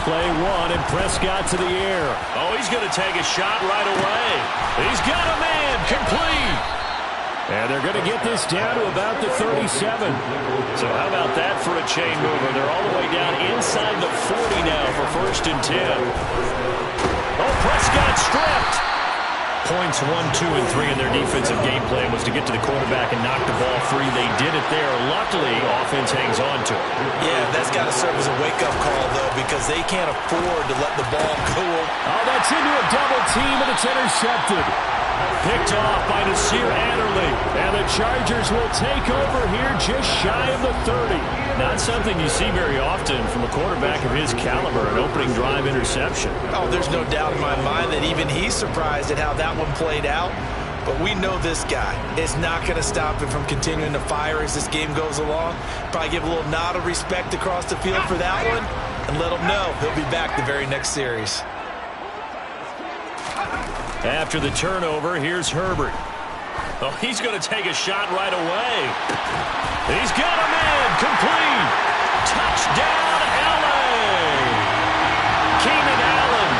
Play one, and Prescott to the air. Oh, he's going to take a shot right away. He's got a man, complete. And they're going to get this down to about the 37. So how about that for a chain mover? They're all the way down inside the 40 now for 1st and 10. Oh, Prescott stripped. Points 1, 2, and 3 in their defensive game plan was to get to the quarterback and knock the ball free. They did it there. Luckily, offense hangs on to it. Yeah, that's got to serve as a wake-up call, though, because they can't afford to let the ball go. Oh, that's into a double team, and it's intercepted. Picked off by Nasir Adderley. And the Chargers will take over here just shy of the 30. Not something you see very often from a quarterback of his caliber, an opening drive interception. Oh, there's no doubt in my mind that even he's surprised at how that one played out. But we know this guy is not going to stop him from continuing to fire as this game goes along. Probably give a little nod of respect across the field for that one and let him know he'll be back the very next series. After the turnover, here's Herbert. Oh, he's going to take a shot right away. He's got a man, complete. Touchdown, Allen. Keenan Allen,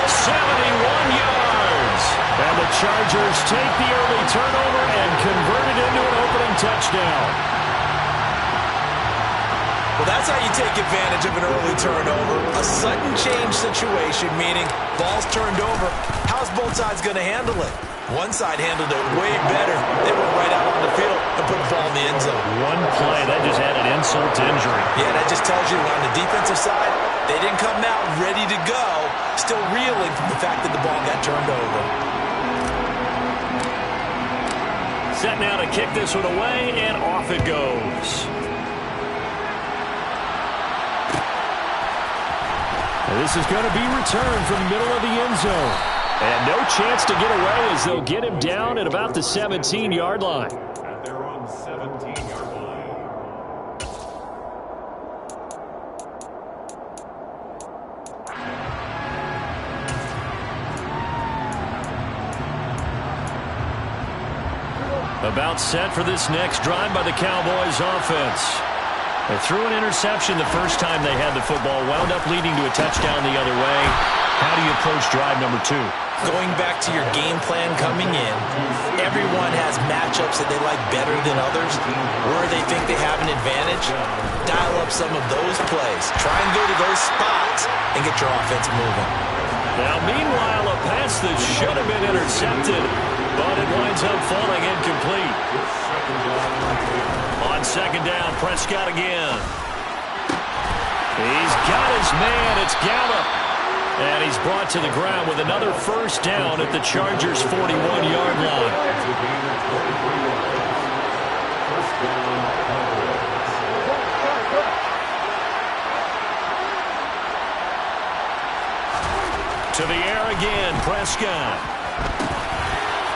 71 yards. And the Chargers take the early turnover and convert it into an opening touchdown. Well, that's how you take advantage of an early turnover. A sudden change situation, meaning ball's turned over. How's both sides going to handle it? One side handled it way better. They went right out on the field and put the ball in the end zone. One play, that just added insult to injury. Yeah, that just tells you on the defensive side, they didn't come out ready to go, still reeling from the fact that the ball got turned over. Set now to kick this one away, and off it goes. This is going to be returned from the middle of the end zone. And no chance to get away as they'll get him down at about the 17-yard line. At their own 17-yard line. About set for this next drive by the Cowboys offense. They threw an interception the first time they had the football, wound up leading to a touchdown the other way. How do you approach drive number 2? Going back to your game plan coming in, everyone has matchups that they like better than others, where they think they have an advantage. Dial up some of those plays. Try and go to those spots and get your offense moving. Now, meanwhile, a pass that should have been intercepted, but it winds up falling incomplete. On second down, Prescott again. He's got his man. It's Gallup. And he's brought to the ground with another first down at the Chargers' 41-yard line. To the air again, Prescott.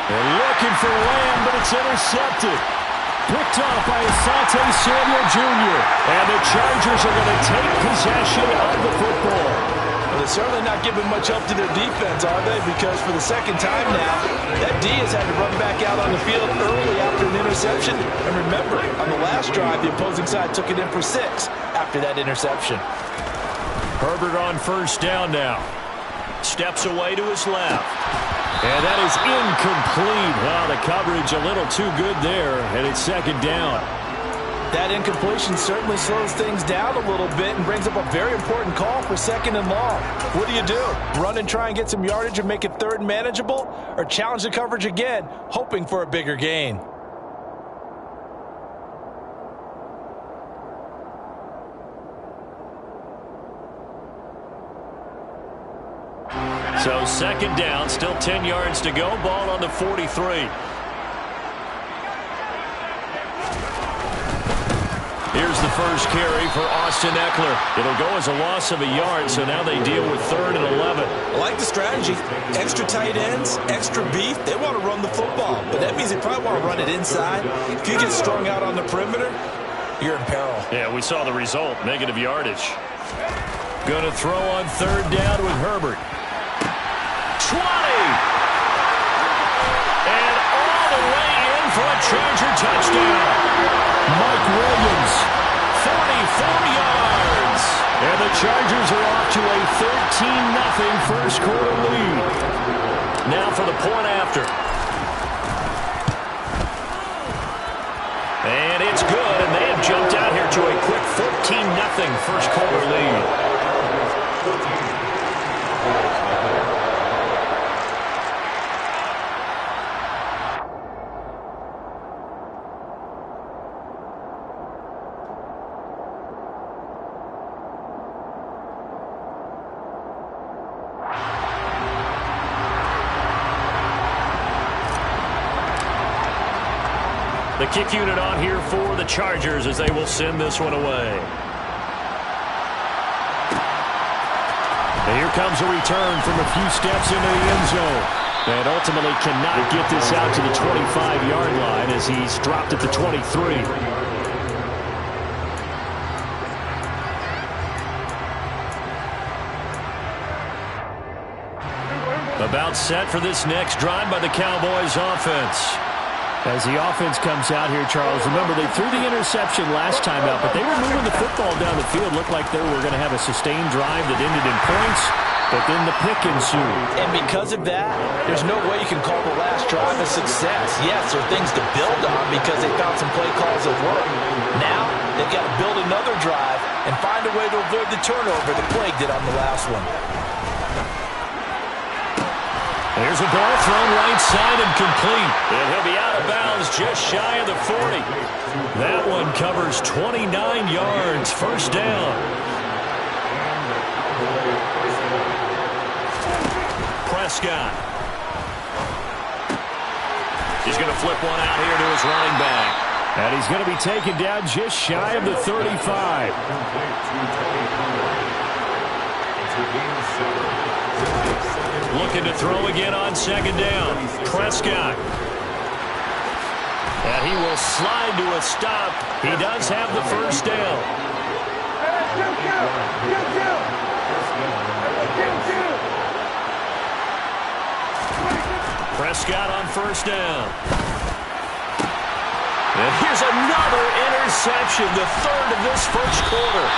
They're looking for Lamb, but it's intercepted. Picked off by Asante Samuel Jr. And the Chargers are going to take possession of the football. Well, they're certainly not giving much help to their defense, are they? Because for the second time now, that D has had to run back out on the field early after an interception. And remember, on the last drive, the opposing side took it in for 6 after that interception. Herbert on first down now. Steps away to his left. And that is incomplete. Wow, the coverage a little too good there, and it's second down. That incompletion certainly slows things down a little bit and brings up a very important call for second and long. What do? Run and try and get some yardage and make it third and manageable? Or challenge the coverage again, hoping for a bigger gain? So second down, still 10 yards to go. Ball on the 43. Here's the first carry for Austin Ekeler. It'll go as a loss of a yard, so now they deal with 3rd and 11. I like the strategy. Extra tight ends, extra beef. They want to run the football, but that means they probably want to run it inside. If you get strung out on the perimeter, you're in peril. Yeah, we saw the result, negative yardage. Going to throw on 3rd down with Herbert. 20! And all the way in for a Charger touchdown. Mike Williams, 44 yards. And the Chargers are off to a 13-0 first quarter lead. Now for the point after. And it's good, and they have jumped out here to a quick 14-0 first quarter lead. The kick unit on here for the Chargers as they will send this one away. And here comes a return from a few steps into the end zone. And ultimately cannot get this out to the 25-yard line as he's dropped at the 23. About set for this next drive by the Cowboys offense. As the offense comes out here, Charles, remember they threw the interception last time out, but they were moving the football down the field. Looked like they were going to have a sustained drive that ended in points, but then the pick ensued. And because of that, there's no way you can call the last drive a success. Yes, there are things to build on because they found some play calls that work. Now, they've got to build another drive and find a way to avoid the turnover that plagued it on the last one. There's a ball thrown right side and complete. And he'll be out of bounds just shy of the 40. That one covers 29 yards. First down. Prescott. He's going to flip one out here to his running back. And he's going to be taken down just shy of the 35. Looking to throw again on second down. Prescott. And he will slide to a stop. He does have the first down. Prescott on first down. And here's another interception, the third of this first quarter.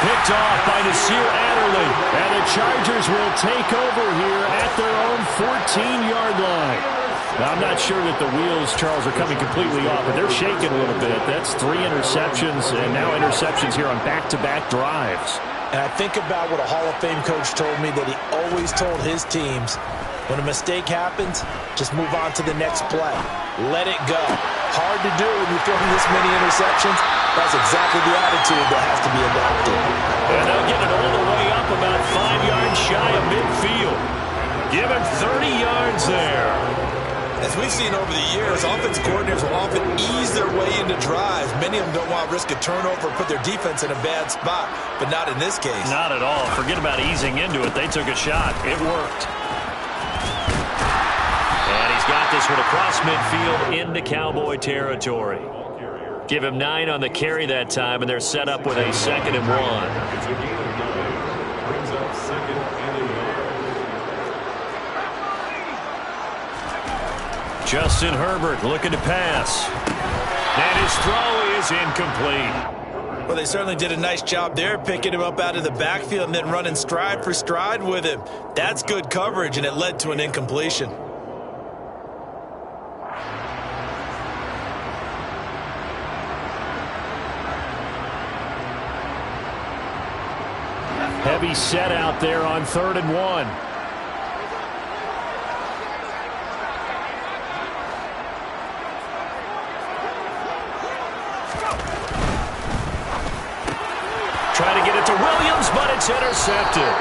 Picked off by Nasir Adderley. And the Chargers will take over here at their own 14-yard line. Now, I'm not sure that the wheels, Charles, are coming completely off, but they're shaking a little bit. That's 3 interceptions, and now interceptions here on back-to-back drives. And I think about what a Hall of Fame coach told me that he always told his teams, when a mistake happens, just move on to the next play. Let it go. Hard to do when you're throwing this many interceptions. That's exactly the attitude that has to be adopted. And they'll get it all the way up about 5 yards shy of midfield. Give him 30 yards there. As we've seen over the years, offense coordinators will often ease their way into drives. Many of them don't want to risk a turnover or put their defense in a bad spot, but not in this case. Not at all. Forget about easing into it. They took a shot. It worked. And he's got this one across midfield into Cowboy territory. Give him 9 on the carry that time, and they're set up with a 2nd and 1. Justin Herbert looking to pass. And his throw is incomplete. Well, they certainly did a nice job there, picking him up out of the backfield and then running stride for stride with him. That's good coverage, and it led to an incompletion. Heavy set out there on 3rd and 1. Try to get it to Williams, but it's intercepted.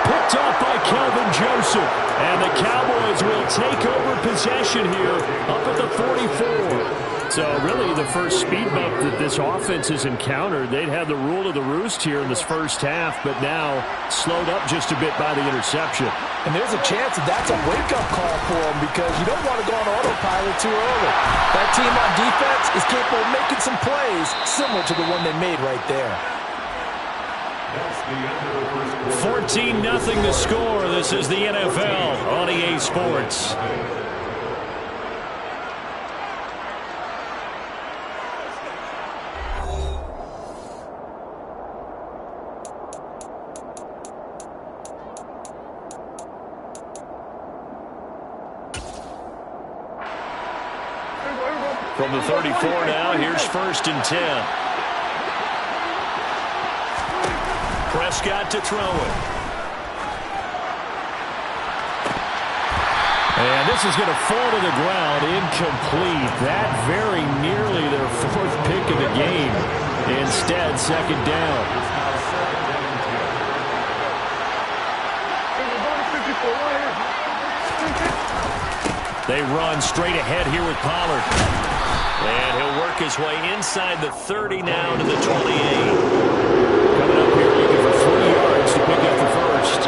Picked off by Kelvin Joseph. And the Cowboys will take over possession here up at the 44. So really the first speed bump that this offense has encountered. They'd had the rule of the roost here in this first half, but now slowed up just a bit by the interception. And there's a chance that that's a wake-up call for them because you don't want to go on autopilot too early. That team on defense is capable of making some plays similar to the one they made right there. 14-0 the score. This is the NFL on EA Sports. From the 34 now, here's 1st and 10. Prescott to throw it. And this is going to fall to the ground, incomplete. That very nearly their 4th pick of the game. Instead, 2nd down. They run straight ahead here with Pollard. And he'll work his way inside the 30 now to the 28. Coming up here looking for 3 yards to pick up the 1st.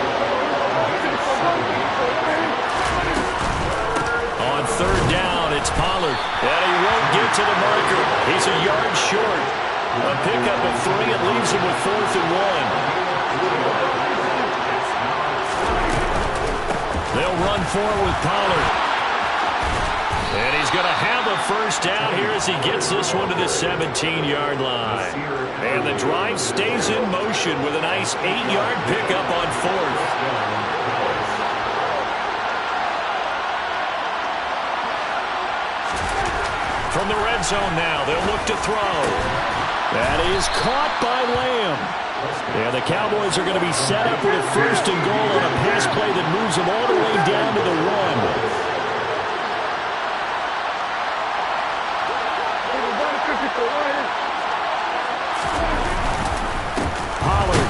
On 3rd down, it's Pollard. And he won't get to the marker. He's a yard short. A pickup of 3. It leaves him with 4th and 1. They'll run forward with Pollard. And he's going to have a 1st down here as he gets this one to the 17-yard line. And the drive stays in motion with a nice 8-yard pickup on 4th. From the red zone now, they'll look to throw. That is caught by Lamb. Yeah, the Cowboys are going to be set up with a 1st and goal on a pass play that moves them all the way down to the 1. Pollard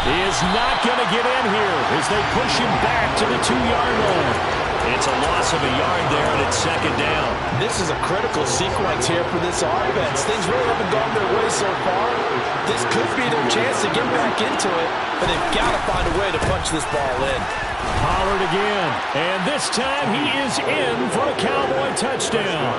is not going to get in here as they push him back to the 2-yard line. It's a loss of a yard there, and it's 2nd down. This is a critical sequence here for this offense. Things really haven't gone their way so far. This could be their chance to get back into it, but they've got to find a way to punch this ball in. Pollard again, and this time he is in for a Cowboy touchdown.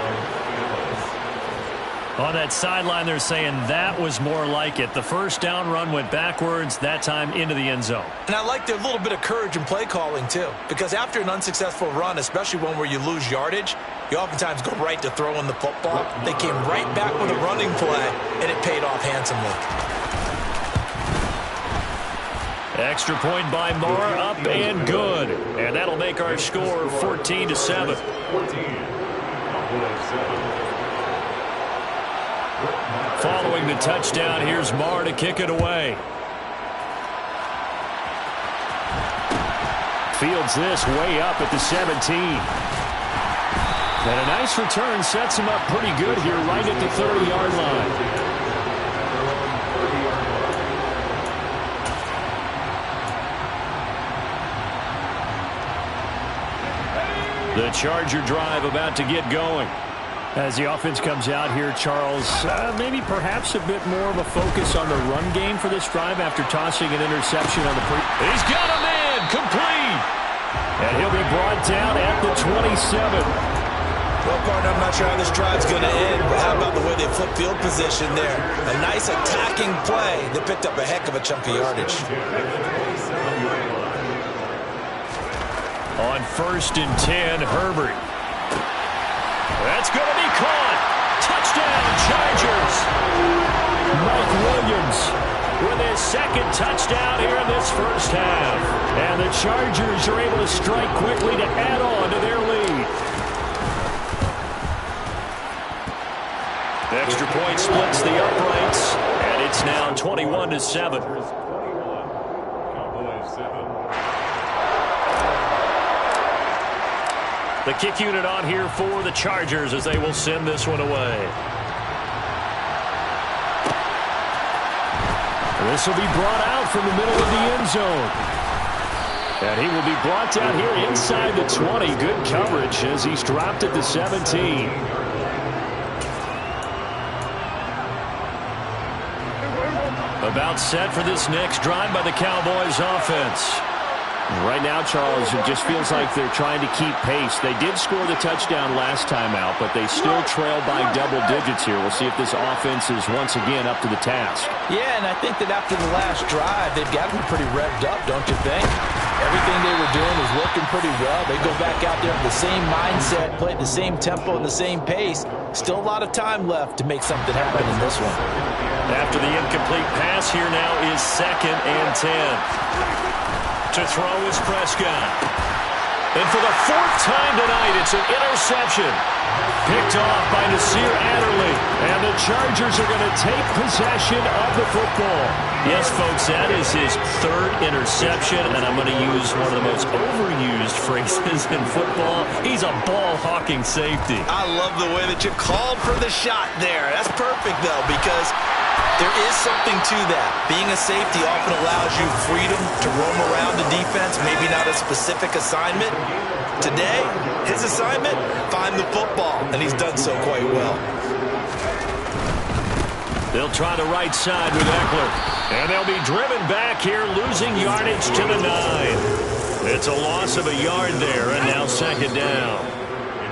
On that sideline, they're saying that was more like it. The 1st down run went backwards, that time into the end zone. And I like their little bit of courage in play calling, too. Because after an unsuccessful run, especially one where you lose yardage, you oftentimes go right to throwing the football. They came right back with a running play, and it paid off handsomely. Extra point by Moore, up and good. And that'll make our score 14-7. Following the touchdown, here's Moore to kick it away. Fields this way up at the 17. And a nice return sets him up pretty good here right at the 30-yard line. The Charger drive about to get going. As the offense comes out here, Charles, maybe perhaps a bit more of a focus on the run game for this drive after tossing an interception on the He's got a man, complete. And he'll be brought down at the 27. Well, partner, I'm not sure how this drive's going to end, but how about the way they flip field position there? A nice attacking play that picked up a heck of a chunk of yardage. On 1st and 10, Herbert. That's going to be caught. Touchdown, Chargers. Mike Williams with his 2nd touchdown here in this 1st half. And the Chargers are able to strike quickly to add on to their lead. The extra point splits the uprights, and it's now 21-7. The kick unit on here for the Chargers as they will send this one away. This will be brought out from the middle of the end zone. And he will be brought down here inside the 20. Good coverage as he's dropped at the 17. About set for this next drive by the Cowboys offense. Right now, Charles, it just feels like they're trying to keep pace. They did score the touchdown last time out, but they still trail by double digits here. We'll see if this offense is once again up to the task. Yeah, and I think that after the last drive, they've got to be pretty revved up, don't you think? Everything they were doing was working pretty well. They go back out there with the same mindset, play the same tempo and the same pace. Still a lot of time left to make something happen in this one. After the incomplete pass, here now is 2nd and 10. To throw is Prescott. And for the 4th time tonight, it's an interception. Picked off by Nasir Adderley. And the Chargers are going to take possession of the football. Yes, folks, that is his third interception, and I'm going to use one of the most overused phrases in football. He's a ball-hawking safety. I love the way that you called for the shot there. That's perfect, though, because there is something to that. Being a safety often allows you freedom to roam around the defense, maybe not a specific assignment. Today, his assignment, find the football, and he's done so quite well. They'll try the right side with Eckler. And they'll be driven back here, losing yardage to the 9. It's a loss of a yard there, and now second down.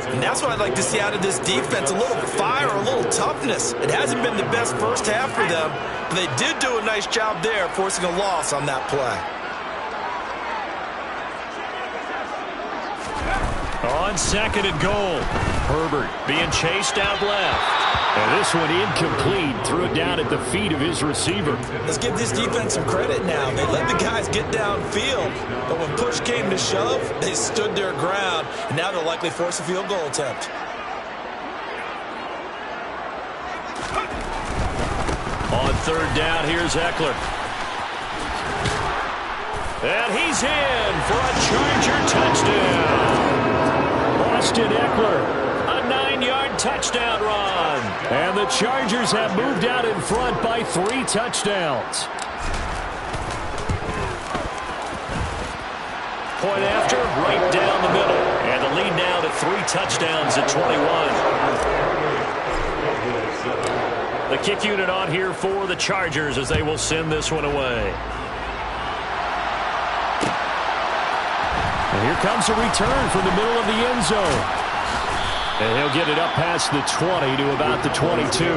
And that's what I'd like to see out of this defense, a little fire, a little toughness. It hasn't been the best first half for them, but they did do a nice job there, forcing a loss on that play. On second and goal, Herbert being chased out left. And this one incomplete. Threw it down at the feet of his receiver. Let's give this defense some credit now. They let the guys get downfield, but when push came to shove, they stood their ground, and now they'll likely force a field goal attempt. On third down, here's Eckler. And he's in for a Charger touchdown. Austin Eckler. 9-yard touchdown run. And the Chargers have moved out in front by 3 touchdowns. Point after, right down the middle. And the lead now to 3 touchdowns at 21. The kick unit on here for the Chargers as they will send this one away. And here comes a return from the middle of the end zone. And he'll get it up past the 20 to about the 22.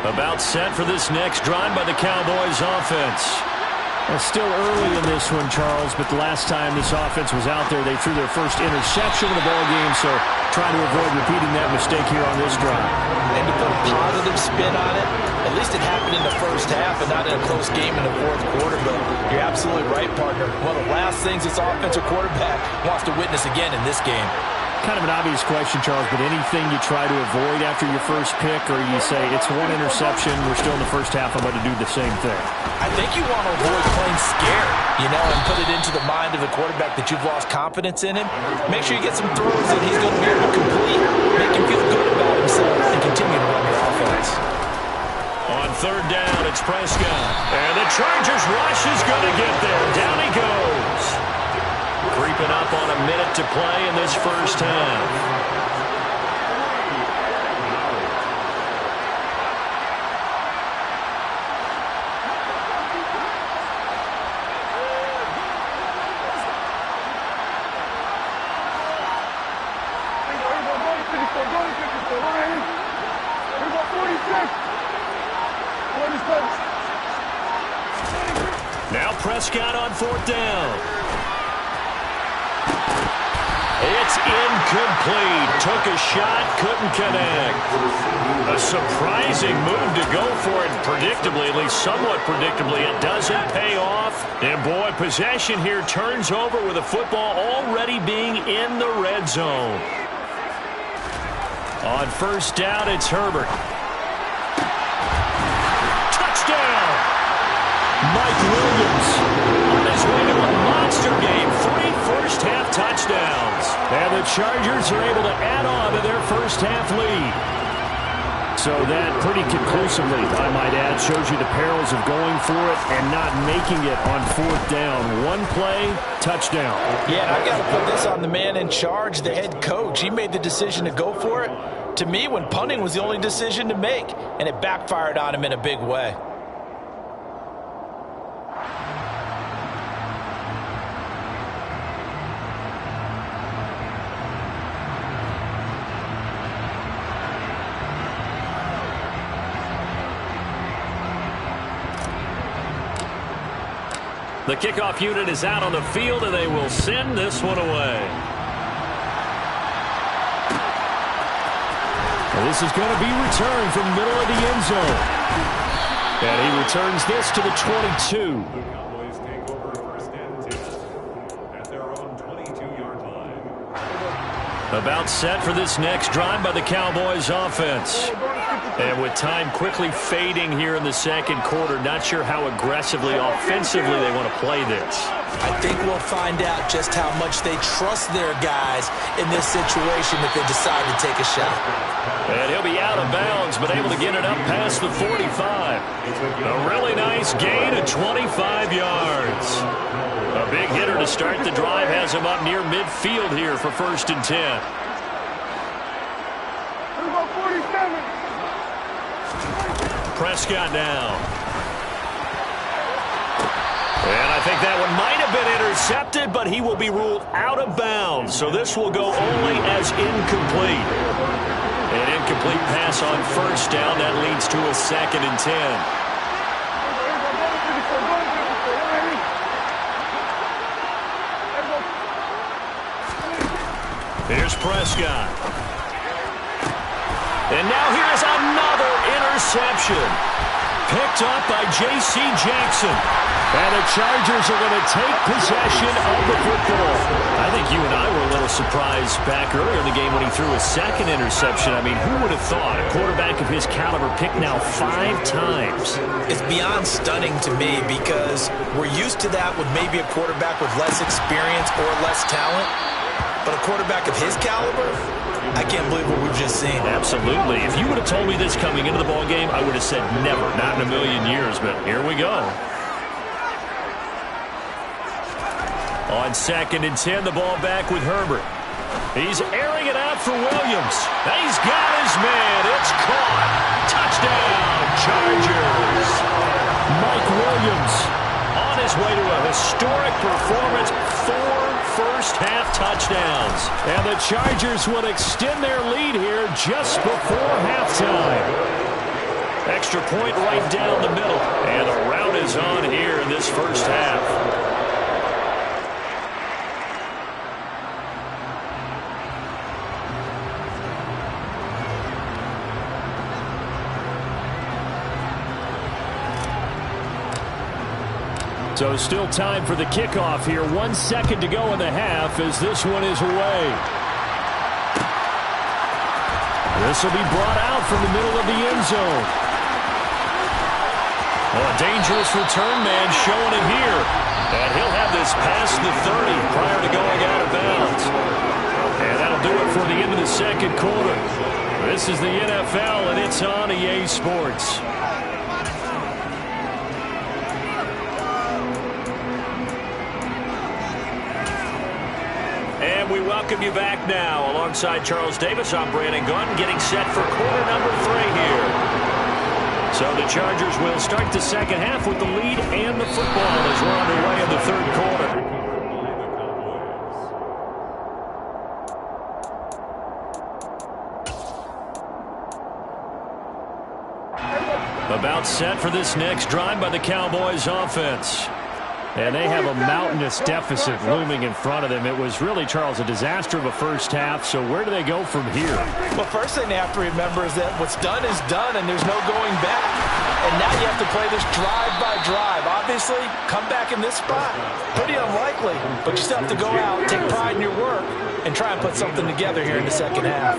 About set for this next drive by the Cowboys offense. It's still early in this one, Charles, but the last time this offense was out there, they threw their first interception of the ball game, so trying to avoid repeating that mistake here on this drive. And to put a positive spin on it, at least it happened in the first half and not in a close game in the fourth quarter, but you're absolutely right, partner. One of the last things this offensive quarterback wants to witness again in this game. Kind of an obvious question, Charles, but anything you try to avoid after your first pick, or you say, it's one interception, we're still in the first half, I'm going to do the same thing? I think you want to avoid playing scared, and put it into the mind of the quarterback that you've lost confidence in him. Make sure you get some throws that he's going to be able to complete, make him feel good about himself, and continue to run your offense. On third down, it's Prescott. And the Chargers rush is going to get there. Down he goes. Creeping up on a minute to play in this first half. Now Prescott on fourth down. It's incomplete. Took a shot, couldn't connect. A surprising move to go for it. Predictably, at least somewhat predictably, it doesn't pay off. And boy, possession here turns over with the football already being in the red zone. On first down, it's Herbert. Touchdown! Mike Williams on his way to a monster game. 3 first-half touchdowns. And the Chargers are able to add on to their first-half lead. So that pretty conclusively, I might add, shows you the perils of going for it and not making it on fourth down. One play, touchdown. Yeah, and I've got to put this on the man in charge, the head coach. He made the decision to go for it. To me, when punting was the only decision to make, and it backfired on him in a big way. The kickoff unit is out on the field, and they will send this one away. And this is going to be returned from the middle of the end zone. And he returns this to the 22. The Cowboys take over first and 10. About set for this next drive by the Cowboys offense. And with time quickly fading here in the second quarter, not sure how aggressively, offensively they want to play this. I think we'll find out just how much they trust their guys in this situation if they decide to take a shot. And he'll be out of bounds, but able to get it up past the 45. A really nice gain of 25 yards. A big hitter to start the drive has him up near midfield here for 1st and 10. Prescott down. And I think that one might have been intercepted, but he will be ruled out of bounds. So this will go only as incomplete. An incomplete pass on 1st down. That leads to a 2nd and 10. Here's Prescott. And now here's another interception. Picked up by J.C. Jackson. And the Chargers are going to take possession of the football. I think you and I were a little surprised back earlier in the game when he threw his 2nd interception. I mean, who would have thought a quarterback of his caliber picked now 5 times? It's beyond stunning to me because we're used to that with maybe a quarterback with less experience or less talent. But a quarterback of his caliber, I can't believe what we've just seen. Absolutely. If you would have told me this coming into the ballgame, I would have said never, not in a million years. But here we go. On 2nd and 10, the ball back with Herbert. He's airing it out for Williams. He's got his man. It's caught. Touchdown, Chargers. Mike Williams on his way to a historic performance. 4 first-half touchdowns. And the Chargers will extend their lead here just before halftime. Extra point right down the middle. And the rout is on here in this first half. So still time for the kickoff here. 1 second to go in the half as this one is away. This will be brought out from the middle of the end zone. Oh, a dangerous return man showing it here. And he'll have this past the 30 prior to going out of bounds. And that'll do it for the end of the second quarter. This is the NFL, and it's on EA Sports. And we welcome you back now. Alongside Charles Davis, I'm Brandon Gunn, getting set for quarter number 3 here. So the Chargers will start the second half with the lead and the football as we're underway in the third quarter. About set for this next drive by the Cowboys offense. And they have a mountainous deficit looming in front of them. It was really, Charles, a disaster of a first half. So where do they go from here? Well, first thing they have to remember is that what's done is done, and there's no going back. And now you have to play this drive by drive. Obviously, come back in this spot. Pretty unlikely, but you still have to go out, take pride in your work, and try and put something together here in the second half.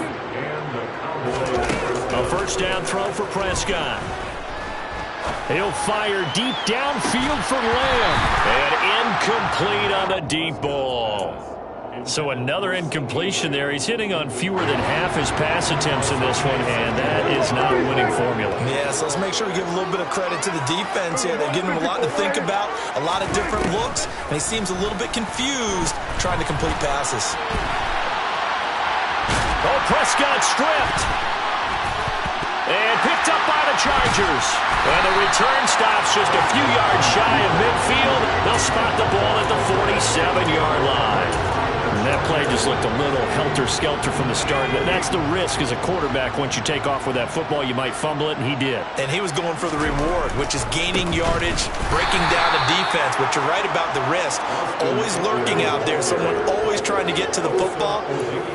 A first down throw for Prescott. He'll fire deep downfield for Lamb. And incomplete on the deep ball. So another incompletion there. He's hitting on fewer than half his pass attempts in this one, and that is not a winning formula. Yeah, so let's make sure we give a little bit of credit to the defense here. They're giving him a lot to think about, a lot of different looks, and he seems a little bit confused trying to complete passes. Oh, Prescott stripped. And picked up by the Chargers. And the return stops just a few yards shy of midfield. They'll spot the ball at the 47-yard line. And that play just looked a little helter-skelter from the start. That's the risk as a quarterback. Once you take off with that football, you might fumble it, and he did. And he was going for the reward, which is gaining yardage, breaking down the defense. But you're right about the risk. Always lurking out there. Someone always always trying to get to the football.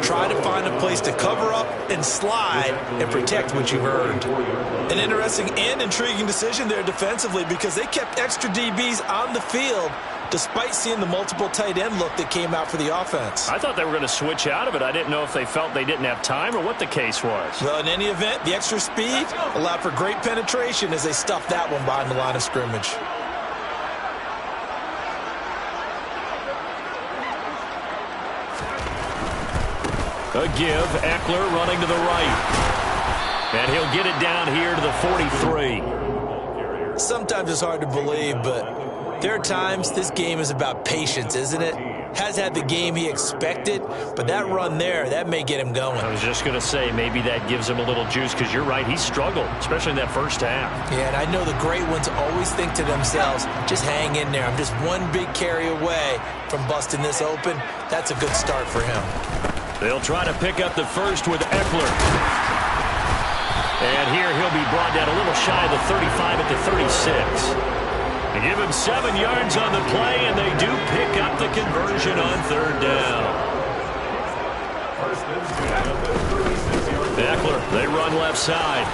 Try to find a place to cover up and slide and protect what you've earned. An interesting and intriguing decision there defensively because they kept extra DBs on the field despite seeing the multiple tight end look that came out for the offense. I thought they were going to switch out of it. I didn't know if they felt they didn't have time or what the case was. Well, in any event, the extra speed allowed for great penetration as they stuffed that one behind the line of scrimmage. A give, Eckler running to the right. And he'll get it down here to the 43. Sometimes it's hard to believe, but there are times this game is about patience, isn't it? Has had the game he expected, but that run there, that may get him going. I was just going to say, maybe that gives him a little juice because you're right, he struggled, especially in that first half. Yeah, and I know the great ones always think to themselves, just hang in there. I'm just one big carry away from busting this open. That's a good start for him. They'll try to pick up the first with Eckler. And here he'll be brought down a little shy of the 35 at the 36. They give him 7 yards on the play, and they do pick up the conversion on third down. Eckler, they run left side.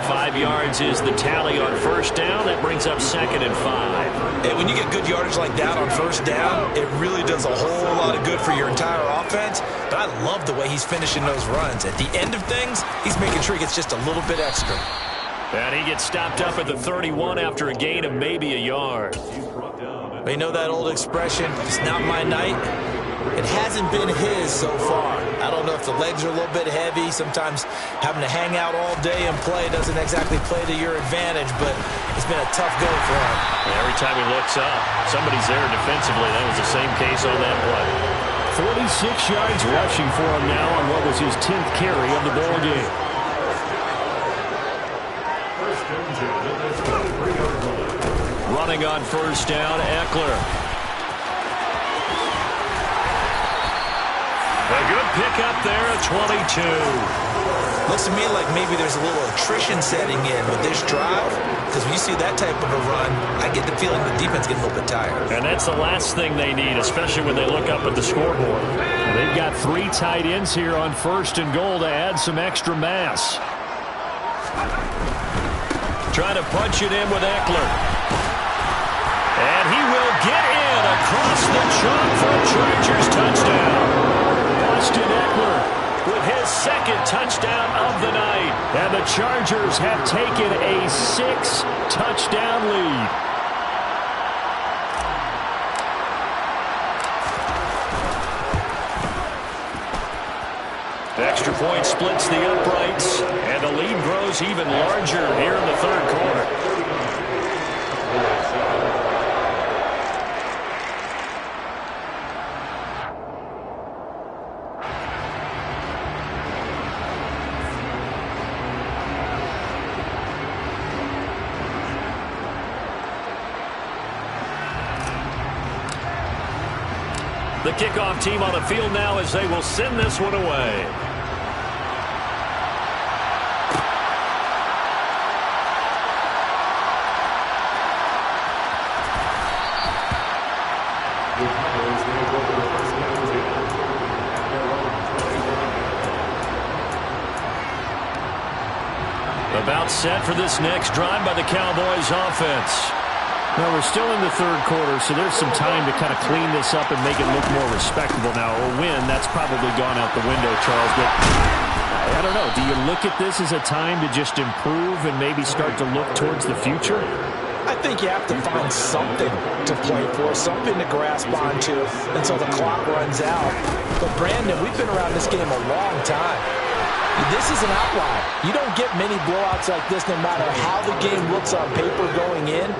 5 yards is the tally on first down. That brings up 2nd and 5. And when you get good yardage like that on first down, it really does a whole lot of good for your entire offense. But I love the way he's finishing those runs. At the end of things, he's making sure he gets just a little bit extra. And he gets stopped up at the 31 after a gain of maybe a yard. You know that old expression, it's not my night? It hasn't been his so far. I don't know if the legs are a little bit heavy. Sometimes having to hang out all day and play doesn't exactly play to your advantage, but it's been a tough go for him. Every time he looks up, somebody's there defensively. That was the same case on that play. 46 yards rushing for him now on what was his 10th carry of the ball game. Running on first down, Eckler. A good pickup there at 22. Looks to me like maybe there's a little attrition setting in with this drive, because when you see that type of a run, I get the feeling the defense getting a little bit tired. And that's the last thing they need, especially when they look up at the scoreboard. And they've got 3 tight ends here on 1st and goal to add some extra mass. Trying to punch it in with Eckler. And he will get in across the chalk for a Chargers touchdown. Austin Eckler with his 2nd touchdown of the night. And the Chargers have taken a 6-touchdown lead. The extra point splits the uprights, and the lead grows even larger here in the 3rd quarter. The kickoff team on the field now as they will send this one away. About set for this next drive by the Cowboys offense. Well, we're still in the 3rd quarter, so there's some time to kind of clean this up and make it look more respectable now. Or win, that's probably gone out the window, Charles. But I don't know. Do you look at this as a time to just improve and maybe start to look towards the future? I think you have to find something to play for, something to grasp onto until the clock runs out. But, Brandon, we've been around this game a long time. This is an outlier. You don't get many blowouts like this no matter how the game looks on paper going in.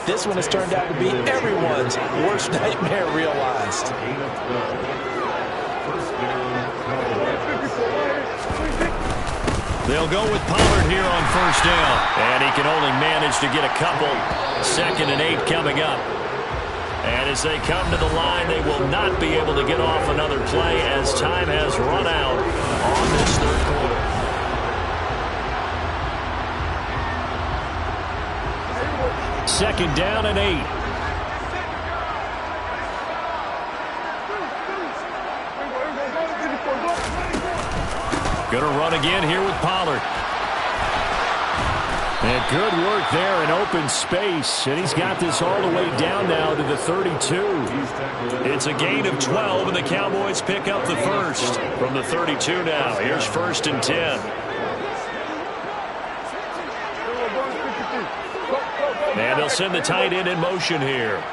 This one has turned out to be everyone's worst nightmare realized. They'll go with Pollard here on first down. And he can only manage to get a couple. 2nd and 8 coming up. And as they come to the line, they will not be able to get off another play as time has run out on this 3rd quarter. Second down and 8. Going to run again here with Pollard. And good work there in open space. And he's got this all the way down now to the 32. It's a gain of 12, and the Cowboys pick up the first from the 32 now. Here's 1st and 10. And they'll send the tight end in motion here.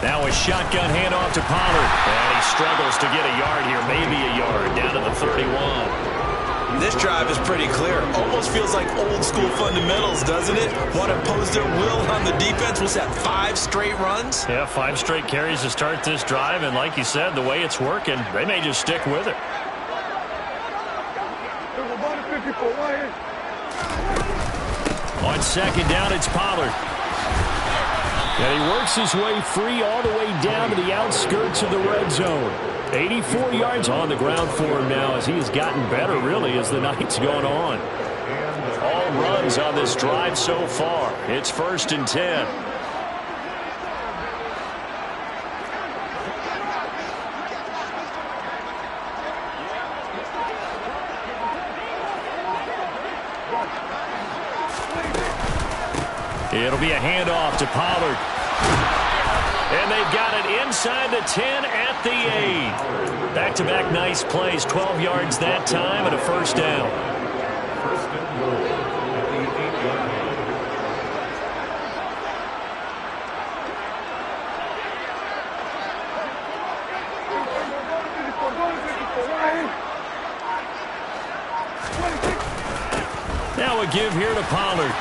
Now a shotgun handoff to Pollard. And he struggles to get a yard here, maybe a yard, down to the 31. This drive is pretty clear. Almost feels like old school fundamentals, doesn't it? Want to impose their will on the defense. Was that 5 straight runs? Yeah, 5 straight carries to start this drive. And like you said, the way it's working, they may just stick with it. On 2nd down, it's Pollard. And he works his way free all the way down to the outskirts of the red zone. 84 yards on the ground for him now as he has gotten better, really, as the night's gone on. All runs on this drive so far. It's 1st and 10. It'll be a handoff to Pollard. And they've got it inside the 10 at the 8. Back-to-back nice plays. 12 yards that time and a 1st down. Now a give here to Pollard.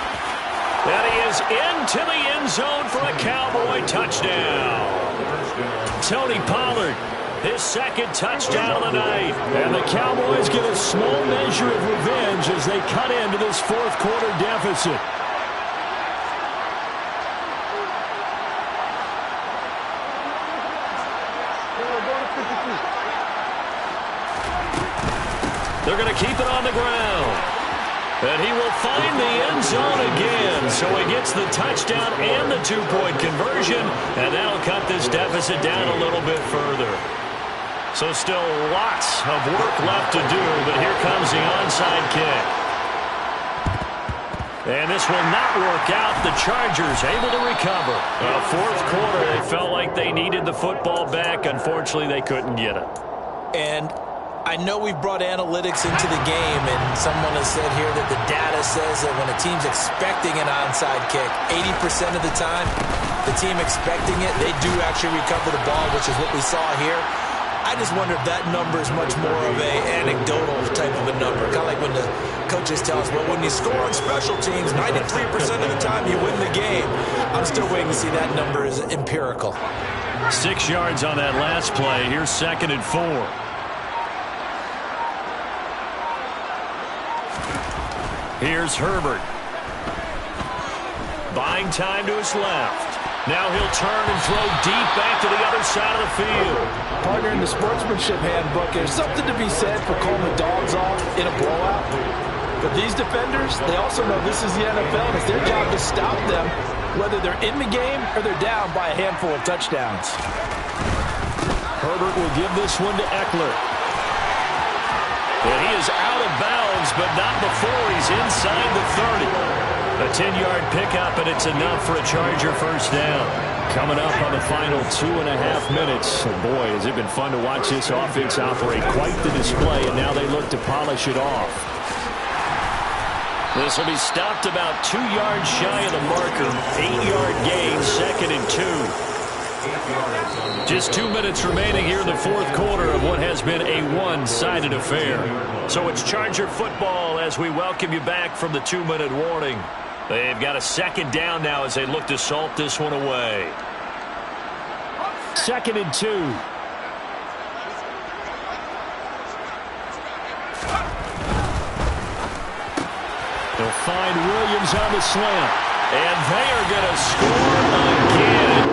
And he is into the end zone for a Cowboy touchdown. Tony Pollard, his 2nd touchdown of the night. And the Cowboys get a small measure of revenge as they cut into this 4th quarter deficit. They're going to keep it on the ground. And he will find the end zone again. So he gets the touchdown and the 2-point conversion. And that'll cut this deficit down a little bit further. So still lots of work left to do. But here comes the onside kick. And this will not work out. The Chargers able to recover. 4th quarter, they felt like they needed the football back. Unfortunately, they couldn't get it. And I know we've brought analytics into the game, and someone has said here that the data says that when a team's expecting an onside kick, 80% of the time, the team expecting it, they do actually recover the ball, which is what we saw here. I just wonder if that number is much more of a anecdotal type of a number. Kind of like when the coaches tell us, well, when you score on special teams, 93% of the time you win the game. I'm still waiting to see that number is empirical. 6 yards on that last play. Here's 2nd and 4. Here's Herbert. Buying time to his left. Now he'll turn and throw deep back to the other side of the field. Partner, in the sportsmanship handbook, there's something to be said for calling the dogs off in a blowout. But these defenders, they also know this is the NFL, and it's their job to stop them, whether they're in the game or they're down by a handful of touchdowns. Herbert will give this one to Eckler. And he is out of bounds, but not before he's inside the 30. A 10-yard pickup, and it's enough for a Charger 1st down. Coming up on the final 2.5 minutes. And boy, has it been fun to watch this offense operate. Quite the display, and now they look to polish it off. This will be stopped about 2 yards shy of the marker. 8-yard gain, 2nd and 2. Just 2 minutes remaining here in the 4th quarter of what has been a one-sided affair. So it's Charger football as we welcome you back from the 2-minute warning. They've got a 2nd down now as they look to salt this one away. 2nd and 2. They'll find Williams on the slant. And they are going to score again.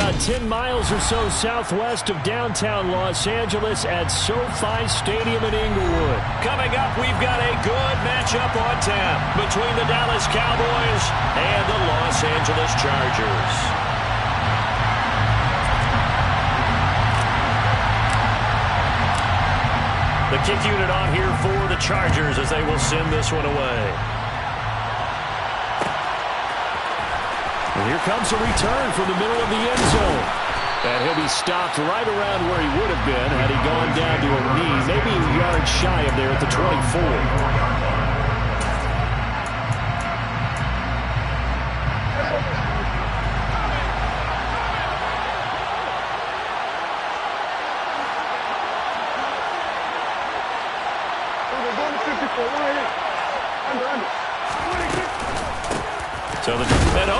about 10 miles or so southwest of downtown Los Angeles at SoFi Stadium in Inglewood. Coming up, we've got a good matchup on tap between the Dallas Cowboys and the Los Angeles Chargers. The kick unit on here for the Chargers as they will send this one away. And here comes a return from the middle of the end zone. And he'll be stopped right around where he would have been had he gone down to a knee, maybe a yard shy of there at the 24.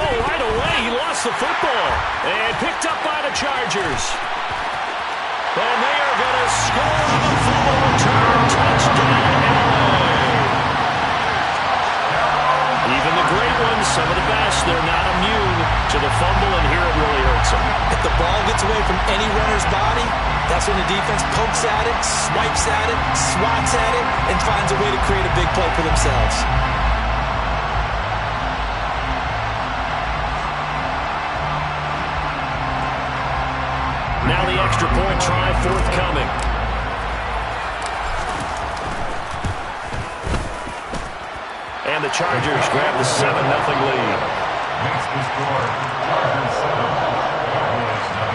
Right away, he lost the football. And picked up by the Chargers. And they are going to score on the fumble return. Touchdown, LA. Even the great ones, some of the best, they're not immune to the fumble, and here it really hurts them. If the ball gets away from any runner's body, that's when the defense pokes at it, swipes at it, swats at it, and finds a way to create a big play for themselves. Now the extra point try forthcoming. And the Chargers grab the 7-0 lead. Makes the score Chargers 7, Cowboys 9.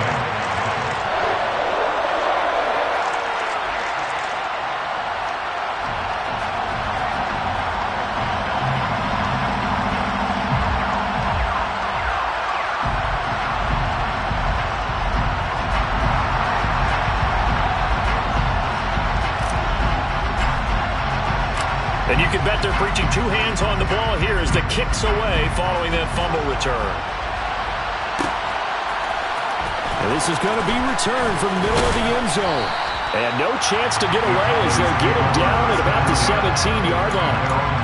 And you can bet they're preaching two hands on the ball here as the kick's away following that fumble return. And this is going to be returned from the middle of the end zone. And no chance to get away as they'll get it down at about the 17-yard line.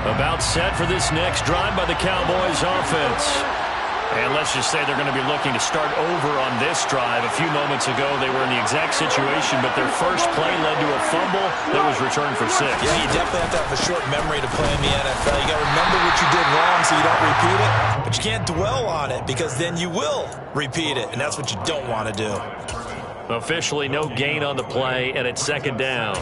About set for this next drive by the Cowboys offense. And let's just say they're going to be looking to start over on this drive. A few moments ago, they were in the exact situation, but their first play led to a fumble that was returned for 6. Yeah, you definitely have to have a short memory to play in the NFL. You got to remember what you did wrong so you don't repeat it, but you can't dwell on it because then you will repeat it, and that's what you don't want to do. Officially no gain on the play, and it's second down.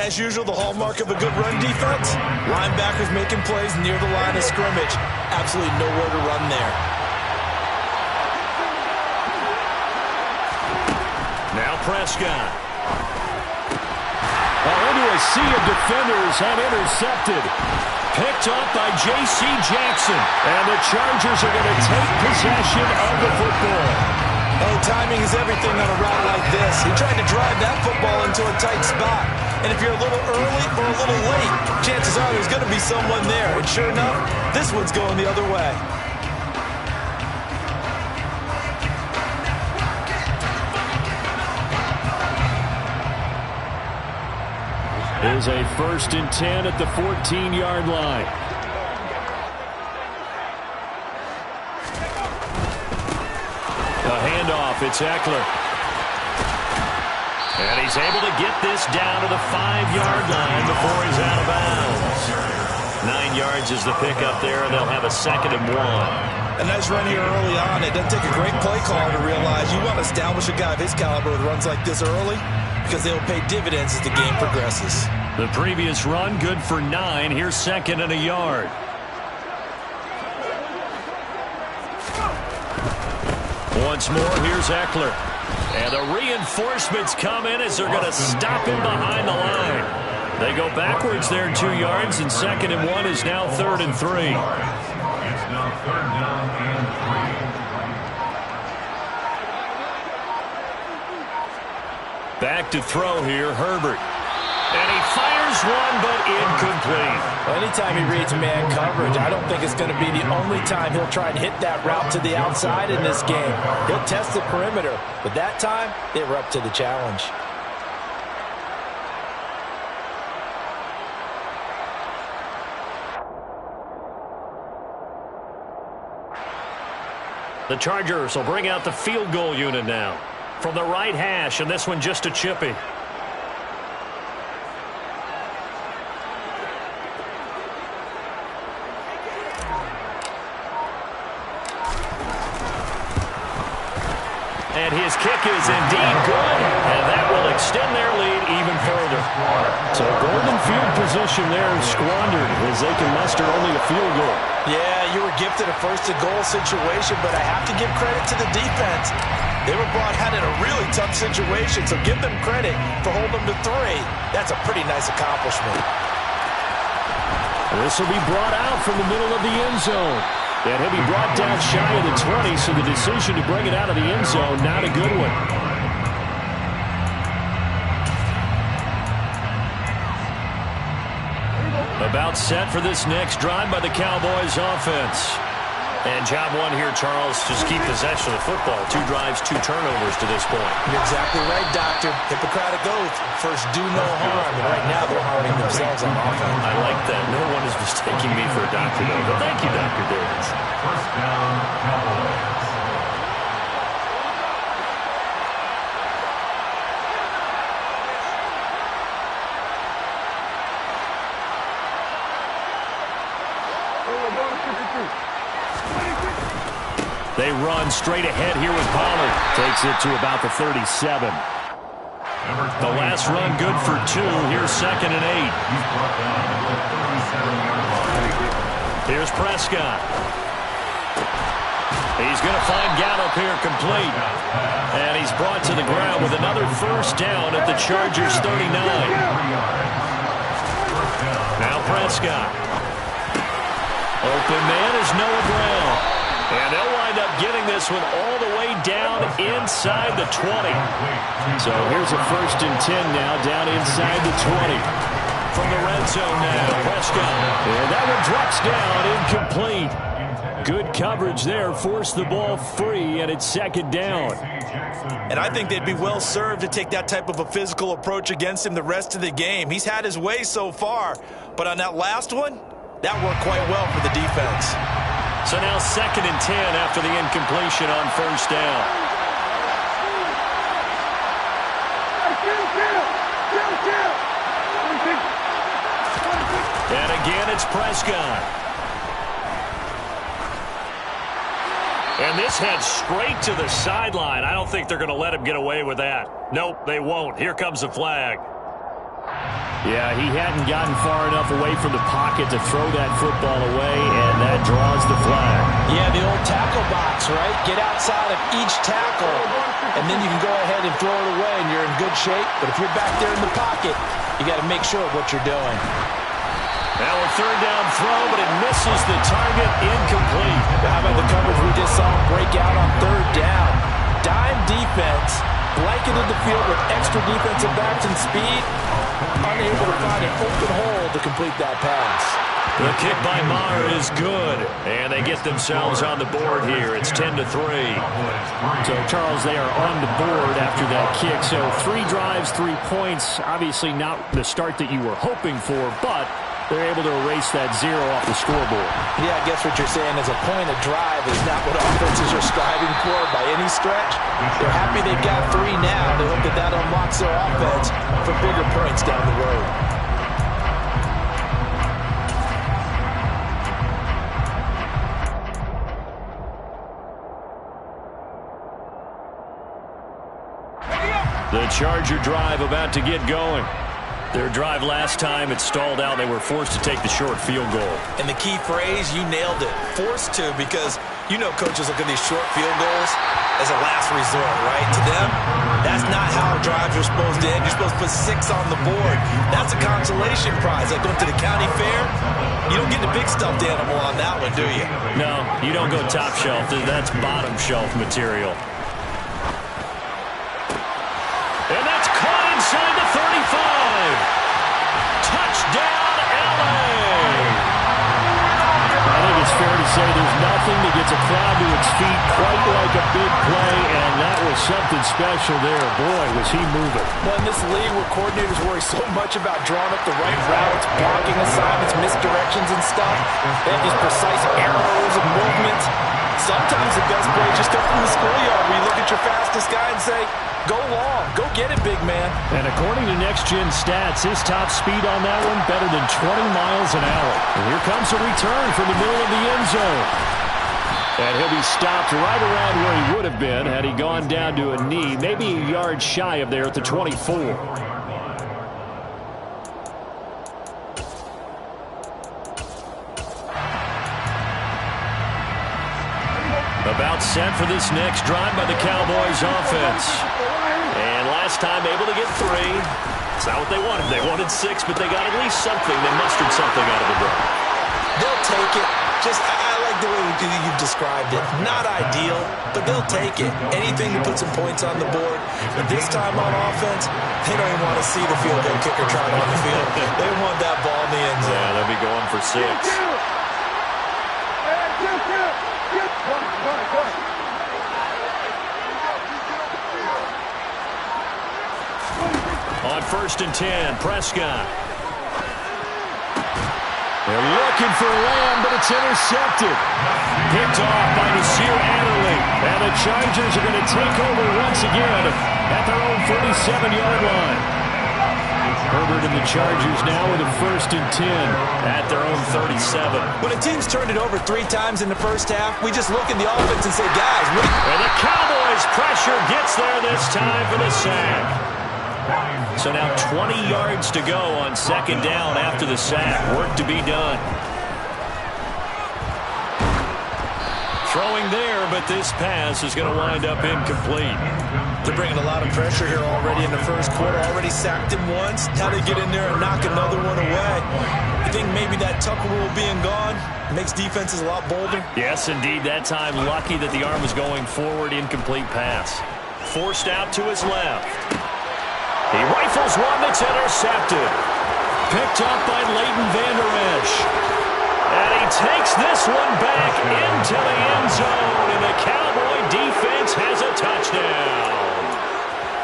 As usual, the hallmark of a good run defense, linebackers making plays near the line of scrimmage. Absolutely nowhere to run there. Now Prescott. Into a sea of defenders and intercepted. Picked up by J.C. Jackson. And the Chargers are going to take possession of the football. Oh, timing is everything on a route like this. He tried to drive that football into a tight spot. And if you're a little early or a little late, chances are there's going to be someone there. And sure enough, this one's going the other way. Here's a 1st and 10 at the 14-yard line. A handoff, it's Eckler. And he's able to get this down to the 5-yard line before he's out of bounds. 9 yards is the pickup there, and they'll have a 2nd and 1. A nice run here early on. It doesn't take a great play caller to realize you want to establish a guy of his caliber with runs like this early because they'll pay dividends as the game progresses. The previous run, good for 9. Here's 2nd and a yard. Once more, here's Eckler. And the reinforcements come in as they're going to stop him behind the line. They go backwards there 2 yards, and 2nd and 1 is now 3rd and 3. It's now 3rd down and 3. Back to throw here, Herbert. And he fires one, but incomplete. Well, anytime he reads man coverage, I don't think it's going to be the only time he'll try and hit that route to the outside in this game. He'll test the perimeter, but that time, they were up to the challenge. The Chargers will bring out the field goal unit now. From the right hash, and this one just a chippy. And his kick is indeed good, and that will extend their lead even further. So golden field position there squandered as they can muster only a field goal. Yeah, you were gifted a first-and-goal situation, but I have to give credit to the defense. They were brought out in a really tough situation, so give them credit for holding them to 3. That's a pretty nice accomplishment. This will be brought out from the middle of the end zone. That he'll be brought down shy of the 20, so the decision to bring it out of the end zone, not a good one. About set for this next drive by the Cowboys offense. And job one here, Charles, just keep possession of the football. 2 drives, 2 turnovers to this point. You're exactly right, Doctor. Hippocratic oath. First, do no harm. And right now, they're harming themselves on offense. I like that. No one is mistaking me for a doctor, though. But thank you, Dr. Davis. First down, Cowboys. They run straight ahead here with Pollard. Takes it to about the 37. The last run good for 2. Here's 2nd and 8. He's brought down at the 37-yard line. Here's Prescott. He's going to find Gallup here complete. And he's brought to the ground with another first down at the Chargers 39. Now Prescott. Open man is Noah Brown. And they'll wind up getting this one all the way down inside the 20. So here's a 1st and 10 now, down inside the 20. From the red zone now, Prescott. And that one drops down, incomplete. Good coverage there, forced the ball free, and it's 2nd down. And I think they'd be well served to take that type of a physical approach against him the rest of the game. He's had his way so far, but on that last one, that worked quite well for the defense. So now 2nd and 10 after the incompletion on first down. And again, it's Prescott. And this heads straight to the sideline. I don't think they're going to let him get away with that. Nope, they won't. Here comes the flag. Yeah, he hadn't gotten far enough away from the pocket to throw that football away, and that draws the flag. Yeah, the old tackle box, right? Get outside of each tackle, and then you can go ahead and throw it away, and you're in good shape. But if you're back there in the pocket, you got to make sure of what you're doing. Now a 3rd down throw, but it misses the target, incomplete. How about the coverage we just saw him break out on 3rd down? Dime defense, blanketed the field with extra defensive backs and speed, unable to find an open hole to complete that pass. The kick by Maher is good, and they get themselves on the board here. It's 10-3. So, Charles, they are on the board after that kick. So 3 drives, 3 points. Obviously not the start that you were hoping for, but they're able to erase that 0 off the scoreboard. Yeah, I guess what you're saying is a point of drive is not what offenses are striving for by any stretch. They're happy they've got 3 now. They hope that that unlocks their offense for bigger points down the road. The Charger drive about to get going. Their drive last time, it stalled out. They were forced to take the short field goal. And the key phrase, you nailed it, forced to, because you know coaches look at these short field goals as a last resort, right? To them, that's not how drives are supposed to end. You're supposed to put 6 on the board. That's a consolation prize. Like going to the county fair, you don't get the big stuffed animal on that one, do you? No, you don't go top shelf. That's bottom shelf material. And that's caught inside the 35. the crowd to its feet quite like a big play, and that was something special there. Boy, was he moving. Well, in this league where coordinators worry so much about drawing up the right routes, blocking assignments, misdirections and stuff, they have these precise arrows and movements. Sometimes the best play is just up in the schoolyard where you look at your fastest guy and say, go long, go get it, big man. And according to Next Gen Stats, his top speed on that one better than 20 miles an hour. And here comes a return from the middle of the end zone. And he'll be stopped right around where he would have been had he gone down to a knee, maybe a yard shy of there at the 24. About set for this next drive by the Cowboys offense. And last time able to get 3. It's not what they wanted. They wanted 6, but they got at least something. They mustered something out of the drive. They'll take it. I like the way you've described it. Not ideal, but they'll take it. Anything to put some points on the board. But this time on offense, they don't even want to see the field goal kicker trying on the field. They want that ball in the end zone. Yeah, they'll be going for 6. On 1st and 10, Prescott. They're looking for Lamb, but it's intercepted. Picked off by Nasir Adderley. And the Chargers are going to take over once again at their own 37-yard line. Herbert and the Chargers now with a 1st and 10 at their own 37. When a team's turned it over 3 times in the first half, we just look at the offense and say, guys, and the Cowboys pressure gets there this time for the sack. So now 20 yards to go on 2nd down after the sack. Work to be done. Throwing there, but this pass is going to wind up incomplete. They're bringing a lot of pressure here already in the first quarter. Already sacked him once. Now they get in there and knock another one away. You think maybe that Tucker rule being gone makes defenses a lot bolder? Yes, indeed. That time, lucky that the arm was going forward. Incomplete pass. Forced out to his left. He rifles one that's intercepted. Picked up by Leighton Vander Esch. And he takes this one back into the end zone. And the Cowboy defense has a touchdown.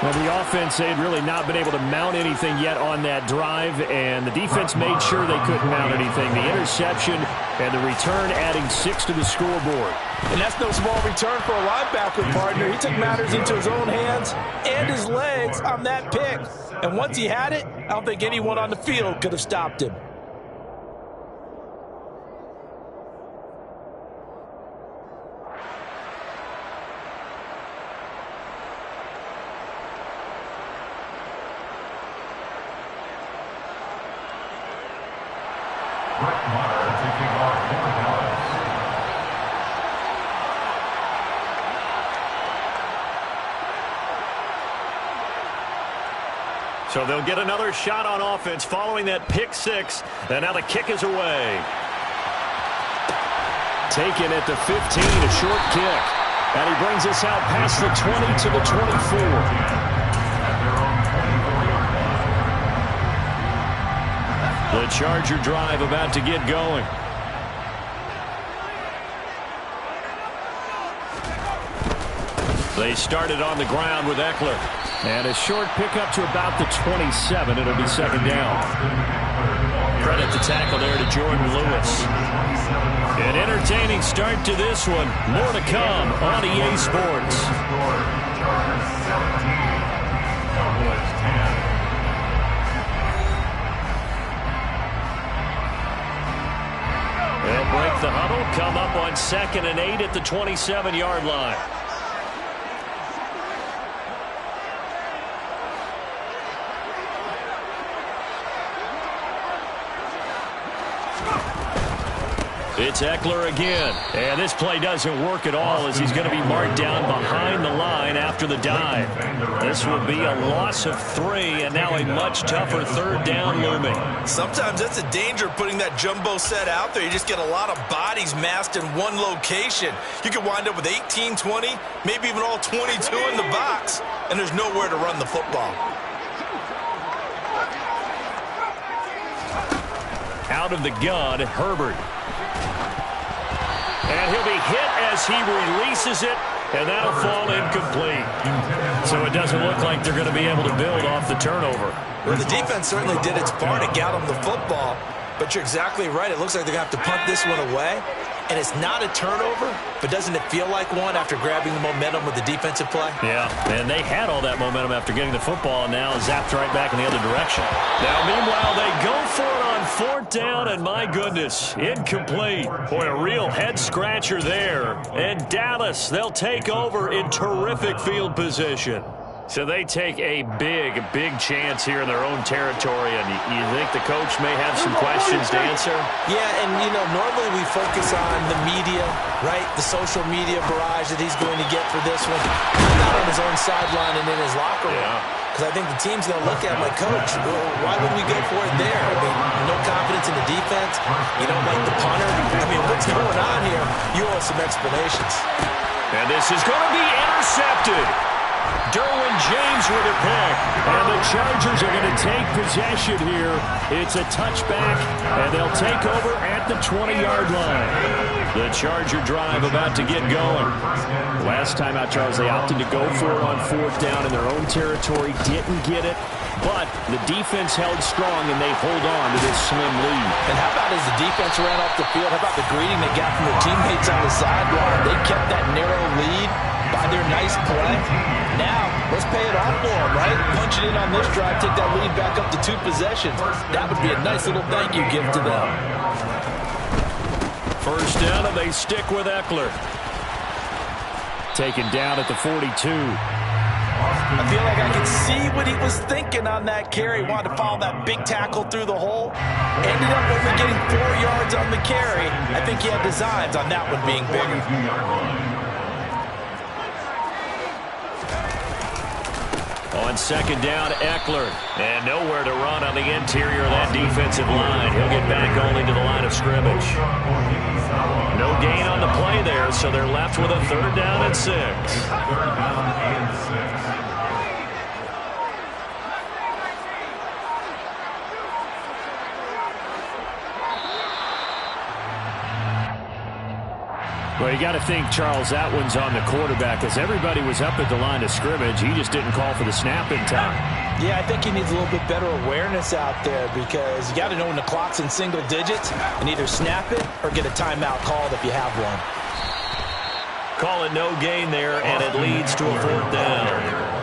Well, the offense had really not been able to mount anything yet on that drive, and the defense made sure they couldn't mount anything. The interception and the return adding 6 to the scoreboard. And that's no small return for a linebacker, partner. He took matters into his own hands and his legs on that pick. And once he had it, I don't think anyone on the field could have stopped him. So they'll get another shot on offense following that pick 6. And now the kick is away. Taken at the 15, a short kick. And he brings us out past the 20 to the 24. The Charger drive about to get going. They started on the ground with Eckler. And a short pickup to about the 27. It'll be 2nd down. Credit the tackle there to Jordan Lewis. An entertaining start to this one. More to come on EA Sports. They'll break the huddle, come up on 2nd and 8 at the 27-yard line. It's Eckler again. And this play doesn't work at all as he's going to be marked down behind the line after the dive. This will be a loss of 3 and now a much tougher 3rd down looming. Sometimes that's a danger putting that jumbo set out there. You just get a lot of bodies massed in one location. You could wind up with 18, 20, maybe even all 22 in the box, and there's nowhere to run the football. Out of the gun, Herbert. And he'll be hit as he releases it, and that'll fall incomplete. So it doesn't look like they're going to be able to build off the turnover. Well, the defense certainly did its part to get them the football, but you're exactly right. It looks like they're going to have to punt this one away. And it's not a turnover, but doesn't it feel like one after grabbing the momentum with the defensive play? Yeah, and they had all that momentum after getting the football, and now zapped right back in the other direction. Now, meanwhile, they go for it on 4th down, and my goodness, incomplete. Boy, a real head-scratcher there. And Dallas, they'll take over in terrific field position. So they take a big chance here in their own territory, and you think the coach may have some questions to answer? Yeah, and, normally we focus on the media, right? The social media barrage that he's going to get for this one. Not on his own sideline and in his locker room. Because I think the team's going to look at him like, Coach, why would we go for it there? I mean, no confidence in the defense. You don't like the punter. I mean, what's going on here? You owe us some explanations. And this is going to be intercepted. Derwin James with a pick. And the Chargers are going to take possession here. It's a touchback, and they'll take over at the 20-yard line. The Charger drive about to get going. Last time out, Charles, they opted to go for it on 4th down in their own territory. Didn't get it, but the defense held strong, and they hold on to this slim lead. And how about as the defense ran off the field, how about the greeting they got from their teammates on the sideline? They kept that narrow lead by their nice play. Now, let's pay it off for them, right? Punch it in on this drive, take that lead back up to 2 possessions. That would be a nice little thank you gift to them. First down, and they stick with Eckler. Taken down at the 42. I feel like I can see what he was thinking on that carry. Wanted to follow that big tackle through the hole. Ended up only getting 4 yards on the carry. I think he had designs on that one being bigger. On 2nd down, Eckler. And nowhere to run on the interior of that defensive line. He'll get back only to the line of scrimmage. No gain on the play there, so they're left with a 3rd down and 6. Well, you got to think, Charles, that one's on the quarterback, as everybody was up at the line of scrimmage. He just didn't call for the snap in time. Yeah, I think he needs a little bit better awareness out there, because you got to know when the clock's in single digits and either snap it or get a timeout called if you have one. Call it no gain there, and it leads to a 4th down.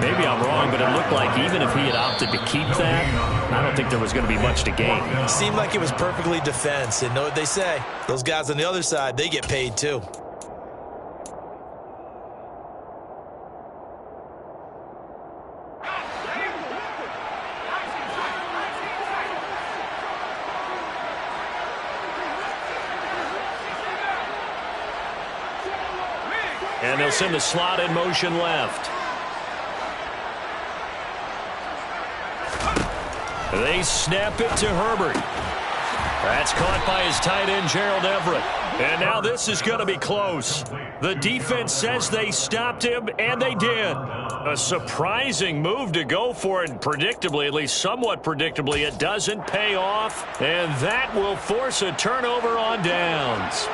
Maybe I'm wrong, but it looked like even if he had opted to keep that, I don't think there was going to be much to gain. It seemed like it was perfectly defense, and know what they say. Those guys on the other side, they get paid too. And they'll send the slot in motion left. They snap it to Herbert. That's caught by his tight end, Gerald Everett. And now this is going to be close. The defense says they stopped him, and they did. A surprising move to go for it, and predictably, at least somewhat predictably, it doesn't pay off. And that will force a turnover on downs.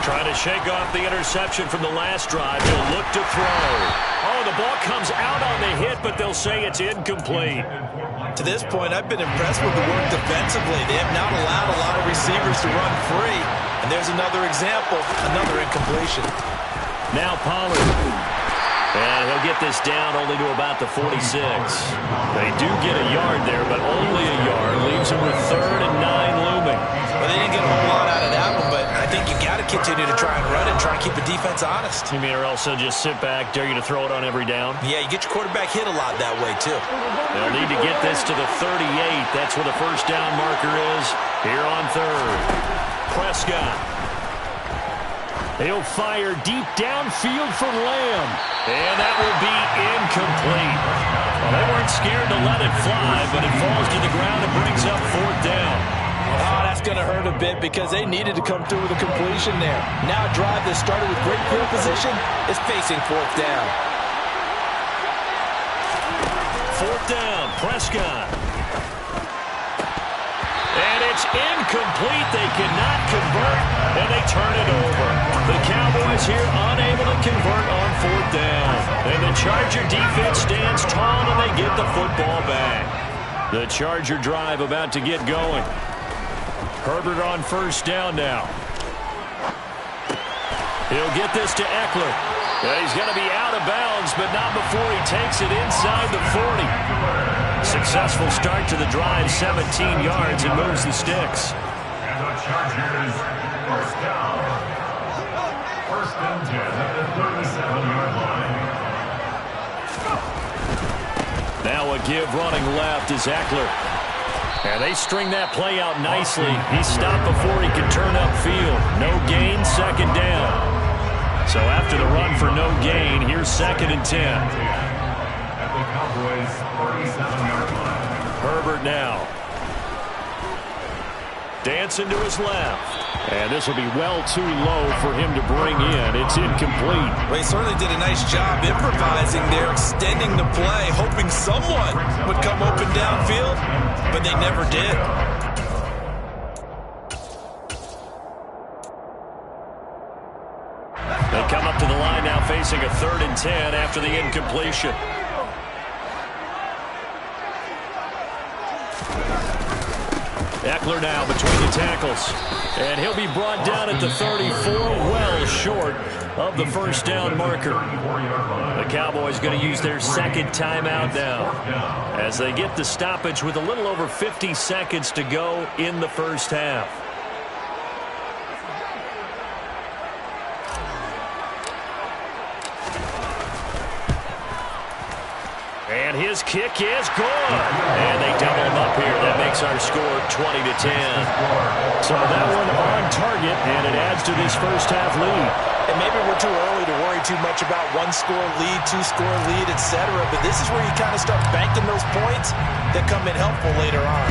Trying to shake off the interception from the last drive. He'll look to throw. Oh, the ball comes out on the hit, but they'll say it's incomplete. To this point, I've been impressed with the work defensively. They have not allowed a lot of receivers to run free. And there's another example, another incompletion. Now Pollard. And he'll get this down only to about the 46. They do get a yard there, but only a yard. Leaves them with 3rd and 9 looming. Well, they didn't get a whole lot out of that one, but I think you got to continue to try and run it and try and keep the defense honest. You mean, or else they'll just sit back, dare you to throw it on every down? Yeah, you get your quarterback hit a lot that way, too. They'll need to get this to the 38. That's where the first down marker is here on 3rd. Prescott. He'll fire deep downfield for Lamb. And that will be incomplete. Well, they weren't scared to let it fly, but it falls to the ground and brings up 4th down. Oh, that's going to hurt a bit because they needed to come through with a completion there. Now a drive that started with great field position is facing 4th down. 4th down, Prescott. incomplete. They cannot convert, and they turn it over. The Cowboys here unable to convert on 4th down. And the Charger defense stands tall, and they get the football back. The Charger drive about to get going. Herbert on 1st down now. He'll get this to Eckler. He's going to be out of bounds, but not before he takes it inside the 40. Successful start to the drive, 17 yards, and moves the sticks. And the Chargers, 1st down. 1st and 10 at the 37-yard line. Now a give running left is Eckler. And they string that play out nicely. He stopped before he could turn upfield. No gain, 2nd down. So after the run for no gain, here's 2nd and 10. At the Cowboys' 37-yard line. Herbert now. Dancing to his left. And this will be well too low for him to bring in. It's incomplete. Well, he certainly did a nice job improvising there, extending the play, hoping someone would come open downfield, but they never did. They come up to the line now facing a 3rd and 10 after the incompletion. Eckler now between the tackles. And he'll be brought down at the 34, well short of the 1st down marker. The Cowboys going to use their 2nd timeout now as they get the stoppage with a little over 50 seconds to go in the 1st half. And his kick is good. And they double him up here. That makes our score 20-10. So that one on target, and it adds to this 1st half lead. And maybe we're too early to worry too much about 1-score lead, 2-score lead, etc. But this is where you kind of start banking those points that come in helpful later on.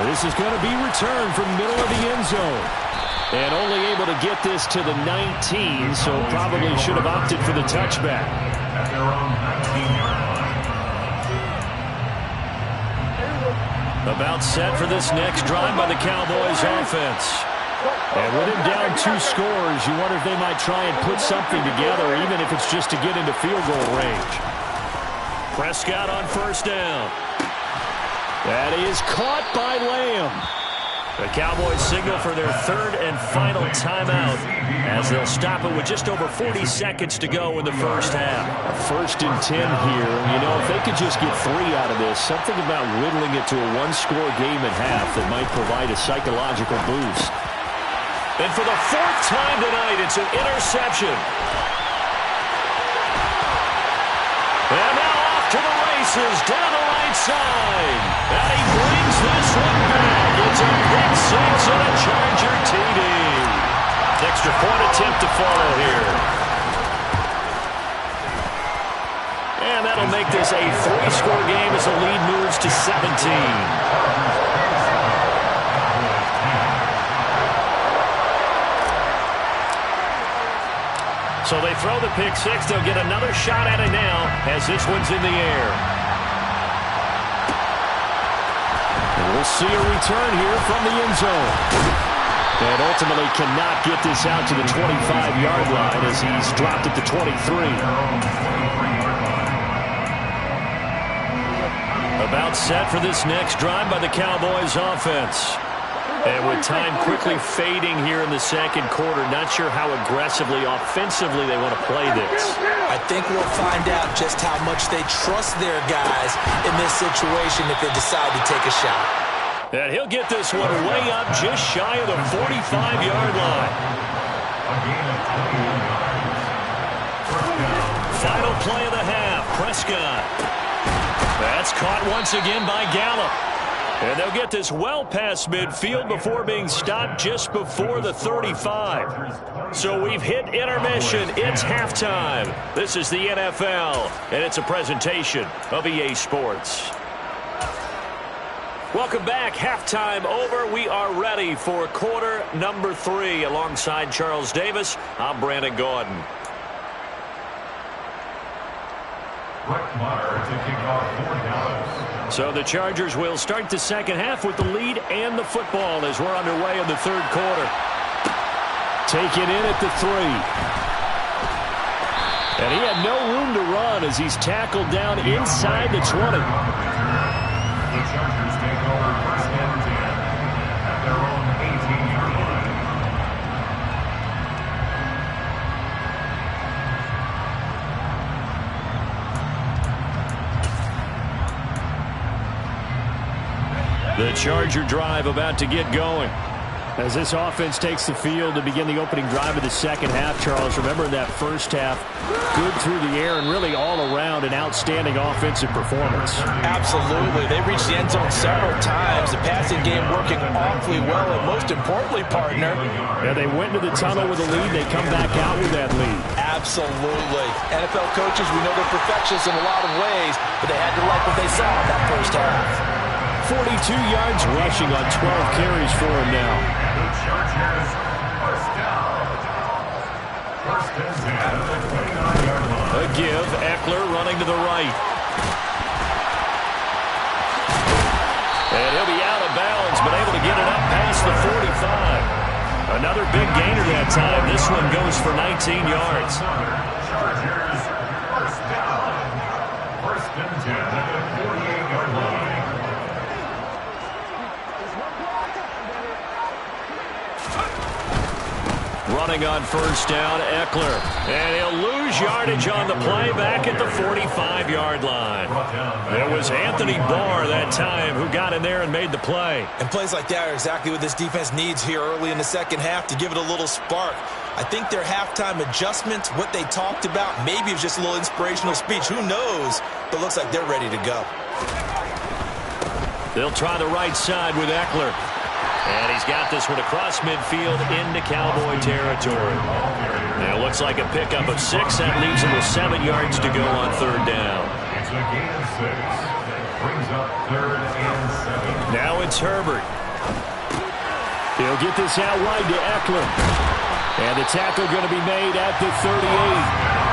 And this is going to be returned from middle of the end zone. And only able to get this to the 19, so probably should have opted for the touchback. At their own 19-yard line. About set for this next drive by the Cowboys offense. And with him down 2 scores, you wonder if they might try and put something together, even if it's just to get into field goal range. Prescott on 1st down. That is caught by Lamb. The Cowboys signal for their 3rd and final timeout as they'll stop it with just over 40 seconds to go in the 1st half. A 1st and 10 here. You know, if they could just get 3 out of this, something about whittling it to a 1-score game at half that might provide a psychological boost. And for the 4th time tonight, it's an interception. And now off to the races down the right side. And he brings this one back. It's a pick 6 and a Charger TD. Extra point attempt to follow here. And that'll make this a 3-score game as the lead moves to 17. So they throw the pick 6. They'll get another shot at it now as this one's in the air. And we'll see a return here from the end zone. And ultimately cannot get this out to the 25-yard line as he's dropped at the 23. About set for this next drive by the Cowboys offense. And with time quickly fading here in the 2nd quarter, not sure how aggressively, offensively they want to play this. I think we'll find out just how much they trust their guys in this situation if they decide to take a shot. And he'll get this one way up just shy of the 45-yard line. Final play of the half, Prescott. That's caught once again by Gallup. And they'll get this well past midfield before being stopped just before the 35. So we've hit intermission. It's halftime. This is the NFL, and it's a presentation of EA Sports. Welcome back. Halftime over. We are ready for quarter number 3. Alongside Charles Davis, I'm Brandon Gaudin. Brett Maher to kick off for Dallas. So the Chargers will start the second half with the lead and the football as we're underway in the third quarter. Taken in at the 3. And he had no room to run as he's tackled down inside the 20. The Chargers take over first and 10 at their own 18-yard line. The Charger drive about to get going. As this offense takes the field to begin the opening drive of the second half, Charles, remember that first half, good through the air and really all around an outstanding offensive performance. Absolutely. They reached the end zone several times. The passing game working awfully well, and most importantly, partner. Yeah, they went into the tunnel with a lead. They come back out with that lead. Absolutely. NFL coaches, we know they're perfectionists in a lot of ways, but they had to like what they saw in that first half. 42 yards rushing on 12 carries for him now. The Chargers first down. First and 10 at the 29-yard line. A give. Eckler running to the right. And he'll be out of bounds, but able to get it up past the 45. Another big gainer that time. This one goes for 19 yards. Chargers first down. First and 10 at the 48-yard line. Running on first down, Eckler. And he'll lose yardage on the play back at the 45-yard line. It was Anthony Barr that time who got in there and made the play. And plays like that are exactly what this defense needs here early in the second half to give it a little spark. I think their halftime adjustments, what they talked about, maybe it was just a little inspirational speech. Who knows? But looks like they're ready to go. They'll try the right side with Eckler. And he's got this one across midfield into Cowboy territory. Now it looks like a pickup of 6. That leaves him with 7 yards to go on third down. It's a gain of 6. Brings up third and 7. Now it's Herbert. He'll get this out wide to Eckler. And the tackle going to be made at the 38.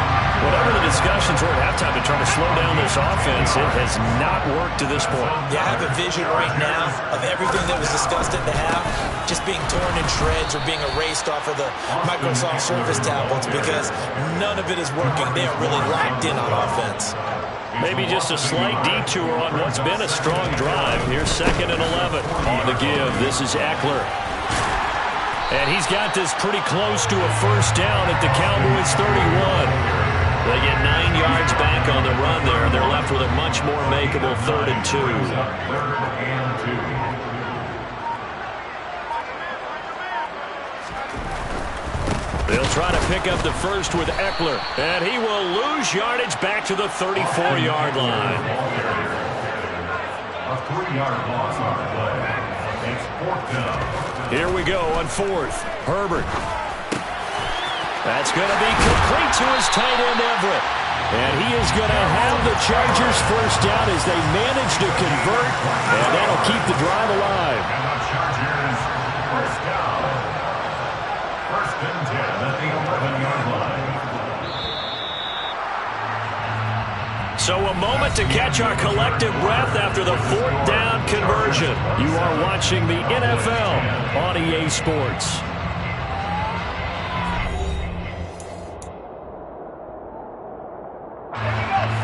Whatever the discussions were at halftime to try to slow down this offense, it has not worked to this point. Yeah, I have a vision right now of everything that was discussed at the half just being torn in shreds or being erased off of the Microsoft Surface tablets because none of it is working. They are really locked in on offense. Maybe just a slight detour on what's been a strong drive. Here's 2nd and 11 on the give. This is Eckler. And he's got this pretty close to a first down at the Cowboys 31. They get 9 yards back on the run there. They're left with a much more makeable 3rd and 2. They'll try to pick up the first with Eckler. And he will lose yardage back to the 34-yard line. A 3-yard loss on the play. It's 4th down. Here we go on 4th. Herbert. That's going to be complete to his tight end, Everett. And he is going to have the Chargers first down as they manage to convert. And that'll keep the drive alive. And the Chargers first down. First and 10 at the 11-yard line. So a moment to catch our collective breath after the 4th down conversion. You are watching the NFL on EA Sports.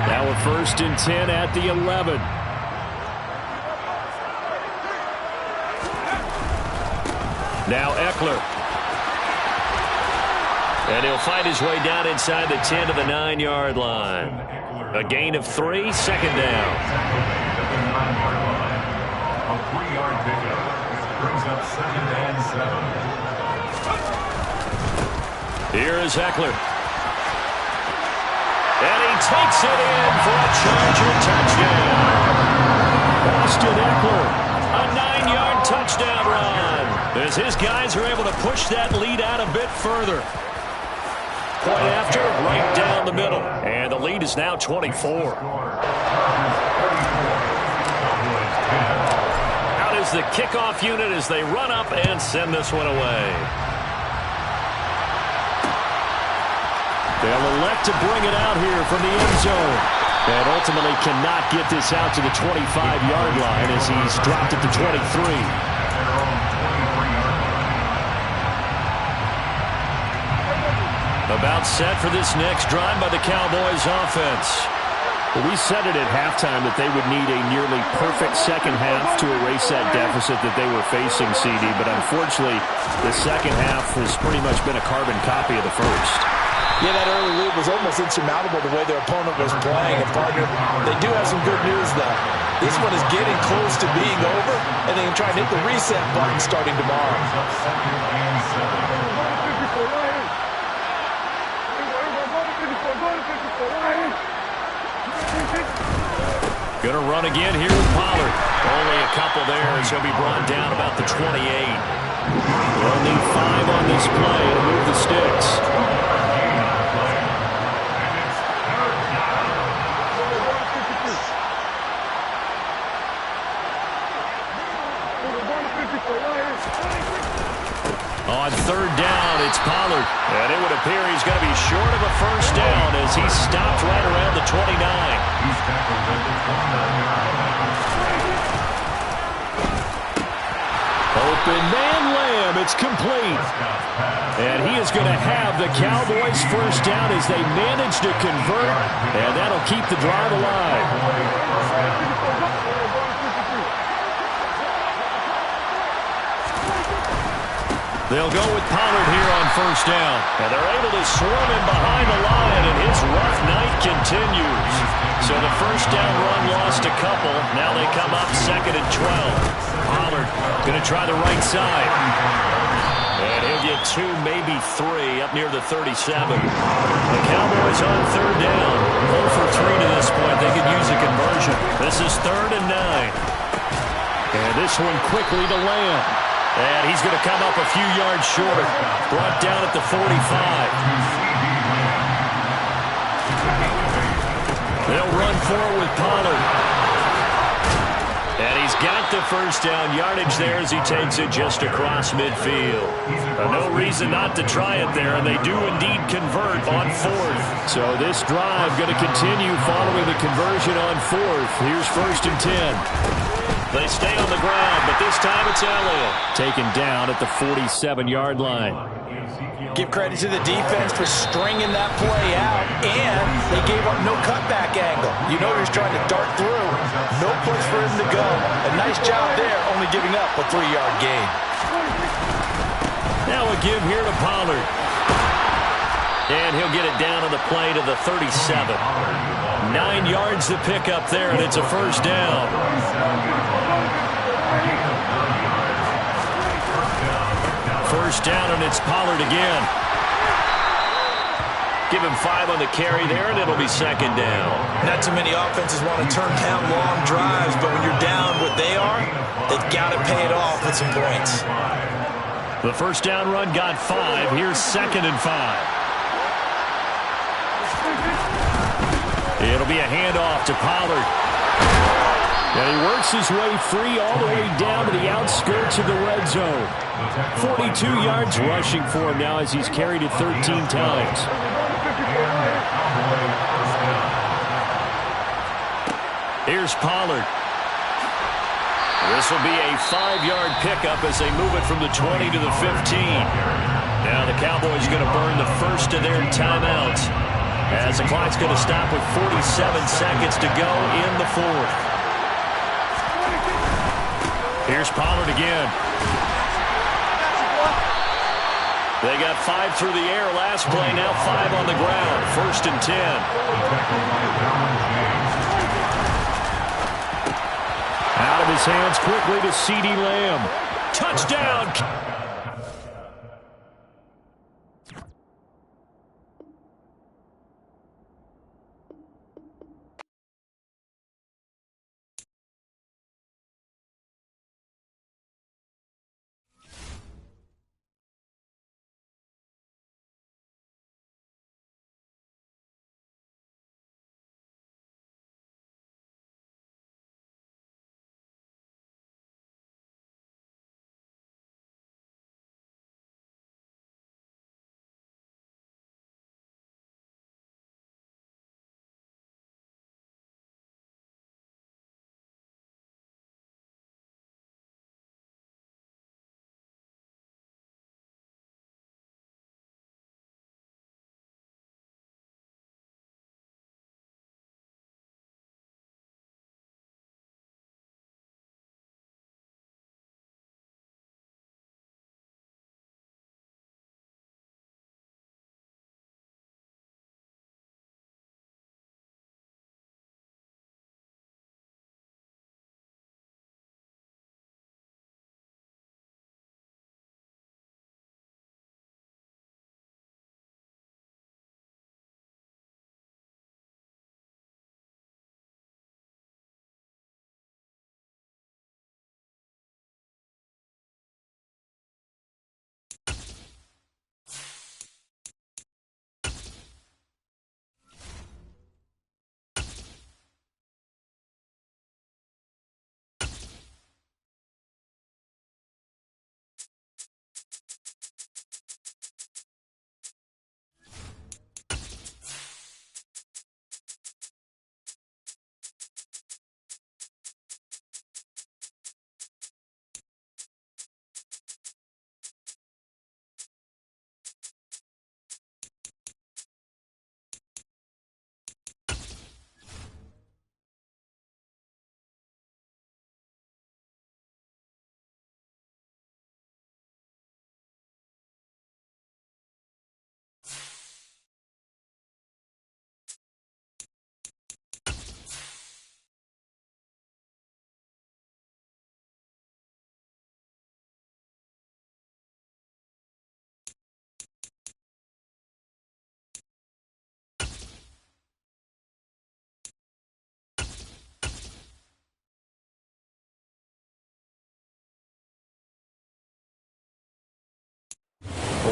Now a 1st and 10 at the 11. Now Eckler. And he'll fight his way down inside the 10 to the 9-yard line. A gain of 3, 2nd down. A 3-yard pickup brings up 2nd and 7. Here is Eckler. And he takes it in for a Charger touchdown. Austin Eckler, a 9-yard touchdown run. As his guys are able to push that lead out a bit further. Point after, right down the middle. And the lead is now 24. Out is the kickoff unit as they run up and send this one away. They'll elect to bring it out here from the end zone. And ultimately cannot get this out to the 25-yard line as he's dropped at the 23. About set for this next drive by the Cowboys offense. We said it at halftime that they would need a nearly perfect second half to erase that deficit that they were facing, CD. But unfortunately, the second half has pretty much been a carbon copy of the first. Yeah, that early lead was almost insurmountable the way their opponent was playing. And, partner, they do have some good news, though. This one is getting close to being over, and they can try and hit the reset button starting tomorrow. Going to run again here with Pollard. Only a couple there as he'll be brought down about the 28. They'll need 5 on this play to move the sticks. On third down, it's Pollard. And it would appear he's going to be short of a first down as he stopped right around the 29. Open man Lamb. It's complete. And he is going to have the Cowboys first down as they manage to convert. And that'll keep the drive alive. They'll go with Pollard here on first down. And they're able to swarm him behind the line, and his rough night continues. So the first down run lost a couple. Now they come up 2nd and 12. Pollard going to try the right side. And he'll get 2, maybe 3 up near the 37. The Cowboys on third down. 0 for 3 to this point. They could use a conversion. This is 3rd and 9. And this one quickly to Lamb. And he's going to come up a few yards short. Brought down at the 45. They'll run forward with Pollard. And he's got the first down yardage there as he takes it just across midfield. No reason not to try it there, and they do indeed convert on 4th. So this drive going to continue following the conversion on 4th. Here's 1st and 10. They stay on the ground, but this time it's Elliott. Taken down at the 47-yard line. Give credit to the defense for stringing that play out, and they gave up no cutback angle. You know he's trying to dart through. No place for him to go. A nice job there, only giving up a 3-yard gain. Now a give here to Pollard. And he'll get it down on the play to the 37. 9 yards to pick up there, and it's a first down. First down, and it's Pollard again. Give him 5 on the carry there, and it'll be 2nd down. Not too many offenses want to turn down long drives, but when you're down what they are, they've got to pay it off with some points. The first down run got 5. Here's 2nd and 5. It'll be a handoff to Pollard. And he works his way free all the way down to the outskirts of the red zone. 42 yards rushing for him now as he's carried it 13 times. Here's Pollard. This will be a 5-yard pickup as they move it from the 20 to the 15. Now the Cowboys are going to burn the first of their timeouts, as the clock's going to stop with 47 seconds to go in the 4th. Here's Pollard again. They got 5 through the air last play, now 5 on the ground. 1st and 10. Out of his hands quickly to CeeDee Lamb. Touchdown!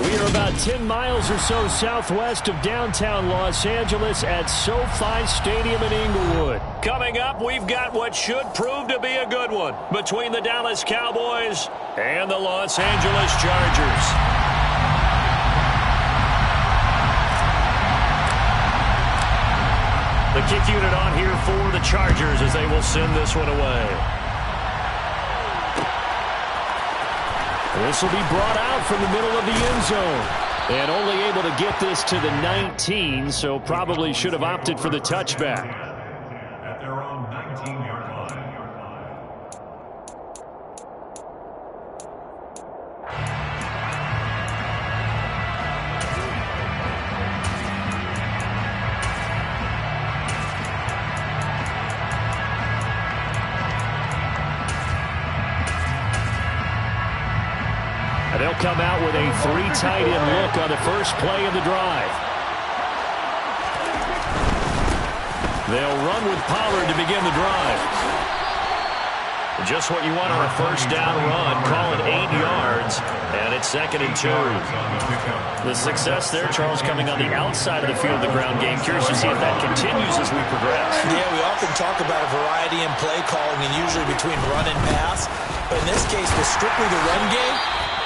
We are about 10 miles or so southwest of downtown Los Angeles at SoFi Stadium in Inglewood. Coming up, we've got what should prove to be a good one between the Dallas Cowboys and the Los Angeles Chargers. The kick unit on here for the Chargers as they will send this one away. This will be brought out from the middle of the end zone. And only able to get this to the 19, so probably should have opted for the touchback. At their own 19-yard line. And they'll come out with a 3 tight end look on the first play of the drive. They'll run with Pollard to begin the drive. Just what you want on a first down run. Call it 8 yards, and it's 2nd and 2. The success there, Charles, coming on the outside of the field of the ground game. Curious to see if that continues as we progress. Yeah, we often talk about a variety in play calling and usually between run and pass. But in this case, with strictly the run game,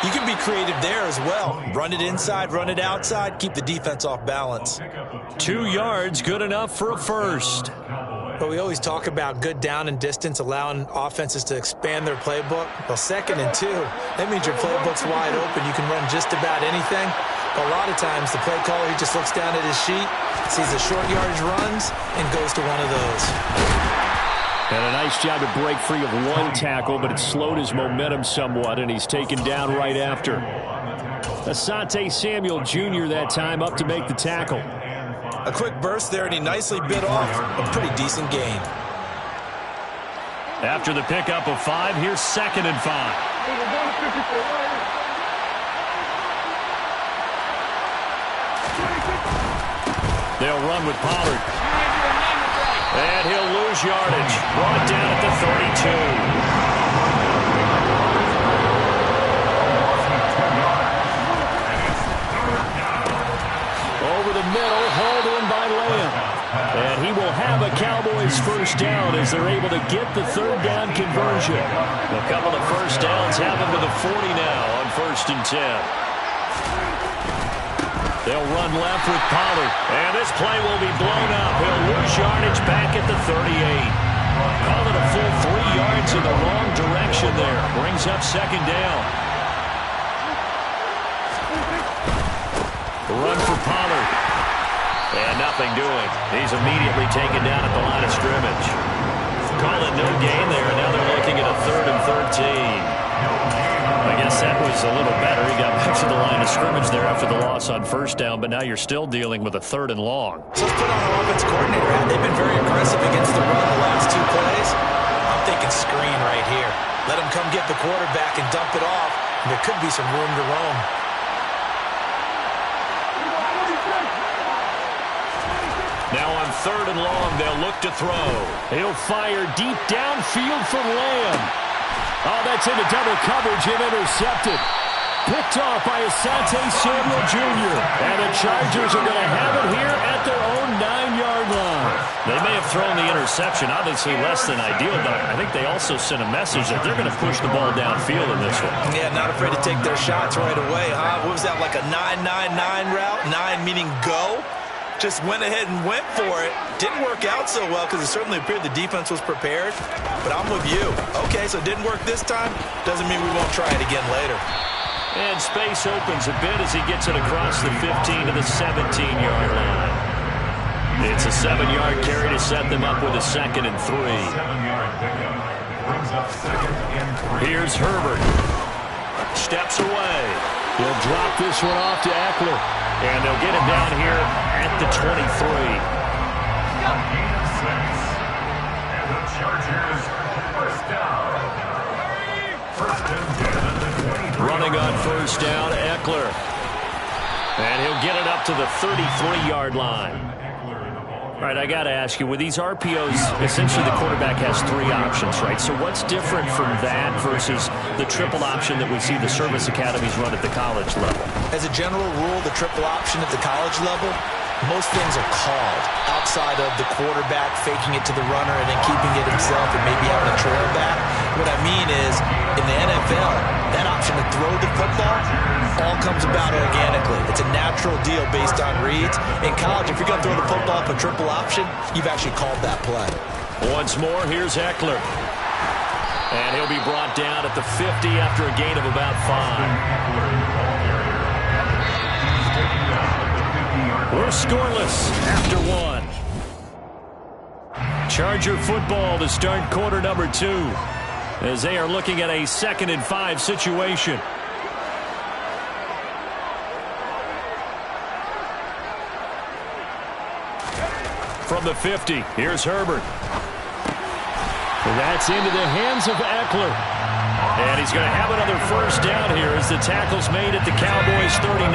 you can be creative there as well. Run it inside, run it outside, keep the defense off balance. 2 yards, good enough for a first. But we always talk about good down and distance, allowing offenses to expand their playbook. Well, 2nd and 2, that means your playbook's wide open. You can run just about anything. But a lot of times, the play caller, he just looks down at his sheet, sees the short yardage runs, and goes to one of those. And a nice job to break free of 1 tackle, but it slowed his momentum somewhat, and he's taken down right after. Asante Samuel Jr. that time up to make the tackle. A quick burst there, and he nicely bit off a pretty decent gain. After the pickup of 5, here's 2nd and 5. They'll run with Pollard. And he'll lose yardage. Brought down at the 32. Over the middle, hauled in by Lamb. And he will have a Cowboys first down as they're able to get the 3rd down conversion. A couple of first downs have him to the 40 now on 1st and 10. They'll run left with Pollard. And this play will be blown up. He'll lose yardage back at the 38. Call it a full 3 yards in the wrong direction there. Brings up 2nd down. Run for Pollard. And nothing doing. He's immediately taken down at the line of scrimmage. Call it no gain there. Now they're looking at a 3rd and 13. I guess that was a little better. He got back to the line of scrimmage there after the loss on 1st down, but now you're still dealing with a 3rd and long. So let's put on our offense coordinator hat. They've been very aggressive against the run the last 2 plays. I'm thinking screen right here. Let him come get the quarterback and dump it off. And there could be some room to roam. Now on 3rd and long, they'll look to throw. He'll fire deep downfield for Lamb. Oh, that's into double coverage and intercepted. Picked off by Asante Samuel Jr. And the Chargers are going to have it here at their own 9-yard line. They may have thrown the interception, obviously less than ideal, but I think they also sent a message that they're going to push the ball downfield in this one. Yeah, not afraid to take their shots right away, huh? What was that, like a 9-9-9 route? 9 meaning go? Just went ahead and went for it. Didn't work out so well because it certainly appeared the defense was prepared. But I'm with you. Okay, so it didn't work this time. Doesn't mean we won't try it again later. And space opens a bit as he gets it across the 15 to the 17-yard line. It's a 7-yard carry to set them up with a 2nd and 3. 7-yard pickup brings up 2nd and 3. Here's Herbert. Steps away. He'll drop this one off to Eckler. And they'll get him down here at the 23. Gain of 6. And the Chargers first down. 1st and 10 at the 23. Running on 1st down, Eckler. And he'll get it up to the 33-yard line. Eckler in the ball All right, I got to ask you, with these RPOs, essentially the quarterback has three options, right? So what's different from that versus the triple option that we see the service academies run at the college level? As a general rule, the triple option at the college level, most things are called outside of the quarterback faking it to the runner and then keeping it himself and maybe having a trail back. What I mean is, in the NFL, that option to throw the football all comes about organically. It's a natural deal based on reads. In college, if you're going to throw the football up a triple option, you've actually called that play. Once more, here's Eckler. And he'll be brought down at the 50 after a gain of about 5. We're scoreless after 1. Charger football to start quarter number 2 as they are looking at a 2nd and 5 situation. From the 50, here's Herbert. That's into the hands of Eckler. And he's going to have another first down here as the tackle's made at the Cowboys 39.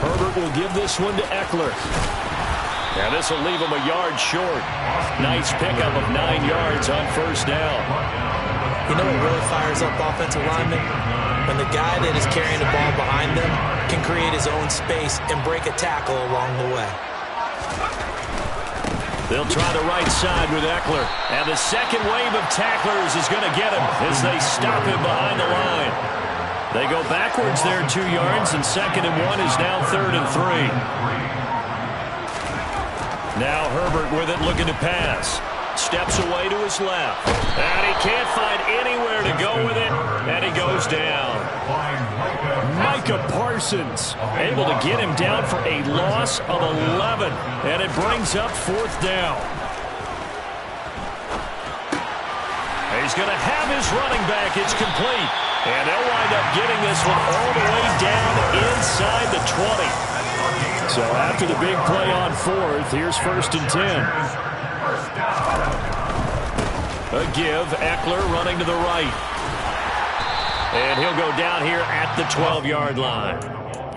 Herbert will give this one to Eckler. And this will leave him a yard short. Nice pickup of 9 yards on first down. You know what really fires up offensive linemen? When the guy that is carrying the ball behind them can create his own space and break a tackle along the way. They'll try the right side with Eckler. And the second wave of tacklers is going to get him as they stop him behind the line. They go backwards there 2 yards, and 2nd and 1 is now 3rd and 3. Now Herbert with it, looking to pass. Steps away to his left. And he can't find anywhere to go with it, and he goes down. Micah Parsons able to get him down for a loss of 11, and it brings up 4th down. He's going to have his running back. It's complete. And they'll wind up getting this one all the way down inside the 20. So after the big play on 4th, here's 1st and 10. A give, Eckler running to the right. And he'll go down here at the 12-yard line.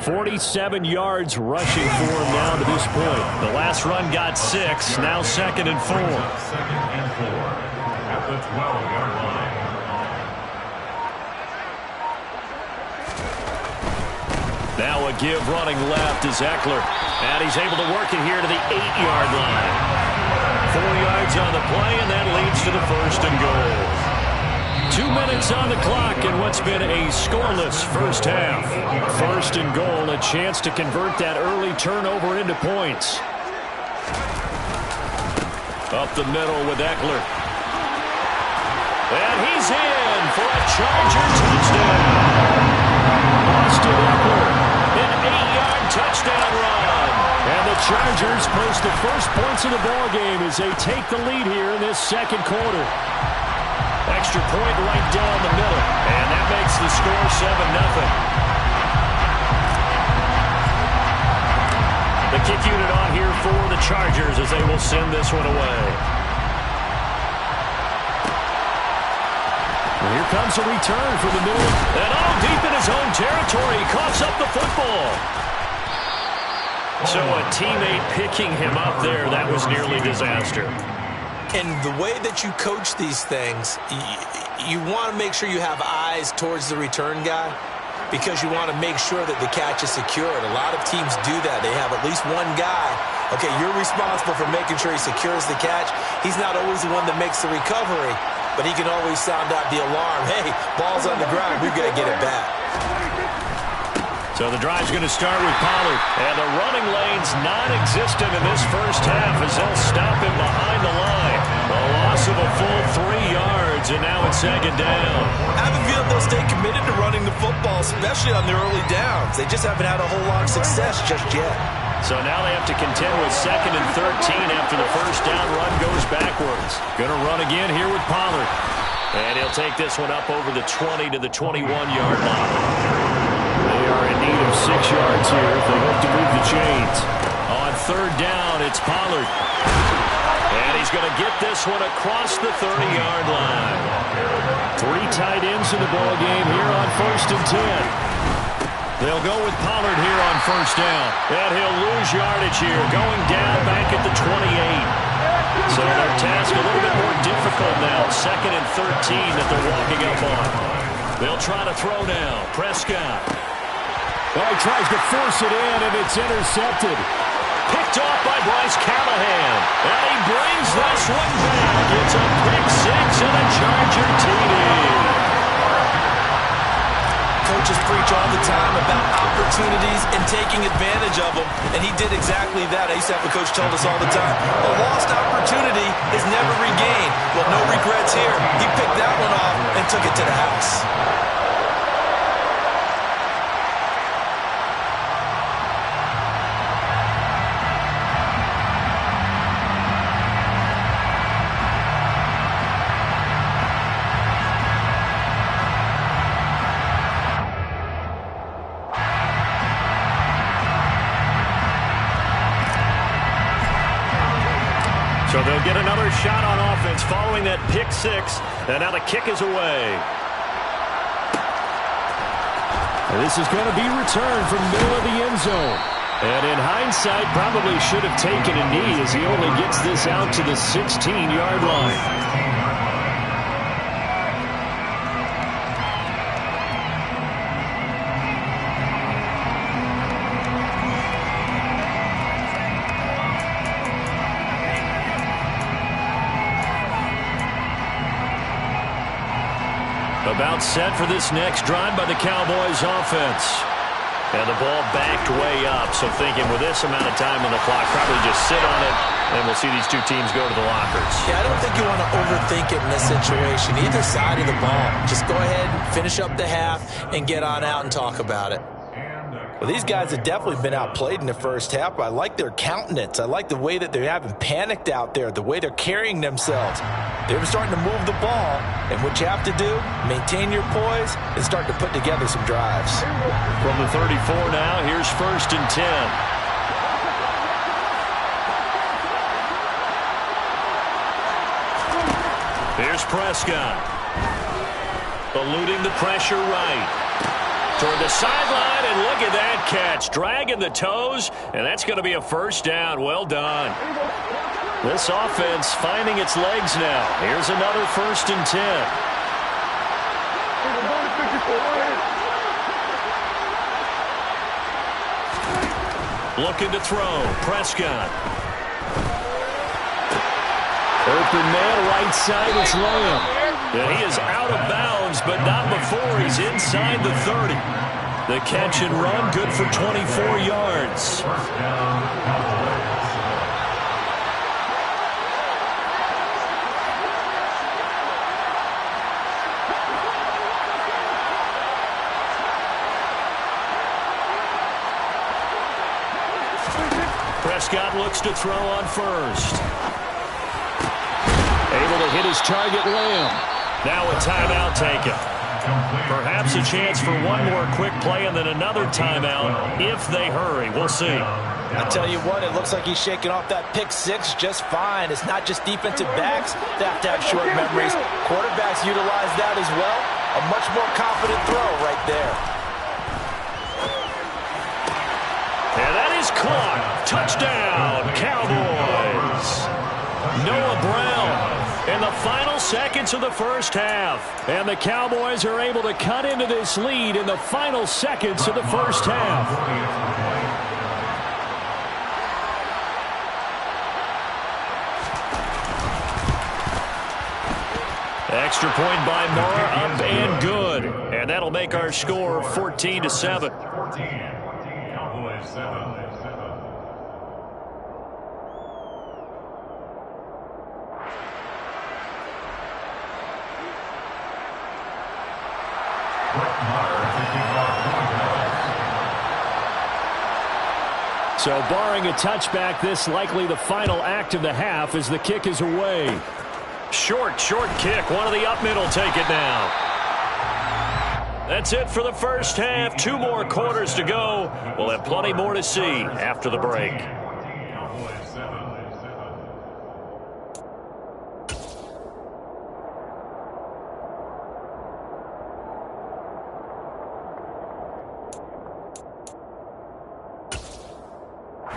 47 yards rushing for him now to this point. The last run got 6, now 2nd and 4. 2nd and 4 at the 12-yard line. Now a give running left is Eckler. And he's able to work it here to the 8-yard line. 4 yards on the play, and that leads to the 1st and goal. 2 minutes on the clock in what's been a scoreless first half. 1st and goal, a chance to convert that early turnover into points. Up the middle with Eckler. And he's in for a Charger touchdown. Austin Eckler, an 8-yard touchdown run. And the Chargers post the first points of the ballgame as they take the lead here in this 2nd quarter. Extra point right down the middle. And that makes the score 7-0. The kick unit on here for the Chargers as they will send this one away. And here comes a return from the middle. And deep in his own territory. He coughs up the football. So a teammate picking him up there, that was nearly disaster. And the way that you coach these things, you want to make sure you have eyes towards the return guy because you want to make sure that the catch is secured. A lot of teams do that. They have at least one guy. Okay, you're responsible for making sure he secures the catch. He's not always the one that makes the recovery, but he can always sound out the alarm. Hey, ball's on the ground. We've got to get it back. So the drive's going to start with Pollard. And the running lane's non-existent in this first half as they'll stop him behind the line. A loss of a full 3 yards, and now it's 2nd down. I have a feeling they'll stay committed to running the football, especially on their early downs. They just haven't had a whole lot of success just yet. So now they have to contend with 2nd and 13 after the first down run goes backwards. Going to run again here with Pollard. And he'll take this one up over the 20 to the 21-yard line. They are in need of 6 yards here if they hope to move the chains. On 3rd down, it's Pollard. And he's going to get this one across the 30-yard line. 3 tight ends in the ballgame here on 1st and 10. They'll go with Pollard here on first down. And he'll lose yardage here, going down back at the 28. So their task a little bit more difficult now. 2nd and 13 that they're walking up on. They'll try to throw now. Prescott. Well, he tries to force it in, and it's intercepted. Picked off by Bryce Callahan. And he brings this one back. It's a pick six and a Charger TD. Coaches preach all the time about opportunities and taking advantage of them, and he did exactly that. I used to have a coach told us all the time, a lost opportunity is never regained. Well, no regrets here. He picked that one off and took it to the house. So they'll get another shot on offense following that pick six. And now the kick is away. And this is going to be returned from middle of the end zone. And in hindsight, probably should have taken a knee as he only gets this out to the 16-yard line. About set for this next drive by the Cowboys offense. And the ball backed way up, so thinking with this amount of time on the clock, probably just sit on it, and we'll see these two teams go to the lockers. Yeah, I don't think you want to overthink it in this situation. Either side of the ball. Just go ahead and finish up the half and get on out and talk about it. Well, these guys have definitely been outplayed in the first half, but I like their countenance. I like the way that they haven't panicked out there, the way they're carrying themselves. They're starting to move the ball, and what you have to do, maintain your poise and start to put together some drives. From the 34 now, here's 1st and 10. Here's Prescott. Eluding the pressure right. Toward the sideline, and look at that catch. Dragging the toes, and that's going to be a first down. Well done. This offense finding its legs now. Here's another 1st and 10. Looking to throw. Prescott. Open man, right side, it's Lamb. Yeah, he is out of bounds, but not before he's inside the 30. The catch and run, good for 24 yards. Prescott looks to throw on first. Able to hit his target, Lamb. Now a timeout taken. Perhaps a chance for one more quick play and then another timeout if they hurry. We'll see. I tell you what, it looks like he's shaking off that pick six just fine. It's not just defensive backs that have to have short memories. Quarterbacks utilize that as well. A much more confident throw right there. And that is caught. Touchdown, Cowboys. Noah Brown in the final seconds of the first half. And the Cowboys are able to cut into this lead in the final seconds of the first half. Extra point by Moore, up and good. And that'll make our score 14-7. 14, Cowboys 7. So barring a touchback, this likely the final act of the half as the kick is away. Short kick. One of the up middle take it now. That's it for the first half. 2 more quarters to go. We'll have plenty more to see after the break.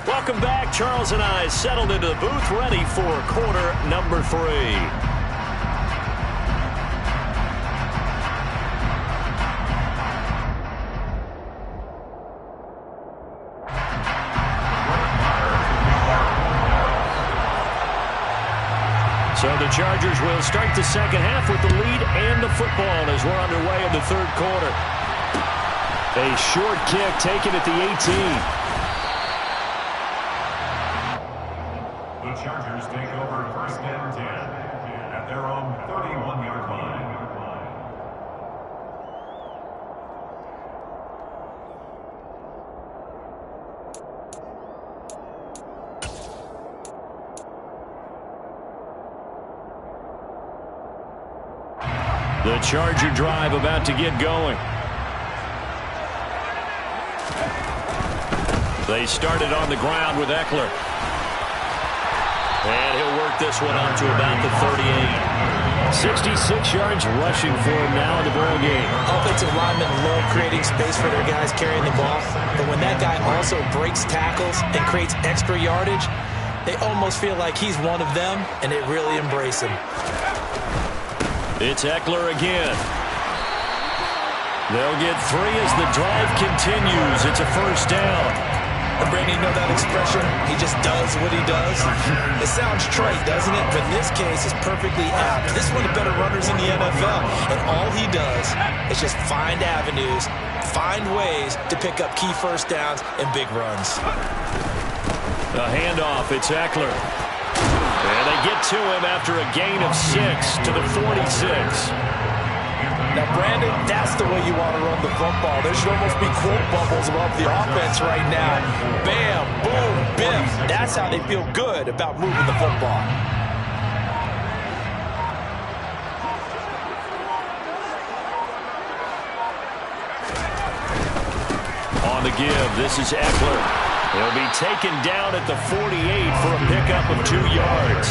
Welcome back. Charles and I settled into the booth, ready for quarter number 3. So the Chargers will start the second half with the lead and the football as we're underway in the third quarter. A short kick taken at the 18. The Chargers take over first and 10 at their own 31-yard line. The Charger drive about to get going. They started on the ground with Eckler. And he'll work this one on to about the 38. 66 yards rushing for him now in the ball game. Offensive linemen love creating space for their guys carrying the ball. But when that guy also breaks tackles and creates extra yardage, they almost feel like he's one of them, and they really embrace him. It's Eckler again. They'll get 3 as the drive continues. It's a first down. Brandon, you know that expression? He just does what he does. It sounds trite, doesn't it? But in this case, it's perfectly apt. This is one of the better runners in the NFL. And all he does is just find avenues, find ways to pick up key first downs and big runs. A handoff. It's Eckler. And they get to him after a gain of 6 to the 46. Now, Brandon, that's the way you want to run the football. There should almost be quote bubbles above the offense right now. Bam, boom, biff. That's how they feel good about moving the football. On the give, this is Eckler. He'll be taken down at the 48 for a pickup of 2 yards.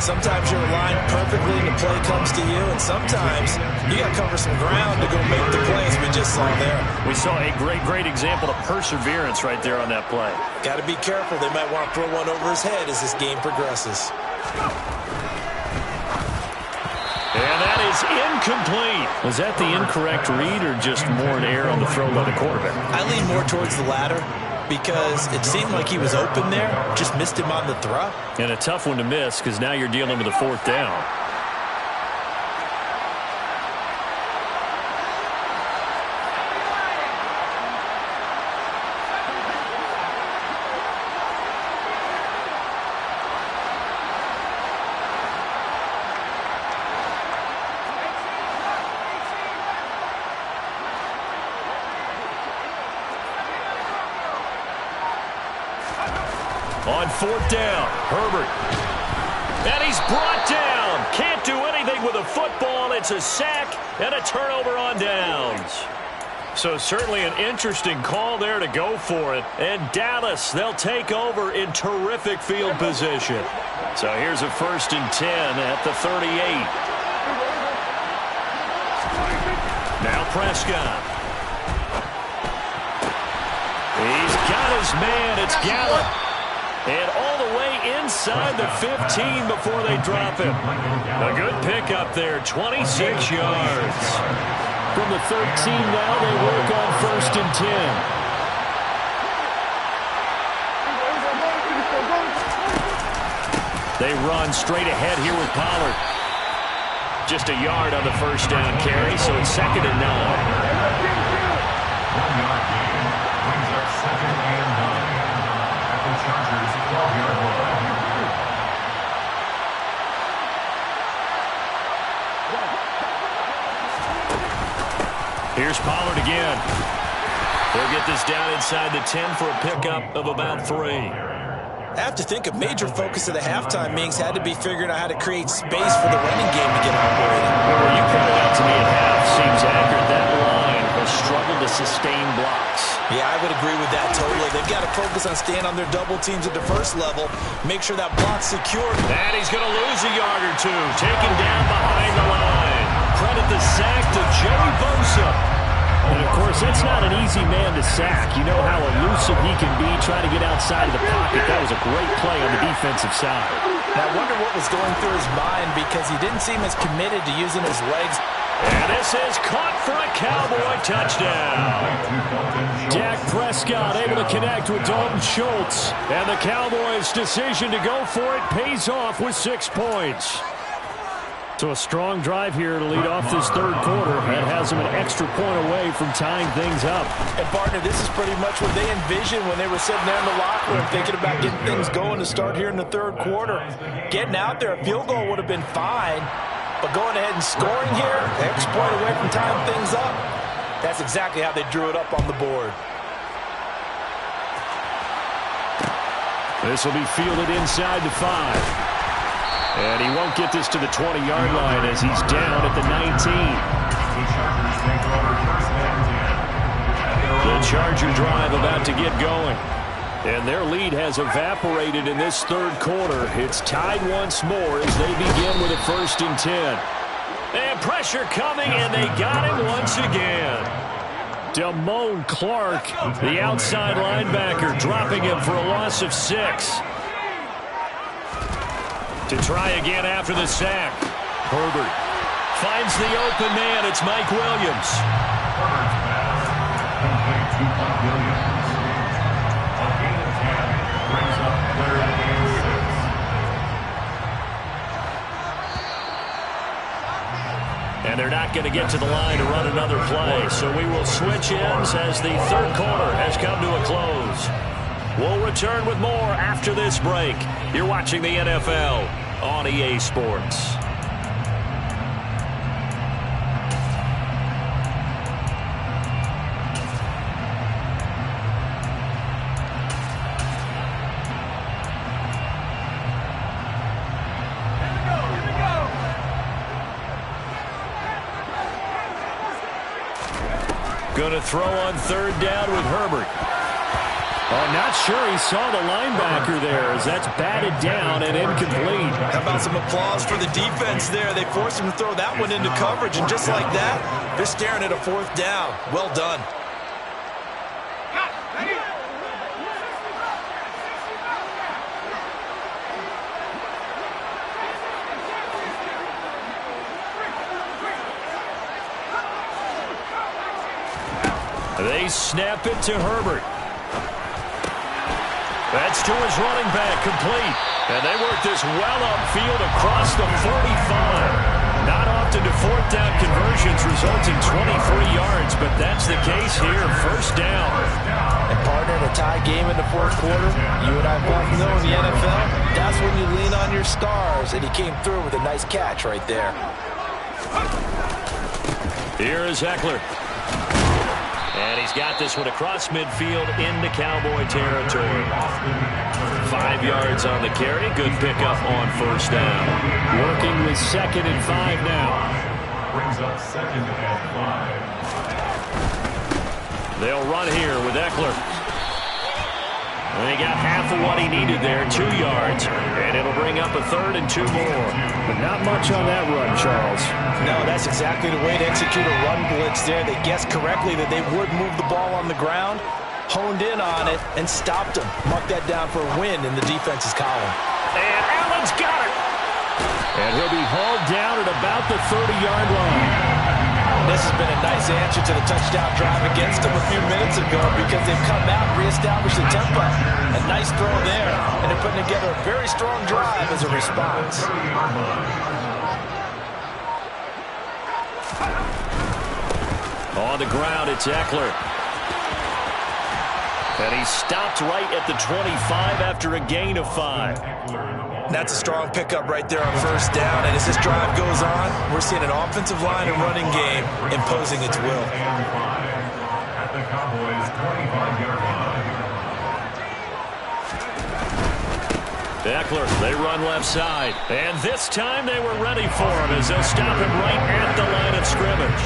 Sometimes you're aligned perfectly and the play comes to you, and sometimes you got to cover some ground to go make the plays we just saw there. We saw a great example of perseverance right there on that play. Got to be careful. They might want to throw one over his head as this game progresses. And that is incomplete. Was that the incorrect read or just more an error on the throw by the quarterback? I lean more towards the latter, because it seemed like he was open there, just missed him on the throw. And a tough one to miss because now you're dealing with a 4th down. On 4th down, Herbert. And he's brought down. Can't do anything with a football. It's a sack and a turnover on downs. So certainly an interesting call there to go for it. And Dallas, they'll take over in terrific field position. So here's a 1st and 10 at the 38. Now Prescott. He's got his man. It's Gallup. And all the way inside the 15 before they drop him. A good pickup there, 26 yards. From the 13 now, they work on 1st and 10. They run straight ahead here with Pollard. Just a yard on the first down carry, so it's 2nd and 9. 1-yard gain brings up 2nd and 9 at the Chargers' 12-yard line. Here's Pollard again. They'll get this down inside the 10 for a pickup of about 3. I have to think a major focus of the halftime meetings had to be figuring out how to create space for the running game to get operating. Well, you pointed out to me at half seems accurate. That line has struggled to sustain blocks. Yeah, I would agree with that totally. They've got to focus on staying on their double teams at the first level, make sure that block's secured. And he's going to lose a yard or 2, taken down behind the line. Credit the sack to Joey Bosa. And, of course, that's not an easy man to sack. You know how elusive he can be trying to get outside of the pocket. That was a great play on the defensive side. Now, I wonder what was going through his mind because he didn't seem as committed to using his legs. And this is caught for a Cowboy touchdown. Dak Prescott able to connect with Dalton Schultz. And the Cowboys' decision to go for it pays off with 6 points. So a strong drive here to lead off this third quarter. That has them an extra point away from tying things up. And, partner, this is pretty much what they envisioned when they were sitting there in the locker room thinking about getting things going to start here in the third quarter. Getting out there, a field goal would have been fine. But going ahead and scoring here, extra point away from tying things up, that's exactly how they drew it up on the board. This will be fielded inside the 5. And he won't get this to the 20-yard line as he's down at the 19. The Charger drive about to get going. And their lead has evaporated in this third quarter. It's tied once more as they begin with a 1st and 10. And pressure coming, and they got him once again. Damone Clark, the outside linebacker, dropping him for a loss of 6. To try again after the sack. Herbert finds the open man. It's Mike Williams. Herbert's pass complete to Mike Williams. A gain of 10 brings up 3rd and 6. And they're not going to get to the line to run another play. So we will switch ends as the third quarter has come to a close. We'll return with more after this break. You're watching the NFL on EA Sports. Going to throw on 3rd down with Herbert. Oh, not sure he saw the linebacker there as that's batted down and incomplete. How about some applause for the defense there? They forced him to throw that one into coverage, and just like that, they're staring at a 4th down. Well done. They snap it to Herbert. That's to his running back, complete. And they work this well upfield across the 45. Not often do 4th down conversions result in 23 yards, but that's the case here, 1st down. And, partner, in a tie game in the 4th quarter, you and I both know in the NFL, that's when you lean on your stars, and he came through with a nice catch right there. Here is Eckler. And he's got this one across midfield into Cowboy territory. 5 yards on the carry. Good pickup on 1st down. Working with 2nd and 5 now. Brings up 2nd and 5. They'll run here with Eckler. And they got half of what he needed there, 2 yards. And it'll bring up a 3rd and 2 more. But not much on that run, Charles. No, that's exactly the way to execute a run blitz there. They guessed correctly that they would move the ball on the ground, honed in on it, and stopped him. Mark that down for a win in the defense's column. And Allen's got it. And he'll be hauled down at about the 30-yard line. This has been a nice answer to the touchdown drive against them a few minutes ago because they've come out and reestablished the tempo. A nice throw there, and they're putting together a very strong drive as a response. On the ground, it's Eckler. And he stopped right at the 25 after a gain of 5. That's a strong pickup right there on 1st down. And as this drive goes on, we're seeing an offensive line and running game imposing its will. At the Cowboys' 25-yard line. Eckler, they run left side. And this time they were ready for him as they'll stop him right at the line of scrimmage.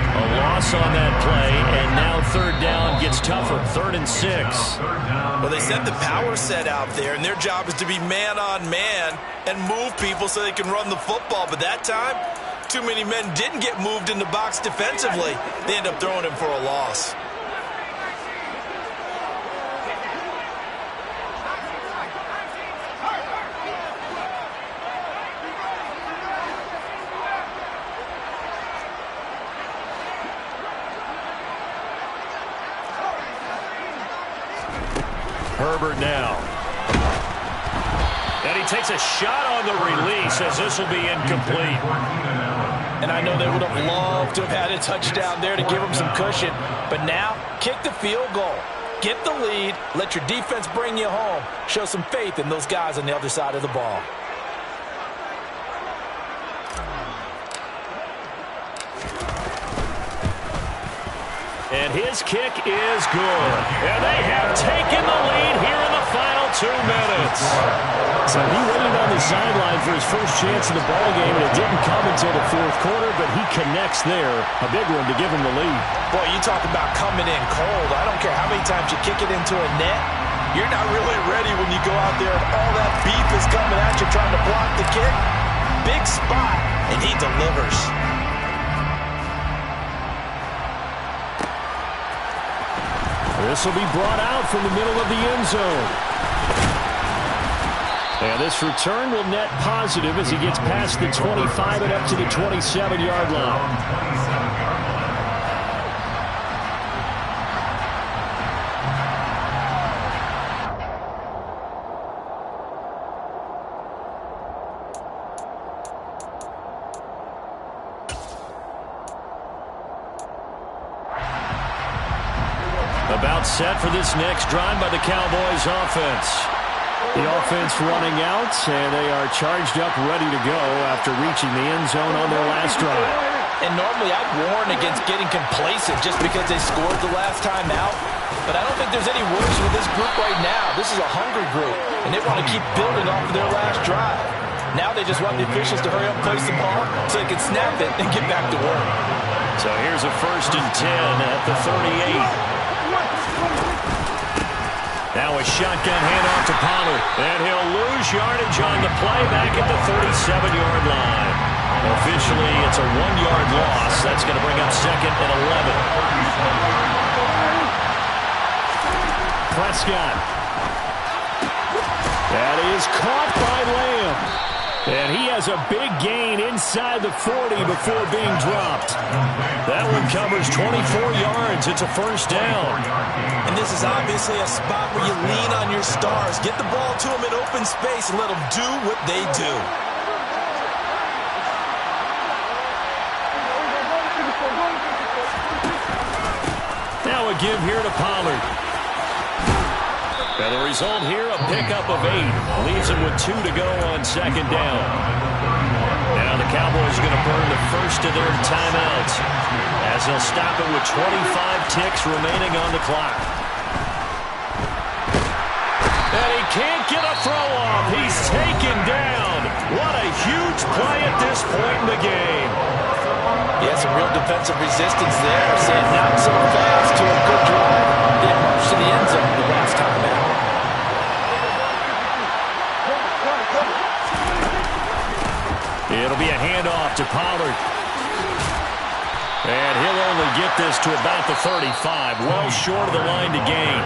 A loss on that play, and now 3rd down gets tougher, 3rd and 6. Well, they sent the power set out there, and their job is to be man-on-man and move people so they can run the football. But that time, too many men didn't get moved in the box defensively. They end up throwing him for a loss. Herbert now. And he takes a shot on the release as this will be incomplete. And I know they would have loved to have had a touchdown there to give them some cushion. But now, kick the field goal. Get the lead. Let your defense bring you home. Show some faith in those guys on the other side of the ball. And his kick is good. And they have taken the lead here in the final 2 minutes. So he waited on the sideline for his first chance in the ballgame, and it didn't come until the fourth quarter, but he connects there. A big one to give him the lead. Boy, you talk about coming in cold. I don't care how many times you kick it into a net. You're not really ready when you go out there and all that beef is coming at you trying to block the kick. Big spot, and he delivers. This will be brought out from the middle of the end zone. And this return will net positive as he gets past the 25 and up to the 27-yard line. About set for this next drive by the Cowboys offense. The offense running out, and they are charged up, ready to go after reaching the end zone on their last drive. And normally I'd warn against getting complacent just because they scored the last time out. But I don't think there's any worse with this group right now. This is a hungry group, and they want to keep building off of their last drive. Now they just want the officials to hurry up and place the ball so they can snap it and get back to work. So here's a 1st and 10 at the 38. Now a shotgun handoff to Pollard. And he'll lose yardage on the play back at the 37-yard line. Officially, it's a 1-yard loss. That's going to bring up 2nd and 11. Prescott. That is caught by Lamb. And he has a big gain inside the 40 before being dropped. That one covers 24 yards. It's a 1st down. And this is obviously a spot where you lean on your stars. Get the ball to them in open space and let them do what they do. Now a give here to Pollard. And the result here, a pickup of 8. Leaves him with 2 to go on 2nd down. Now the Cowboys are going to burn the first of their timeouts as they'll stop it with 25 ticks remaining on the clock. And he can't get a throw off. He's taken down. What a huge play at this point in the game. Yeah, some real defensive resistance there. Saying not so fast to a good drive. They marched to the end zone the last time out. It'll be a handoff to Pollard. And he'll only get this to about the 35, well short of the line to gain.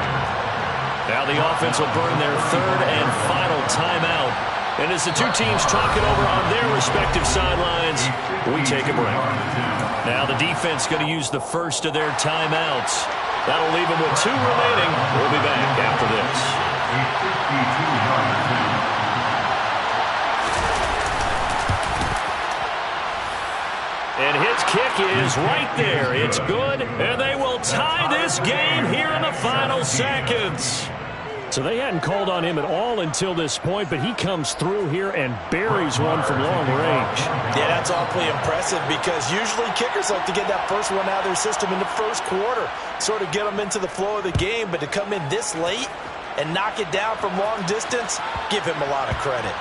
Now the offense will burn their 3rd and final timeout. And as the two teams talk it over on their respective sidelines, we take a break. Now the defense going to use the first of their timeouts. That'll leave them with 2 remaining. We'll be back after this. And his kick is right there. It's good, and they will tie this game here in the final seconds. So they hadn't called on him at all until this point, but he comes through here and buries one from long range. Yeah, that's awfully impressive because usually kickers like to get that first one out of their system in the first quarter, sort of get them into the flow of the game, but to come in this late and knock it down from long distance, give him a lot of credit.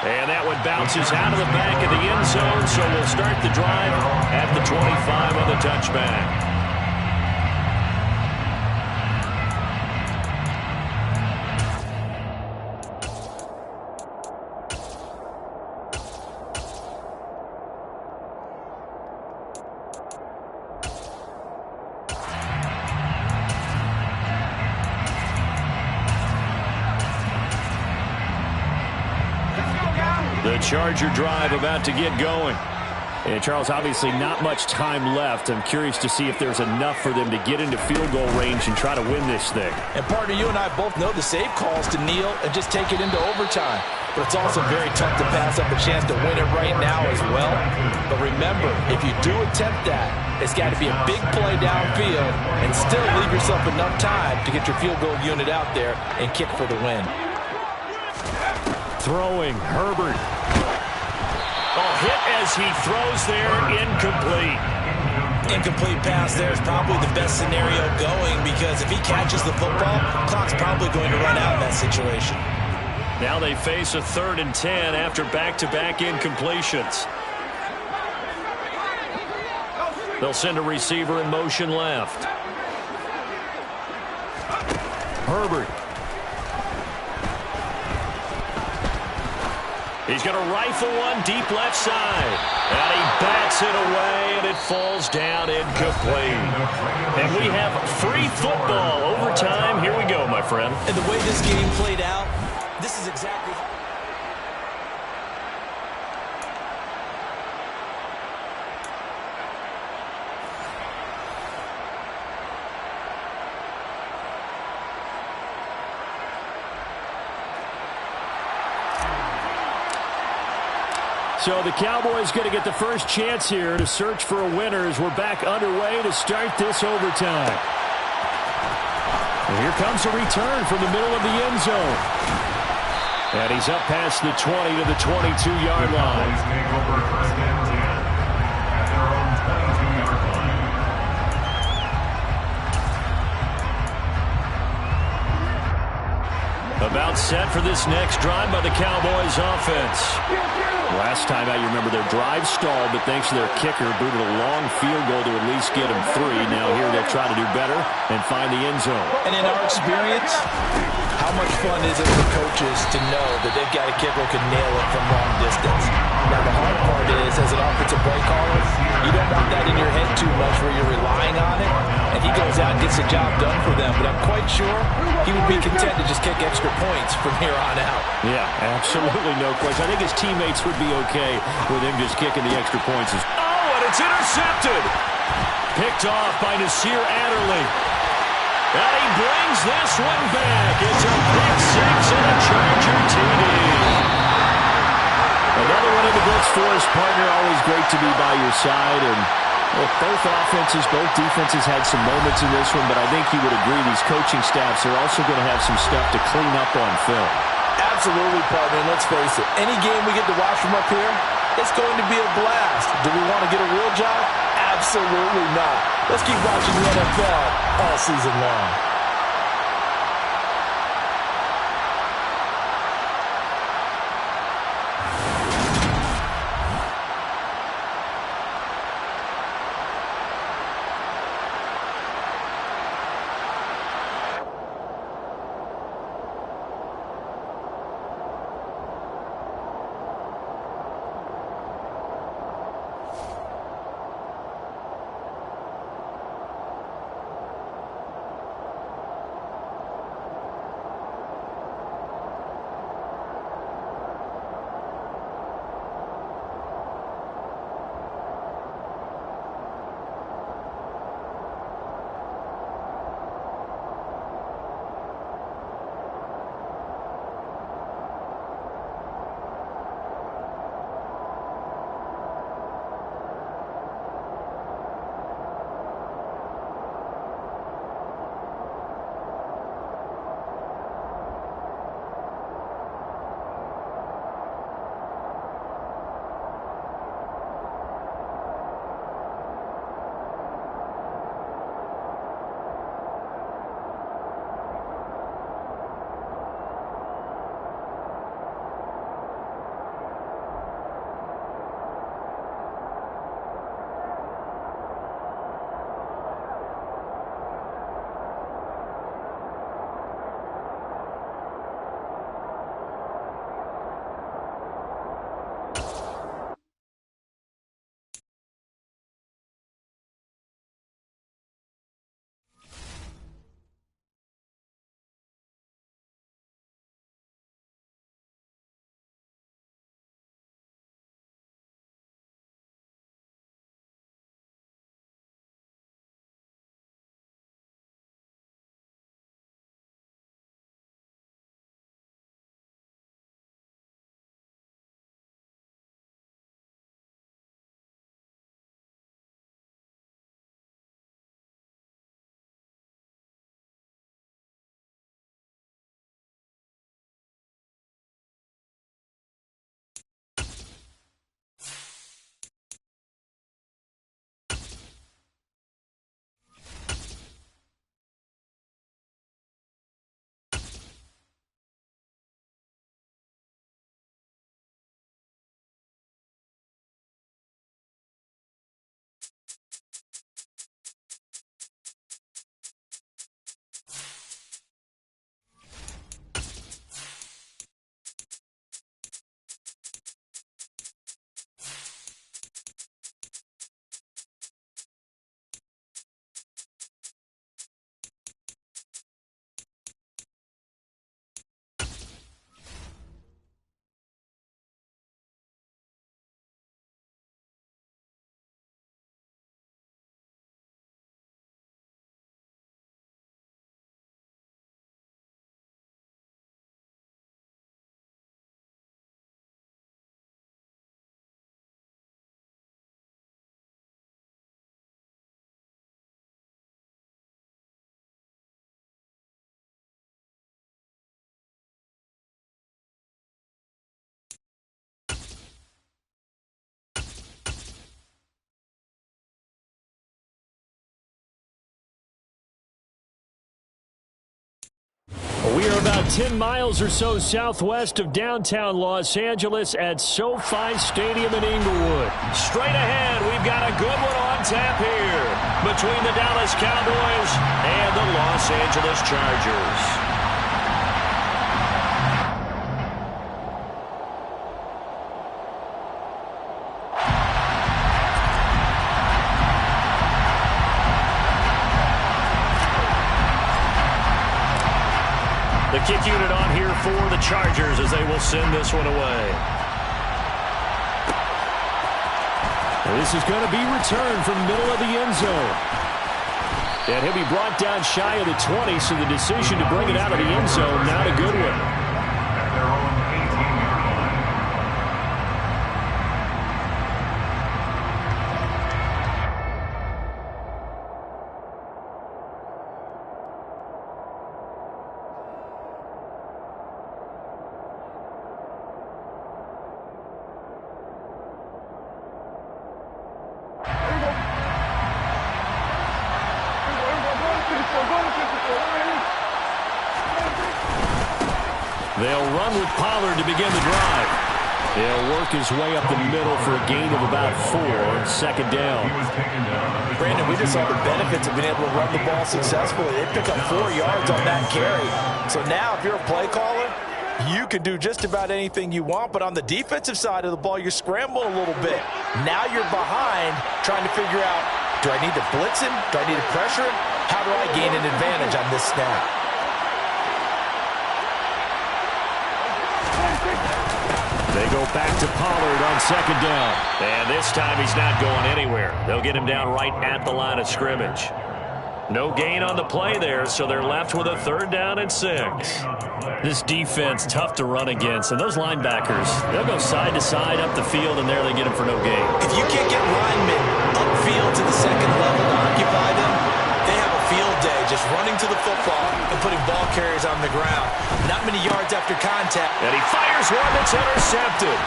And that one bounces out of the back of the end zone, so we'll start the drive at the 25 on the touchback. The Charger drive about to get going. And Charles, obviously not much time left. I'm curious to see if there's enough for them to get into field goal range and try to win this thing. And partner, you and I both know the safe calls to kneel and just take it into overtime. But it's also very tough to pass up a chance to win it right now as well. But remember, if you do attempt that, it's got to be a big play downfield and still leave yourself enough time to get your field goal unit out there and kick for the win. Throwing, Herbert. Hit as he throws there, incomplete. Incomplete pass there is probably the best scenario going because if he catches the football, clock's probably going to run out in that situation. Now they face a 3rd and 10 after back-to-back incompletions. They'll send a receiver in motion left. Herbert. He's going to rifle one deep left side. And he bats it away, and it falls down incomplete. And we have free football. Overtime. Here we go, my friend. And the way this game played out, this is exactly... So the Cowboys going to get the first chance here to search for a winner as we're back underway to start this overtime. And here comes a return from the middle of the end zone. And he's up past the 20 to the 22-yard line. Take over 1st and 10 at their own 22-yard line. About set for this next drive by the Cowboys offense. Last time out, you remember their drive stalled, but thanks to their kicker, booted a long field goal to at least get them 3. Now here they'll try to do better and find the end zone. And in our experience, how much fun is it for coaches to know that they've got a kicker who can nail it from long distance? Now the hard part is, as an offensive play caller, you don't want that in your head too much where you're relying on it, and he goes out and gets the job done for them. But I'm quite sure he would be content to just kick extra points from here on out. Yeah, absolutely no question. I think his teammates would be okay with him just kicking the extra points. Oh, and it's intercepted. Picked off by Nasir Adderley. And he brings this one back. It's a pick 6 and a Charger TD. Another one in the books for his partner. Always great to be by your side. And look, both offenses, both defenses had some moments in this one, but I think he would agree these coaching staffs are also going to have some stuff to clean up on film. Absolutely, partner. And let's face it, any game we get to watch from up here, it's going to be a blast. Do we want to get a real job? Absolutely not. Let's keep watching the NFL all season long. about 10 miles or so southwest of downtown Los Angeles at SoFi Stadium in Inglewood. Straight ahead, we've got a good one on tap here between the Dallas Cowboys and the Los Angeles Chargers. The kick unit on here for the Chargers as they will send this one away. This is going to be returned from the middle of the end zone. And he'll be brought down shy of the 20, so the decision to bring it out of the end zone, not a good one. At their own 18-yard line. They'll run with Pollard to begin the drive. He'll work his way up the middle for a gain of about 4 on second down. Brandon, we just saw the benefits of being able to run the ball successfully. They pick up 4 yards on that carry. So now if you're a play caller, you can do just about anything you want, but on the defensive side of the ball, you're scrambling a little bit. Now you're behind trying to figure out, do I need to blitz him? Do I need to pressure him? How do I gain an advantage on this snap? They go back to Pollard on second down. And this time he's not going anywhere. They'll get him down right at the line of scrimmage. No gain on the play there, so they're left with a 3rd down and 6. This defense, tough to run against. And those linebackers, they'll go side to side up the field, and there they get him for no gain. If you can't get linemen upfield to the second level to occupy them, they have a field day just running to the football and putting ball carriers on the ground. Not many yards after contact. And he fires one that's intercepted.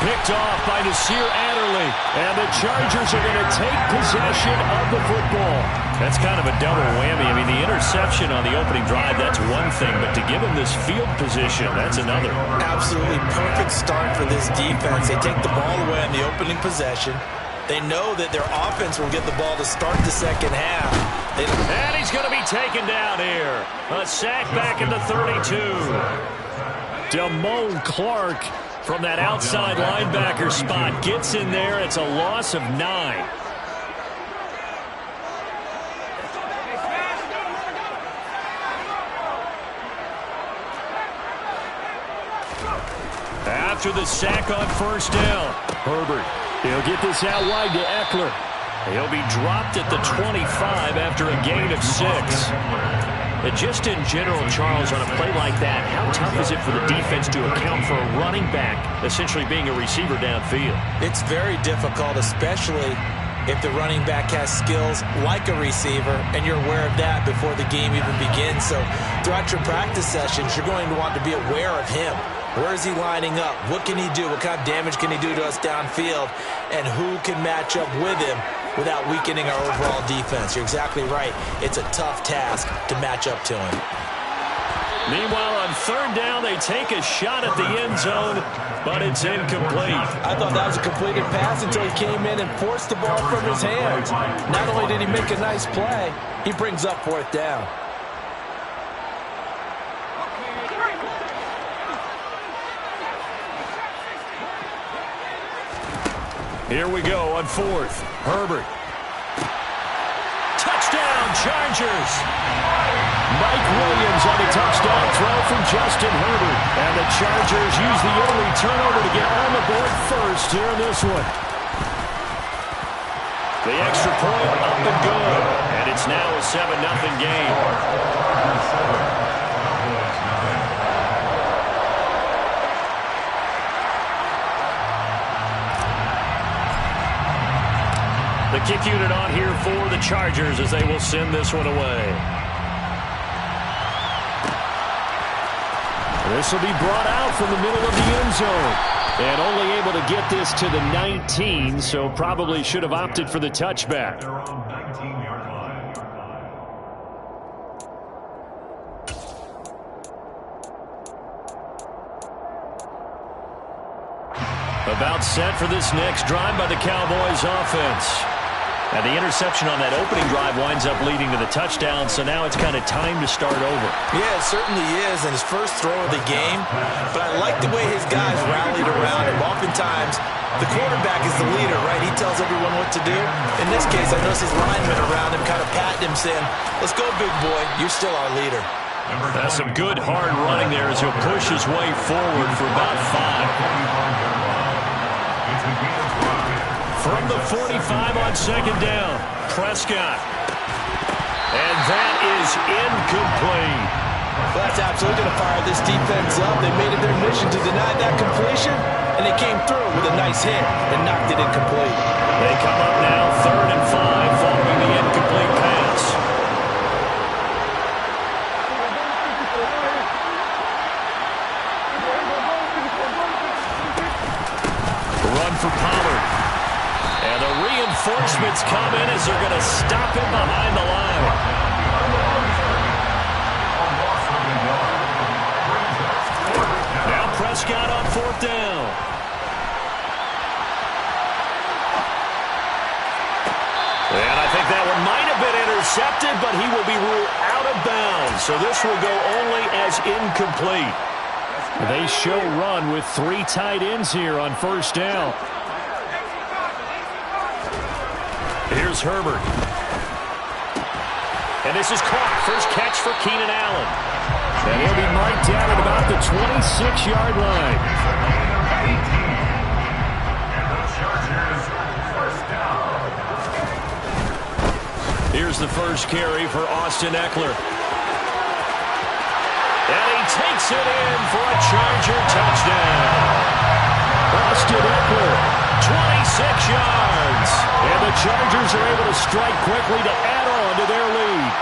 Picked off by Nasir Adderley. And the Chargers are going to take possession of the football. That's kind of a double whammy. I mean, the interception on the opening drive, that's one thing. But to give him this field position, that's another. Absolutely perfect start for this defense. They take the ball away on the opening possession. They know that their offense will get the ball to start the second half. And he's going to be taken down here. A sack back into 32. Damone Clark from that outside linebacker spot gets in there. It's a loss of 9. After the sack on 1st down, Herbert, he'll get this out wide to Eckler. He'll be dropped at the 25 after a gain of 6. But just in general, Charles, on a play like that, how tough is it for the defense to account for a running back essentially being a receiver downfield? It's very difficult, especially if the running back has skills like a receiver, and you're aware of that before the game even begins. So throughout your practice sessions, you're going to want to be aware of him. Where is he lining up? What can he do? What kind of damage can he do to us downfield? And who can match up with him without weakening our overall defense? You're exactly right. It's a tough task to match up to him. Meanwhile, on 3rd down, they take a shot at the end zone, but it's incomplete. I thought that was a completed pass until he came in and forced the ball from his hands. Not only did he make a nice play, he brings up 4th down. Here we go on 4th. Herbert. Touchdown, Chargers. Mike Williams on the touchdown throw from Justin Herbert. And the Chargers use the early turnover to get on the board first here in this one. The extra point up and good. And it's now a 7-0 game. The kick unit on here for the Chargers as they will send this one away. This will be brought out from the middle of the end zone. And only able to get this to the 19, so probably should have opted for the touchback. Their own 19-yard line. About set for this next drive by the Cowboys offense. And the interception on that opening drive winds up leading to the touchdown, so now it's kind of time to start over. Yeah, it certainly is, and his first throw of the game. But I like the way his guys rallied around him. Oftentimes, the quarterback is the leader, right? He tells everyone what to do. In this case, I noticed his linemen around him kind of patting him, saying, let's go, big boy. You're still our leader. That's some good, hard running there as he'll push his way forward for about 5. From the 45 on second down, Prescott. And that is incomplete. Well, that's absolutely going to fire this defense up. They made it their mission to deny that completion, and they came through with a nice hit and knocked it incomplete. They come up now 3rd and 5 following the incomplete pass. Run for Pollard. And the reinforcements come in as they're going to stop him behind the line. Now Prescott on 4th down. And I think that one might have been intercepted, but he will be ruled out of bounds. So this will go only as incomplete. They show run with 3 tight ends here on 1st down. Here's Herbert. And this is caught. First catch for Keenan Allen. And he'll be marked down at about the 26-yard line. Here's the first carry for Austin Eckler. And he takes it in for a Charger touchdown. Austin Eckler. 26 yards. And the Chargers are able to strike quickly to add on to their lead.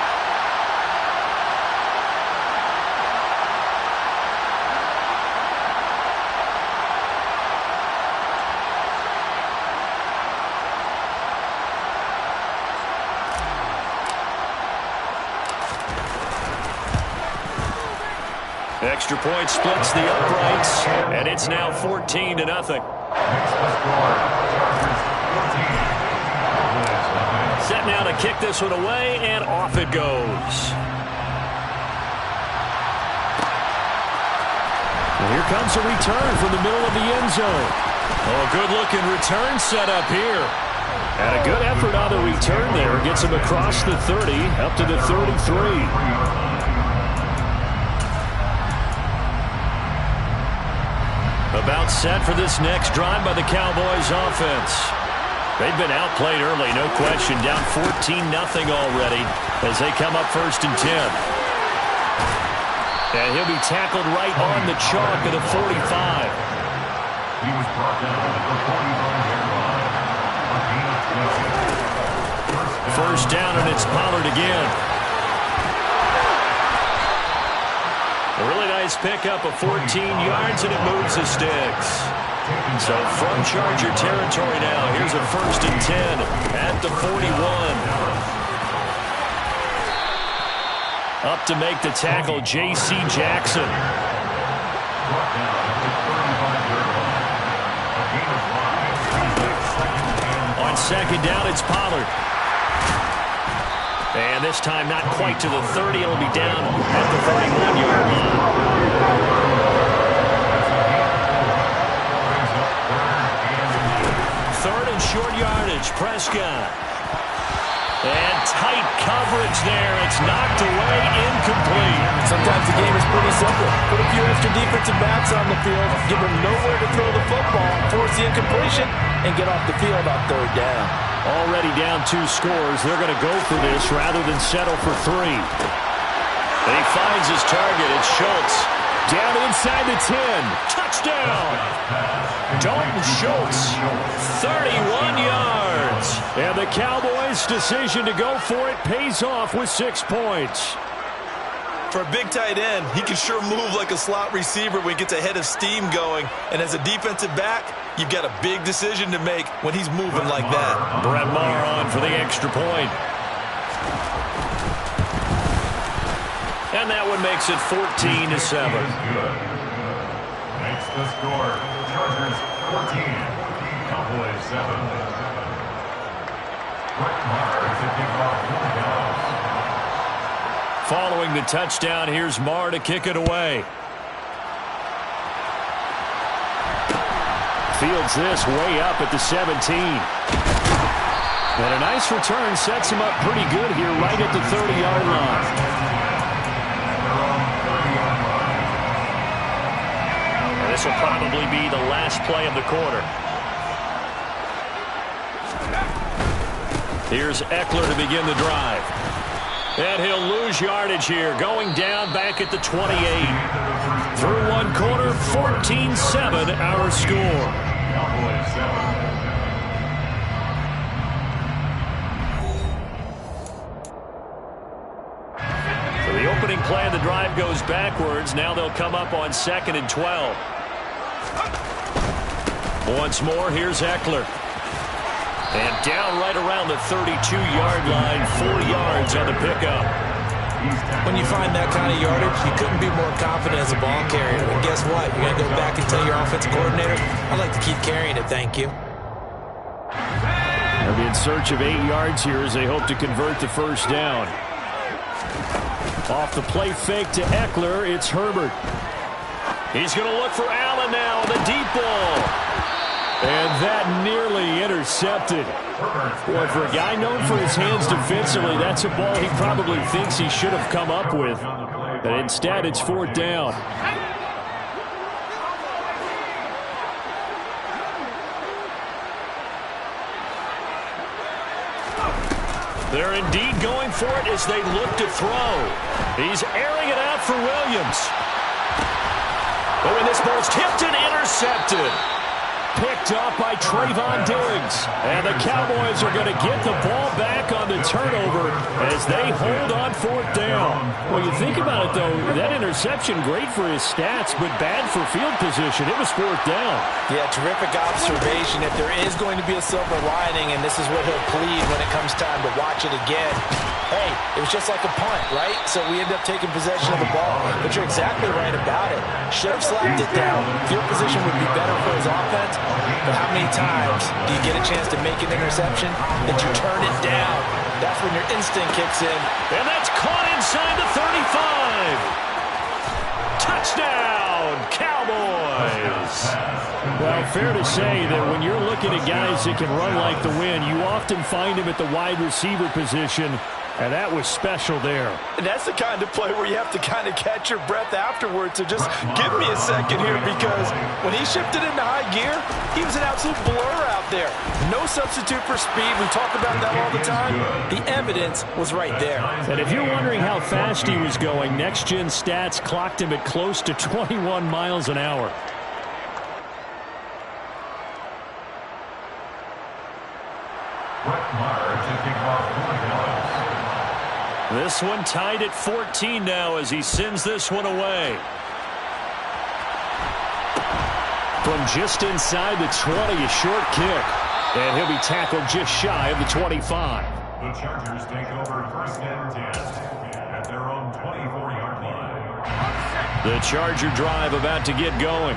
Extra point splits the uprights, and it's now 14-0. Set now to kick this one away, and off it goes. And here comes a return from the middle of the end zone. Oh, good-looking return set up here. And a good effort on the return there. Gets him across the 30, up to the 33. About set for this next drive by the Cowboys offense. They've been outplayed early, no question. Down 14-0 already as they come up 1st and 10. And he'll be tackled right on the chalk of the 45. He was brought down at the 45-yard line. First down, and it's Pollard again. A really nice pickup of 14 yards, and it moves the sticks. So from Charger territory now, here's a 1st and 10 at the 41. Up to make the tackle, J.C. Jackson. On second down, it's Pollard. And this time not quite to the 30. It'll be down at the 31-yard line. Third and short yardage, Prescott. And tight coverage there. It's knocked away, incomplete. Sometimes the game is pretty simple. Put a few extra defensive backs on the field, give them nowhere to throw the football, force the incompletion, and get off the field on 3rd down. Already down 2 scores. They're going to go for this rather than settle for 3. And he finds his target. It's Schultz. Down inside the 10. Touchdown! Dalton Schultz, 31 yards. And the Cowboys' decision to go for it pays off with 6 points. For a big tight end, he can sure move like a slot receiver when he gets a head of steam going. And as a defensive back, you've got a big decision to make when he's moving like that. Brett Maher on for the extra point. And that one makes it 14-7. Makes the score. Chargers 14. Cowboys 7. Brett Maher to kick off for the Cowboys. Following the touchdown, here's Maher to kick it away. Fields this way up at the 17. And a nice return sets him up pretty good here right at the 30-yard line. And this will probably be the last play of the quarter. Here's Eckler to begin the drive. And he'll lose yardage here, going down back at the 28. Through one quarter, 14-7 our score. Cowboys 7. Opening play of the drive goes backwards. Now they'll come up on 2nd and 12. Once more, here's Eckler. And down right around the 32-yard line, 4 yards on the pickup. When you find that kind of yardage, you couldn't be more confident as a ball carrier. And guess what? You're going to go back and tell your offensive coordinator, I'd like to keep carrying it, thank you. They'll be in search of 8 yards here as they hope to convert the first down. Off the play fake to Eckler, it's Herbert. He's going to look for Allen now, the deep ball. And that nearly intercepted. Boy, for a guy known for his hands defensively, that's a ball he probably thinks he should have come up with. But instead, it's 4th down. They're indeed going for it as they look to throw. He's airing it out for Williams. Oh, and this ball's tipped and intercepted. Picked up by Trayvon Diggs. And the Cowboys are going to get the ball back on the turnover as they hold on 4th down. Well, you think about it, though, that interception, great for his stats, but bad for field position. It was 4th down. Yeah, terrific observation. If there is going to be a silver lining, and this is what he'll plead when it comes time to watch it again, hey, it was just like a punt, right? So we end up taking possession of the ball. But you're exactly right about it. Should have slapped it down. Field position would be better for his offense. But how many times do you get a chance to make an interception that you turn it down? That's when your instinct kicks in. And that's caught inside the 35. Touchdown, Cowboys. Well, fair to say that when you're looking at guys that can run like the wind, you often find them at the wide receiver position. And that was special there. And that's the kind of play where you have to kind of catch your breath afterwards. So just give me a second here, because when he shifted into high gear, he was an absolute blur out there. No substitute for speed. We talk about that all the time. The evidence was right there. And if you're wondering how fast he was going, Next Gen Stats clocked him at close to 21 miles an hour. Brett Maher to kick off for the Cowboys. This one tied at 14 now as he sends this one away. From just inside the 20, a short kick. And he'll be tackled just shy of the 25. The Chargers take over 1st and 10 at their own 24-yard line. The Charger drive about to get going.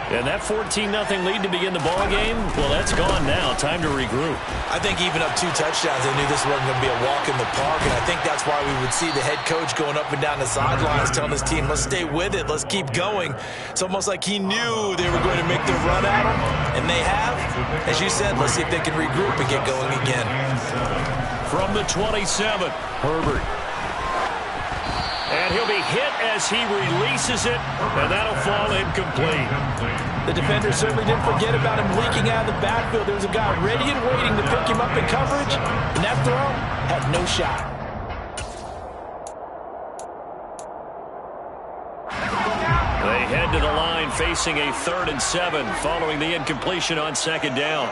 And that 14-0 lead to begin the ball game, well, that's gone now. Time to regroup. I think even up 2 touchdowns, they knew this wasn't going to be a walk in the park, and I think that's why we would see the head coach going up and down the sidelines telling his team, let's stay with it, let's keep going. It's almost like he knew they were going to make their run at him, and they have. As you said, let's see if they can regroup and get going again. From the 27, Herbert. And he'll be hit as he releases it, and that'll fall incomplete. The defender certainly didn't forget about him leaking out of the backfield. There was a guy ready and waiting to pick him up in coverage, and that throw had no shot. They head to the line facing a 3rd and 7 following the incompletion on 2nd down.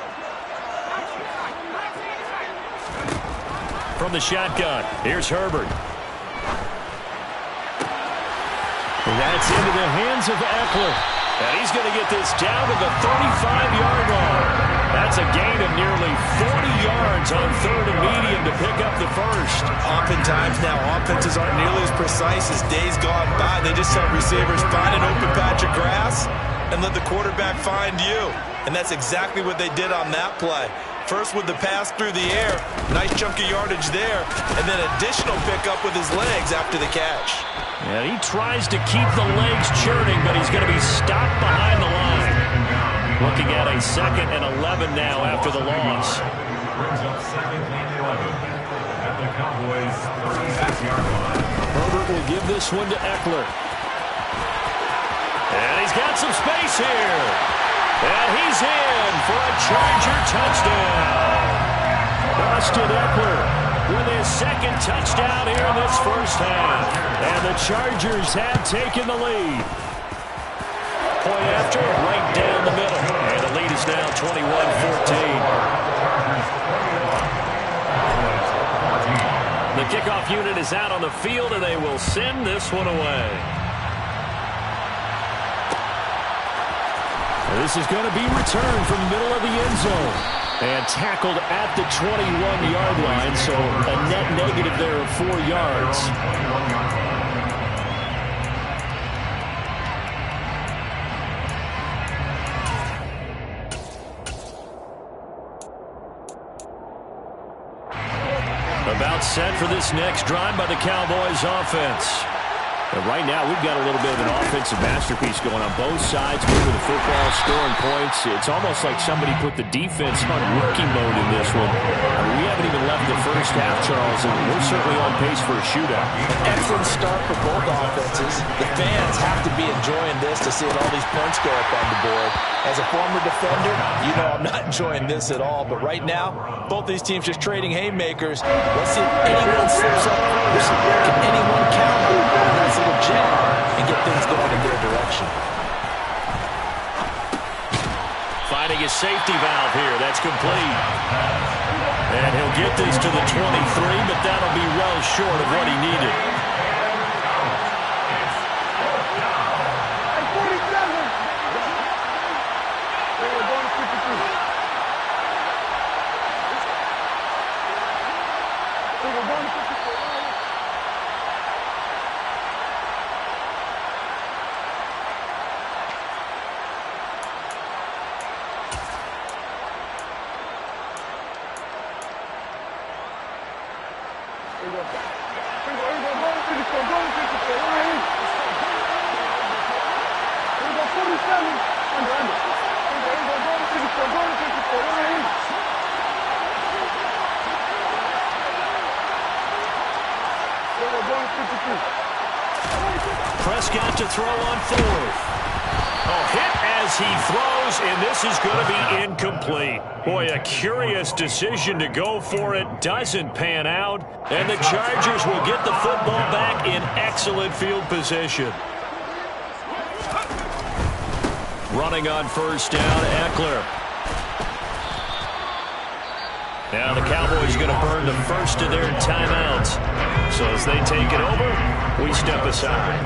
From the shotgun, here's Herbert. That's into the hands of Eckler. And he's going to get this down to the 35-yard line. That's a gain of nearly 40 yards on third and medium to pick up the first. Oftentimes now, offenses aren't nearly as precise as days gone by. They just tell receivers, find an open patch of grass and let the quarterback find you. And that's exactly what they did on that play. First with the pass through the air, nice chunk of yardage there, and then additional pickup with his legs after the catch. And he tries to keep the legs churning, but he's going to be stopped behind the line. Looking at a 2nd and 11 now after the loss. Brings up 2nd and 11 at the Cowboys' 36-yard line. Herbert will give this one to Eckler. And he's got some space here. And he's in for a Charger touchdown. Austin Eckler with his 2nd touchdown here in this first half. And the Chargers have taken the lead. Point after, right down the middle. And the lead is now 21-14. The kickoff unit is out on the field, and they will send this one away. This is going to be returned from the middle of the end zone. And tackled at the 21-yard line, so a net negative there of 4 yards. About set for this next drive by the Cowboys offense. And right now, we've got a little bit of an offensive masterpiece going on both sides, moving the football, scoring points. It's almost like somebody put the defense on rookie mode in this one. I mean, we haven't even left the first half, Charles, and we're certainly on pace for a shootout. Excellent start for both offenses. The fans have to be enjoying this to see all these points go up on the board. As a former defender, you know I'm not enjoying this at all. But right now, both these teams just trading haymakers. Let's see if anyone slips up first. Can anyone counter on that little jab and get things going in their direction? Finding his safety valve here. That's complete. And he'll get this to the 23, but that'll be well short of what he needed. Prescott to throw on 4th. Oh, hit as he throws, and this is going to be incomplete. Boy, a curious decision to go for it. Doesn't pan out, and the Chargers will get the football back in excellent field position. Running on first down, Eckler. Now the Cowboys are going to burn the first of their timeouts. So as they take it over, we step aside.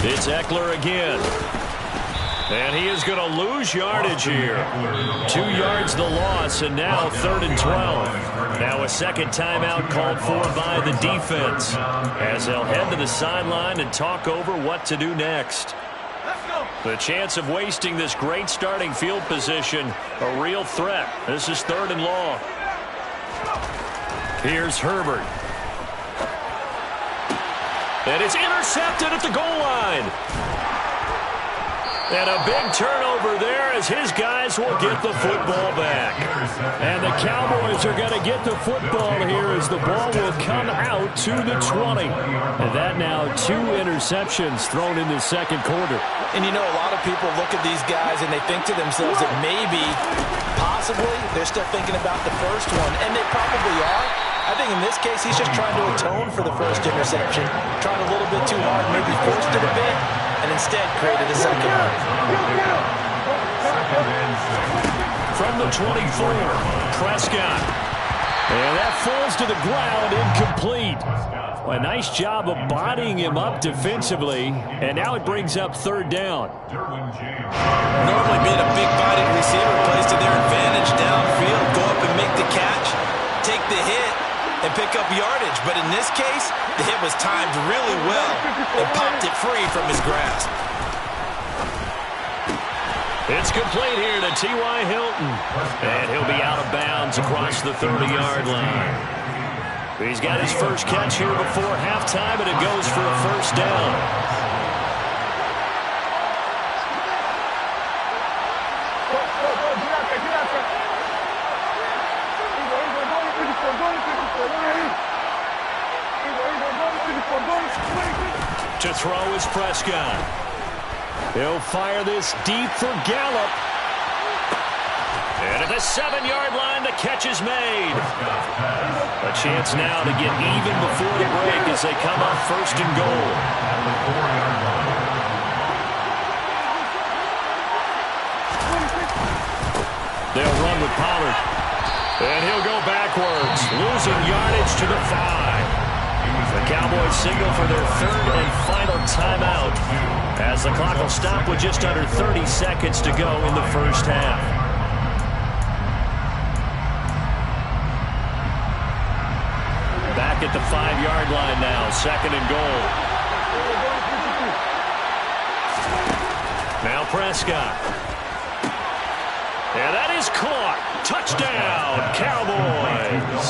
It's Eckler again. And he is going to lose yardage here. 2 yards the loss, and now 3rd and 12. Now a second timeout called for by the defense, as they'll head to the sideline and talk over what to do next. The chance of wasting this great starting field position, a real threat. This is 3rd and long. Here's Herbert. And it's intercepted at the goal line. And a big turnover there as his guys will get the football back. And the Cowboys are going to get the football here as the ball will come out to the 20. And that now 2 interceptions thrown in the second quarter. And you know, a lot of people look at these guys and they think to themselves that maybe, possibly, they're still thinking about the first one. And they probably are. I think in this case, he's just trying to atone for the first interception. Tried a little bit too hard, maybe forced it a bit, and instead created a second one. From the 24, Prescott. And that falls to the ground, incomplete. A nice job of bodying him up defensively, and now it brings up third down. Normally being a big-bodied receiver plays to their advantage downfield. Go up and make the catch, take the hit, and pick up yardage. But in this case, the hit was timed really well and popped it free from his grasp. It's complete here to T.Y. Hilton. And he'll be out of bounds across the 30-yard line. He's got his first catch here before halftime, and it goes for a first down. To throw is Prescott. He'll fire this deep for Gallup. And at the 7-yard line, the catch is made. A chance now to get even before the break as they come up first and goal. They'll run with Pollard. And he'll go backwards, losing yardage to the 5. The Cowboys signal for their third and final timeout as the clock will stop with just under 30 seconds to go in the first half. Back at the 5-yard line now, second and goal. Now Prescott. And that is caught. Touchdown, Cowboys.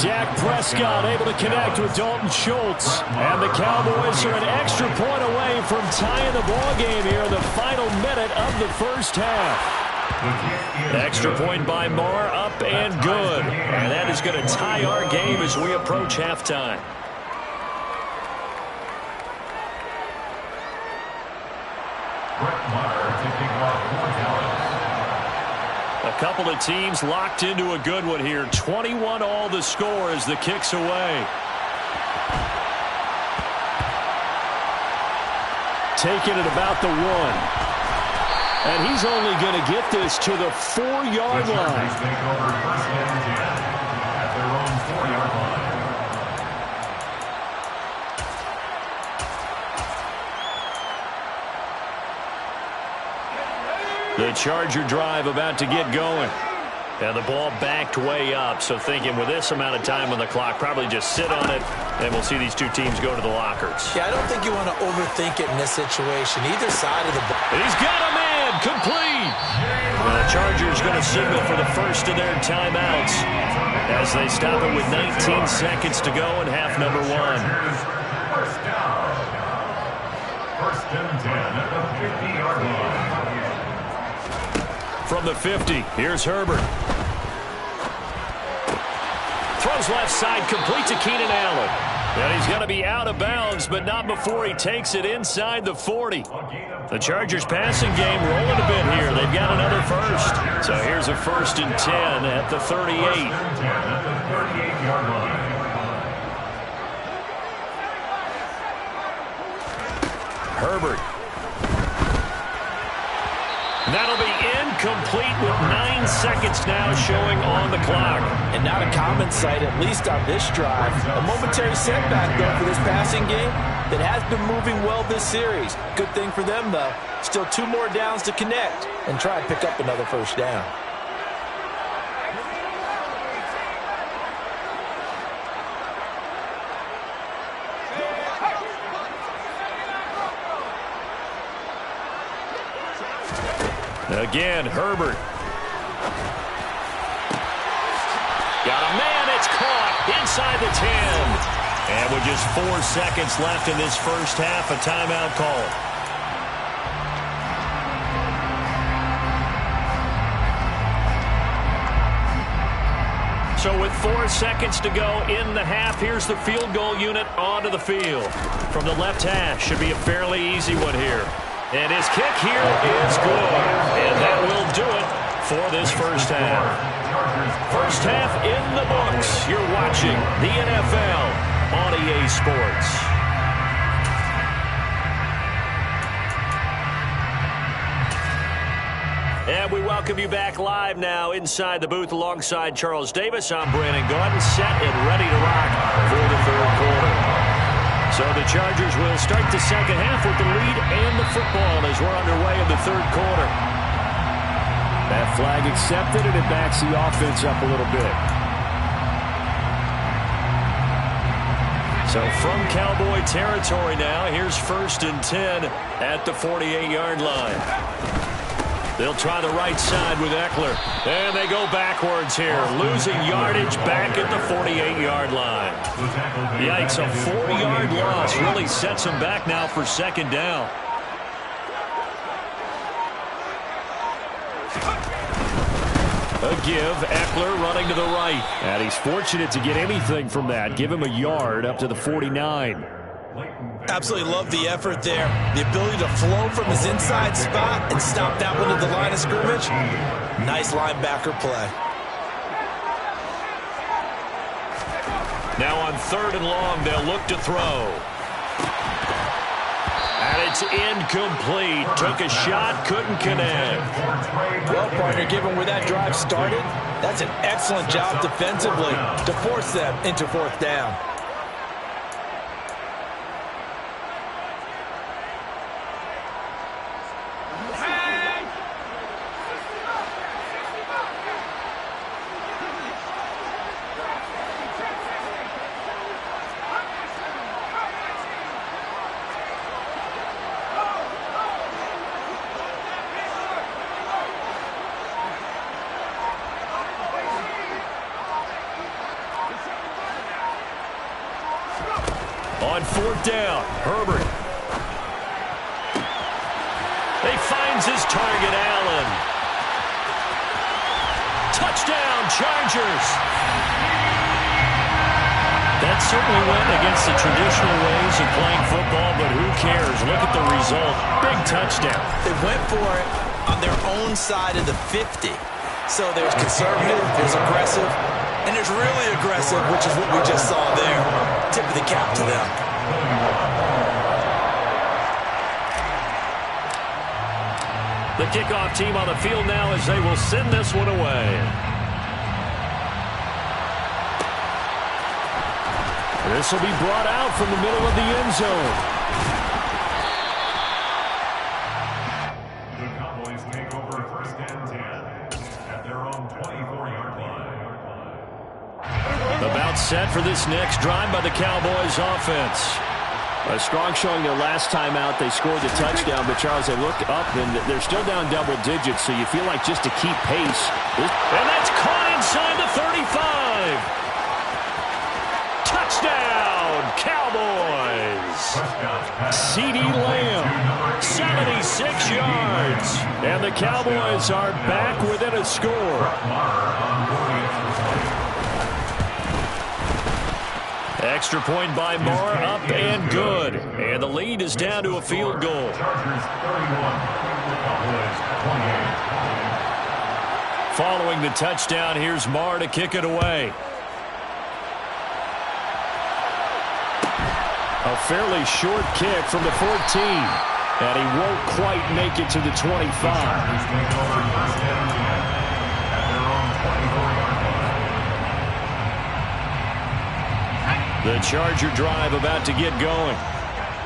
Dak Prescott able to connect with Dalton Schultz. And the Cowboys are an extra point away from tying the ball game here in the final minute of the first half. Extra point by Moore, up and good. And that is going to tie our game as we approach halftime. A couple of teams locked into a good one here. 21 all the score as the kick's away. Taking it about the 1. And he's only going to get this to the 4-yard line. The Charger drive about to get going. And the ball backed way up, so thinking with this amount of time on the clock, probably just sit on it, and we'll see these two teams go to the lockers. Yeah, I don't think you want to overthink it in this situation. Either side of the ball. He's got a man, complete. And the Chargers going to signal for the first of their timeouts as they stop it with 19 seconds to go in half number 1. First down. First and 10 at the 50-yard line. From the 50, here's Herbert. Throws left side, complete to Keenan Allen. And he's going to be out of bounds, but not before he takes it inside the 40. The Chargers passing game rolling a bit here. They've got another first. So here's a first and 10 at the 38. First and 10 at the 38-yard line. Herbert. That'll be incomplete with 9 seconds now showing on the clock. And not a common sight, at least on this drive. A momentary setback, though, for this passing game that has been moving well this series. Good thing for them, though. Still 2 more downs to connect and try and pick up another first down. Again, Herbert. Got a man, it's caught inside the 10. And with just 4 seconds left in this first half, a timeout call. So with 4 seconds to go in the half, here's the field goal unit onto the field. From the left hash, should be a fairly easy one here. And his kick here is good. And that will do it for this first half. First half in the books. You're watching the NFL on EA Sports. And we welcome you back live now inside the booth alongside Charles Davis. I'm Brandon Gaudin, set and ready to rock for the third quarter. the Chargers will start the second half with the lead and the football as we're underway in the third quarter. That flag accepted, and it backs the offense up a little bit. So from Cowboy territory now, here's 1st and 10 at the 48-yard line. They'll try the right side with Eckler. And they go backwards here, losing yardage back at the 48-yard line. Yikes, a 4-yard loss really sets them back now for second down. A give, Eckler running to the right. And he's fortunate to get anything from that. Give him a yard up to the 49. Absolutely love the effort there. The ability to flow from his inside spot and stop that one at the line of scrimmage. Nice linebacker play. Now on 3rd and long, they'll look to throw. And it's incomplete. Took a shot, couldn't connect. Well, partner, given where that drive started, that's an excellent job defensively to force them into 4th down. On 4th down, Herbert. He finds his target, Allen. Touchdown, Chargers. That certainly went against the traditional ways of playing football, but who cares? Look at the result. Big touchdown. They went for it on their own side of the 50. So there's conservative, there's aggressive, and there's really aggressive, which is what we just saw there. Tip of the cap to them. The kickoff team on the field now as they will send this one away. This will be brought out from the middle of the end zone. The Cowboys take over 1st and 10 at their own 24-yard line. About set for this next drive by the Cowboys offense. A strong showing their last time out. They scored the touchdown, but Charles, they look up and they're still down double digits, so you feel like just to keep pace. And that's caught inside the 35. Touchdown, Cowboys. CeeDee Lamb, 76 yards. and the Cowboys are back within a score. Extra point by Moore, up and good. And the lead is down to a field goal. Following the touchdown, here's Moore to kick it away. A fairly short kick from the 14. And he won't quite make it to the 25. The Charger drive about to get going.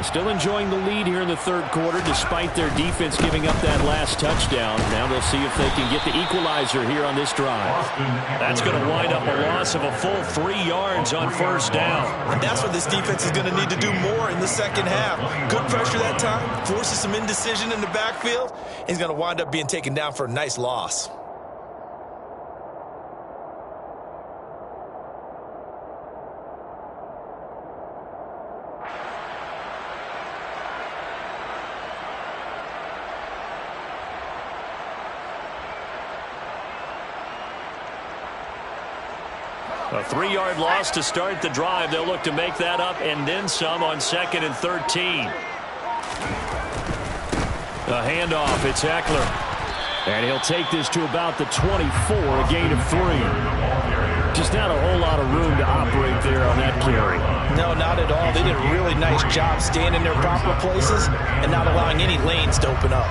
Still enjoying the lead here in the third quarter despite their defense giving up that last touchdown. Now they'll see if they can get the equalizer here on this drive. That's going to wind up a loss of a full 3 yards on 1st down. And that's what this defense is going to need to do more in the second half. Good pressure that time, forces some indecision in the backfield. He's going to wind up being taken down for a nice loss. A 3-yard loss to start the drive. They'll look to make that up and then some on 2nd and 13. A handoff. It's Eckler. And he'll take this to about the 24, a gain of 3. Just not a whole lot of room to operate there on that carry. No, not at all. They did a really nice job staying in their proper places and not allowing any lanes to open up.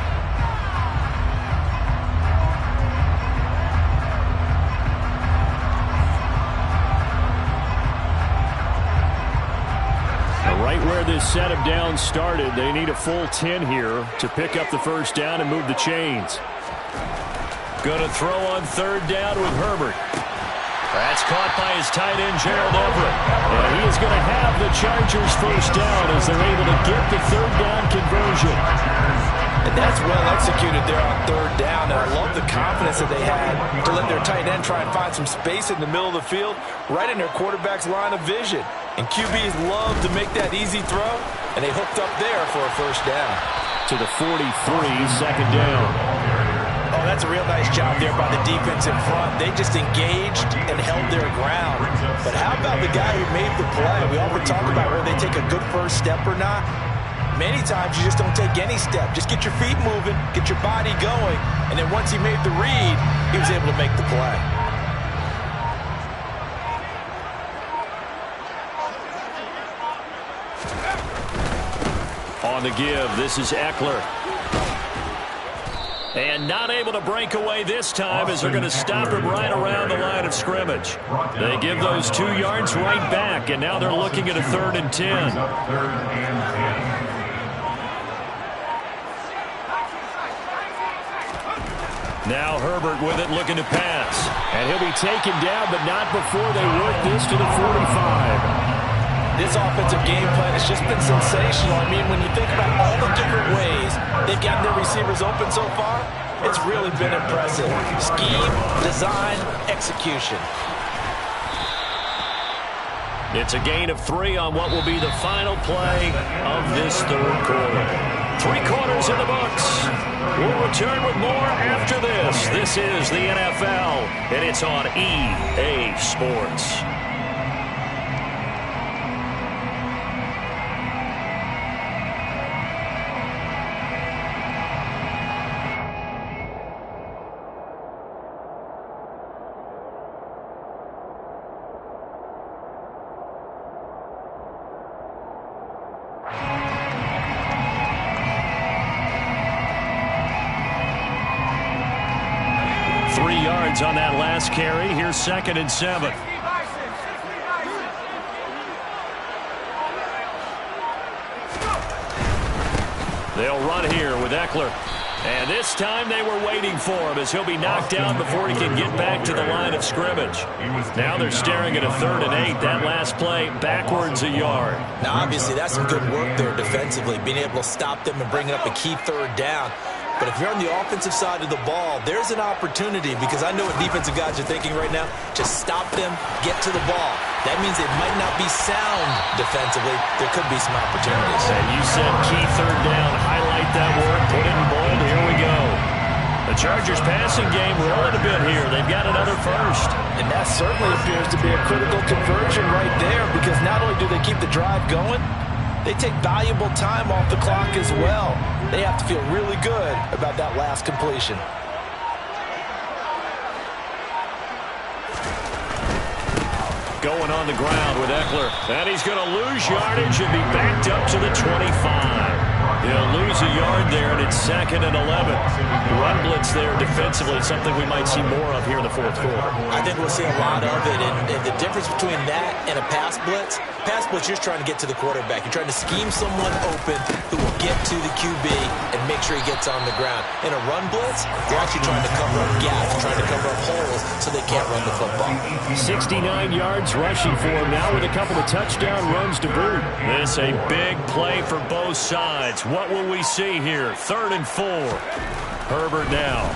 Right where this set of downs started, they need a full 10 here to pick up the first down and move the chains. Going to throw on third down with Herbert. That's caught by his tight end, Gerald Everett. And he is going to have the Chargers first down as they're able to get the third down conversion. And that's well executed there on third down. And I love the confidence that they had to let their tight end try and find some space in the middle of the field, right in their quarterback's line of vision. And QBs love to make that easy throw, and they hooked up there for a first down. To the 43, second down. Oh, that's a real nice job there by the defense in front. They just engaged and held their ground. But how about the guy who made the play? We often talk about whether they take a good first step or not. Many times you just don't take any step. Just get your feet moving, get your body going, and then once he made the read, he was able to make the play. On the give, this is Eckler. And not able to break away this time as they're going to stop him right around the line of scrimmage. They give those 2 yards right back, and now they're looking at a 3rd and 10. Now Herbert with it, looking to pass. And he'll be taken down, but not before they work this to the 45. This offensive game plan has just been sensational. I mean, when you think about all the different ways they've gotten their receivers open so far, it's really been impressive. Scheme, design, execution. It's a gain of 3 on what will be the final play of this 3rd quarter. 3 quarters in the books. We'll return with more after this. This is the NFL, and it's on EA Sports. On that last carry. Here's 2nd and 7. They'll run here with Eckler. And this time they were waiting for him as he'll be knocked down before he can get back to the line of scrimmage. Now they're staring at a 3rd and 8. That last play backwards a yard. Now, obviously, that's some good work there defensively, being able to stop them and bring up a key 3rd down. But if you're on the offensive side of the ball, there's an opportunity, because I know what defensive guys are thinking right now. Just stop them, get to the ball. That means it might not be sound defensively. There could be some opportunities. And you said key 3rd down. Highlight that word. Put it in bold. Here we go. The Chargers passing game rolling a bit here. They've got another first. And that certainly appears to be a critical conversion right there, because not only do they keep the drive going, they take valuable time off the clock as well. They have to feel really good about that last completion. Going on the ground with Eckler. And he's going to lose yardage and be backed up to the 25. He'll lose a yard there, and it's 2nd and 11. Run blitz there defensively, something we might see more of here in the 4th quarter. I think we'll see a lot of it, and the difference between that and a pass blitz, you're just trying to get to the quarterback. You're trying to scheme someone open who will get to the QB and make sure he gets on the ground. In a run blitz, you're actually trying to cover up gaps, trying to cover up holes so they can't run the football. 69 yards rushing for him now with a couple of touchdown runs to boot. This a big play for both sides. What will we see here? 3rd and 4. Herbert now.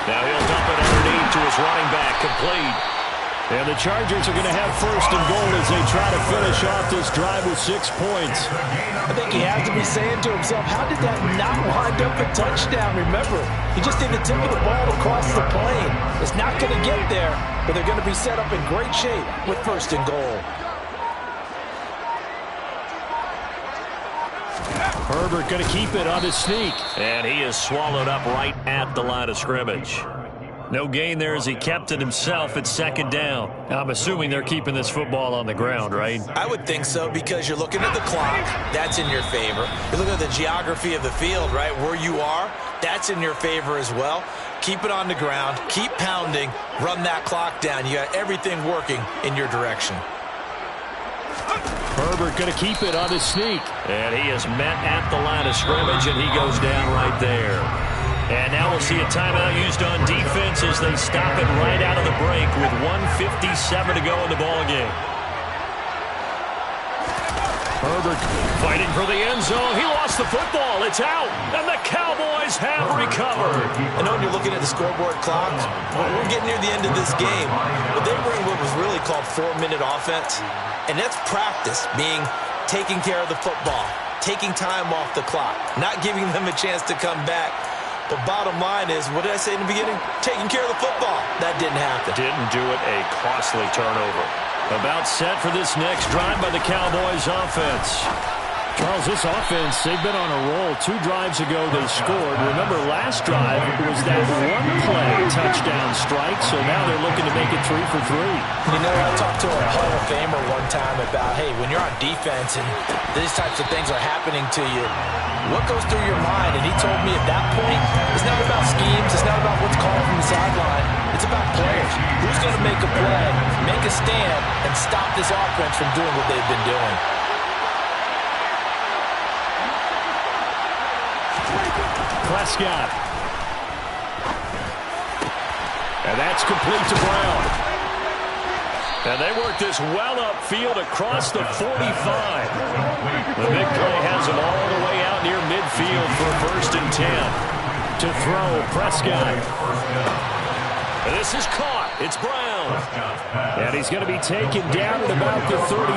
Now he'll dump it underneath to his running back, complete. And the Chargers are going to have 1st and goal as they try to finish off this drive with 6 points. I think he has to be saying to himself, how did that not wind up a touchdown? Remember, he just did the tip of the ball across the plane. It's not going to get there, but they're going to be set up in great shape with 1st and goal. Herbert going to keep it on his sneak. And he is swallowed up right at the line of scrimmage. No gain there as he kept it himself at 2nd down. I'm assuming they're keeping this football on the ground, right? I would think so, because you're looking at the clock. That's in your favor. You're looking at the geography of the field, right? Where you are, that's in your favor as well. Keep it on the ground. Keep pounding. Run that clock down. You got everything working in your direction. Herbert going to keep it on his sneak. And he is met at the line of scrimmage, and he goes down right there. And now we'll see a timeout used on defense as they stop it right out of the break with 1:57 to go in the ballgame. Herbert fighting for the end zone. He lost the football. It's out. And the Cowboys have recovered. I know when you're looking at the scoreboard clock, we're getting near the end of this game. But they bring what was really called 4-minute offense. And that's practice, being taking care of the football, taking time off the clock, not giving them a chance to come back. But bottom line is, what did I say in the beginning? Taking care of the football. That didn't happen. Didn't do it. A costly turnover. About set for this next drive by the Cowboys offense. Charles, this offense, they've been on a roll. 2 drives ago they scored. Remember, last drive was that one-play touchdown strike, so now they're looking to make it 3 for 3. You know, I talked to a Hall of Famer one time about, hey, when you're on defense and these types of things are happening to you, what goes through your mind? And he told me at that point, it's not about schemes, it's not about what's called from the sideline, it's about players. Who's going to make a play, make a stand, and stop this offense from doing what they've been doing? Prescott. And that's complete to Brown. And they work this well upfield across the 45. The big play has them all the way out near midfield for a 1st and 10. To throw, Prescott. And this is caught. It's Brown. And he's going to be taken down at about the 33. A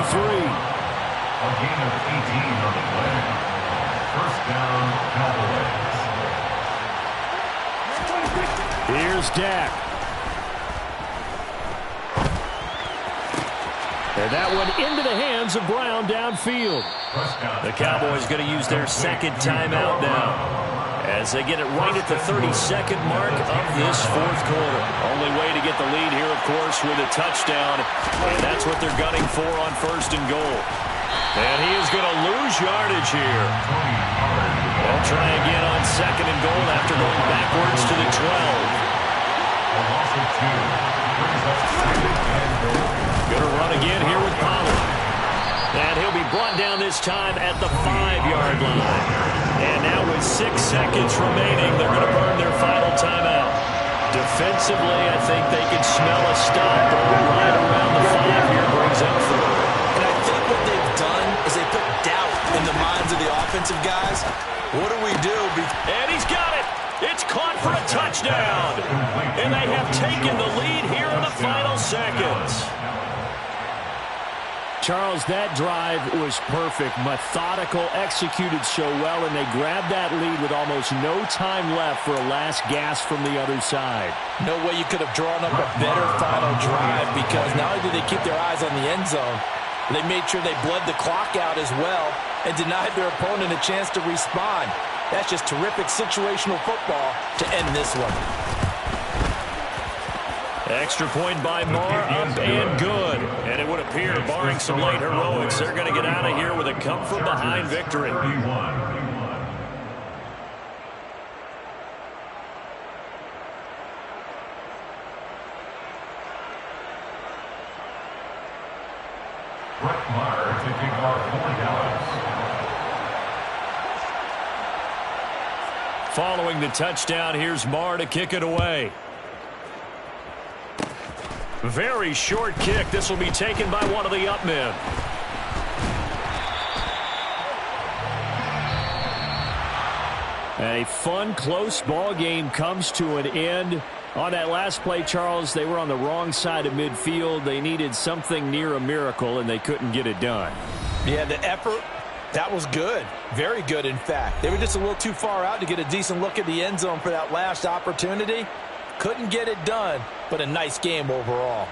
gain of 18 on the play. 1st down, Cowboys. Here's Dak. And that one into the hands of Brown downfield. The Cowboys going to use their 2nd timeout now as they get it right at the 32nd mark of this 4th quarter. Only way to get the lead here, of course, with a touchdown. And that's what they're gunning for on 1st and goal. And he is going to lose yardage here. They'll try again on 2nd and goal after going backwards to the 12. Going to run again here with Pollard. And he'll be brought down this time at the 5-yard line. And now with 6 seconds remaining, they're going to burn their final timeout. Defensively, I think they can smell a stop, but right around the 5 here brings up 4. And I think what they've done is they put doubt in the minds of the offensive guys. What do we do? And he's got it. It's caught for a touchdown. And they have taken the lead here in the final seconds. Charles, that drive was perfect. Methodical, executed so well, and they grabbed that lead with almost no time left for a last gasp from the other side. No way you could have drawn up a better final drive, because not only did they keep their eyes on the end zone, they made sure they bled the clock out as well and denied their opponent a chance to respond. That's just terrific situational football to end this one. Extra point by Marr, up and good. And it would appear, barring some late heroics, they're going to get out of here with a come-from-behind victory. Brett Maher to kick off for Dallas. Following the touchdown, here's Marr to kick it away. Very short kick. This will be taken by one of the up men. And a fun, close ball game comes to an end. On that last play, Charles, they were on the wrong side of midfield. They needed something near a miracle, and they couldn't get it done. Yeah, the effort, that was good. Very good, in fact. They were just a little too far out to get a decent look at the end zone for that last opportunity. Couldn't get it done, but a nice game overall.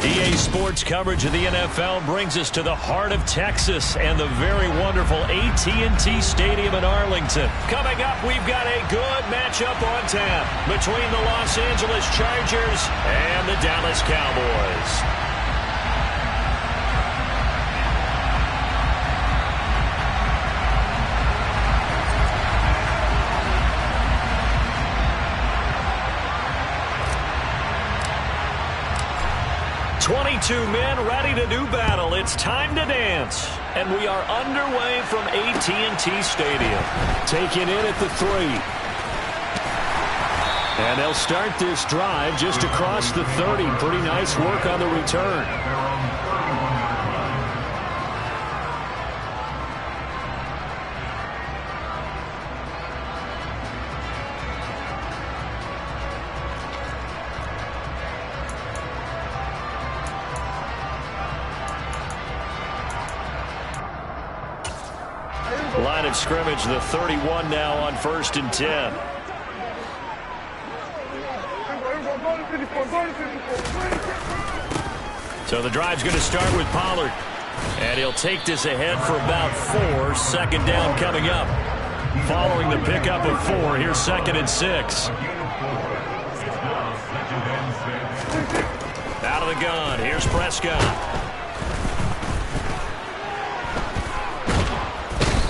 EA Sports coverage of the NFL brings us to the heart of Texas and the very wonderful AT&T Stadium in Arlington. Coming up, we've got a good matchup on tap between the Los Angeles Chargers and the Dallas Cowboys. Men ready to do battle. It's time to dance. And we are underway from AT&T Stadium. Taken in at the 3. And they'll start this drive just across the 30. Pretty nice work on the return. Line of scrimmage, the 31 now on 1st and 10. So the drive's going to start with Pollard. And he'll take this ahead for about 4. 2nd down coming up. Following the pickup of 4, here's 2nd and 6. Out of the gun, here's Prescott.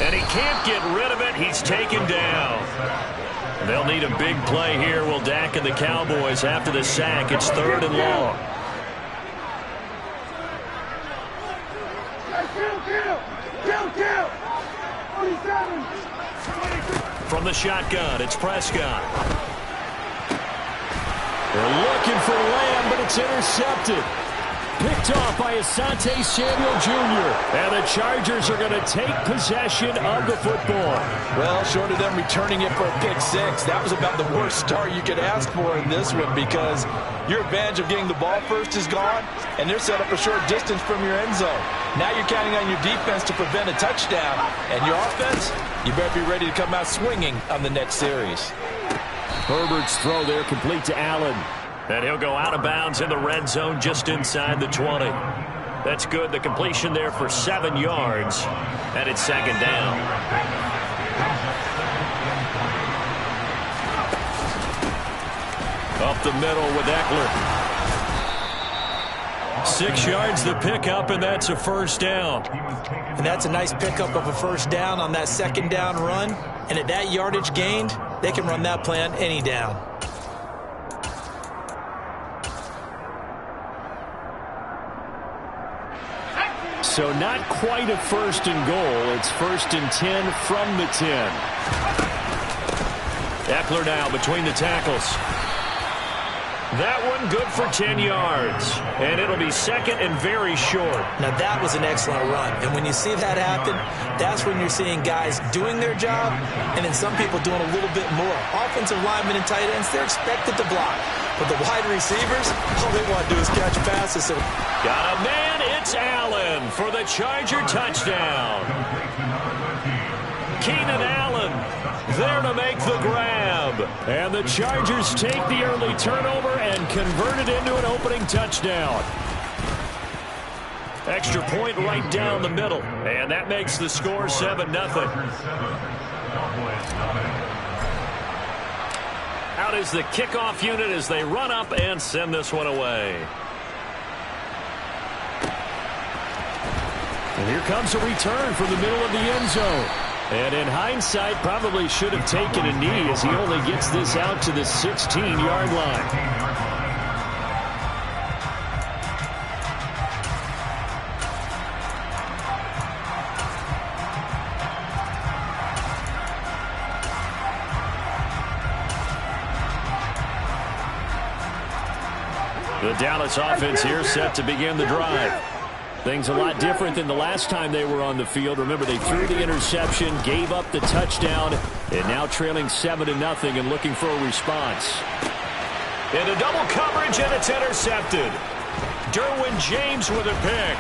And he can't get rid of it. He's taken down. They'll need a big play here. Will Dak and the Cowboys after the sack. It's 3rd and long. From the shotgun, it's Prescott. They're looking for Lamb, but it's intercepted. Picked off by Asante Samuel Jr. And the Chargers are going to take possession of the football. Well, short of them returning it for a pick 6, that was about the worst start you could ask for in this one because your advantage of getting the ball first is gone, and they're set up a short distance from your end zone. Now you're counting on your defense to prevent a touchdown, and your offense, you better be ready to come out swinging on the next series. Herbert's throw there complete to Allen. And he'll go out of bounds in the red zone just inside the 20. That's good. The completion there for 7 yards. And it's 2nd down. Up the middle with Eckler. 6 yards the pickup, and that's a 1st down. And that's a nice pickup of a 1st down on that 2nd down run. And at that yardage gained, they can run that play on any down. So not quite a 1st and goal. It's 1st and 10 from the 10. Eckler now between the tackles. That one good for 10 yards. And it'll be 2nd and very short. Now that was an excellent run. And when you see that happen, that's when you're seeing guys doing their job and then some people doing a little bit more. Offensive linemen and tight ends, they're expected to block. But the wide receivers, all they want to do is catch passes. So got a man, it's Allen for the Charger touchdown. Keenan Allen there to make the grab. And the Chargers take the early turnover and convert it into an opening touchdown. Extra point right down the middle. And that makes the score 7-0. Out is the kickoff unit as they run up and send this one away. And here comes a return from the middle of the end zone. And in hindsight, probably should have taken a knee as he only gets this out to the 16-yard line. The Dallas offense here set to begin the drive. Things a lot different than the last time they were on the field. Remember, they threw the interception, gave up the touchdown, and now trailing 7-0 and looking for a response. Into double coverage, and it's intercepted. Derwin James with a pick.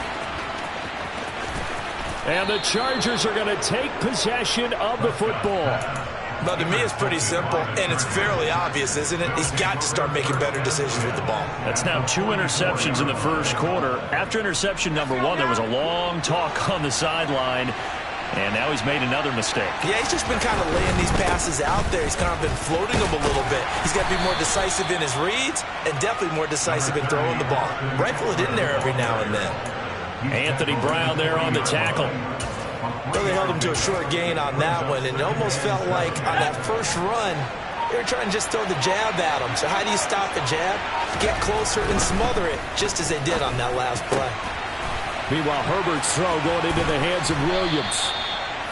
And the Chargers are going to take possession of the football. Well, to me, it's pretty simple, and it's fairly obvious, isn't it? He's got to start making better decisions with the ball. That's now 2 interceptions in the first quarter. After interception number 1, there was a long talk on the sideline, and now he's made another mistake. Yeah, he's just been kind of laying these passes out there. He's kind of been floating them a little bit. He's got to be more decisive in his reads and definitely more decisive in throwing the ball. Rifle it in there every now and then. Anthony Brown there on the tackle. Really held him to a short gain on that one, and it almost felt like on that first run, they were trying to just throw the jab at him. So how do you stop a jab? Get closer and smother it, just as they did on that last play. Meanwhile, Herbert's throw going into the hands of Williams.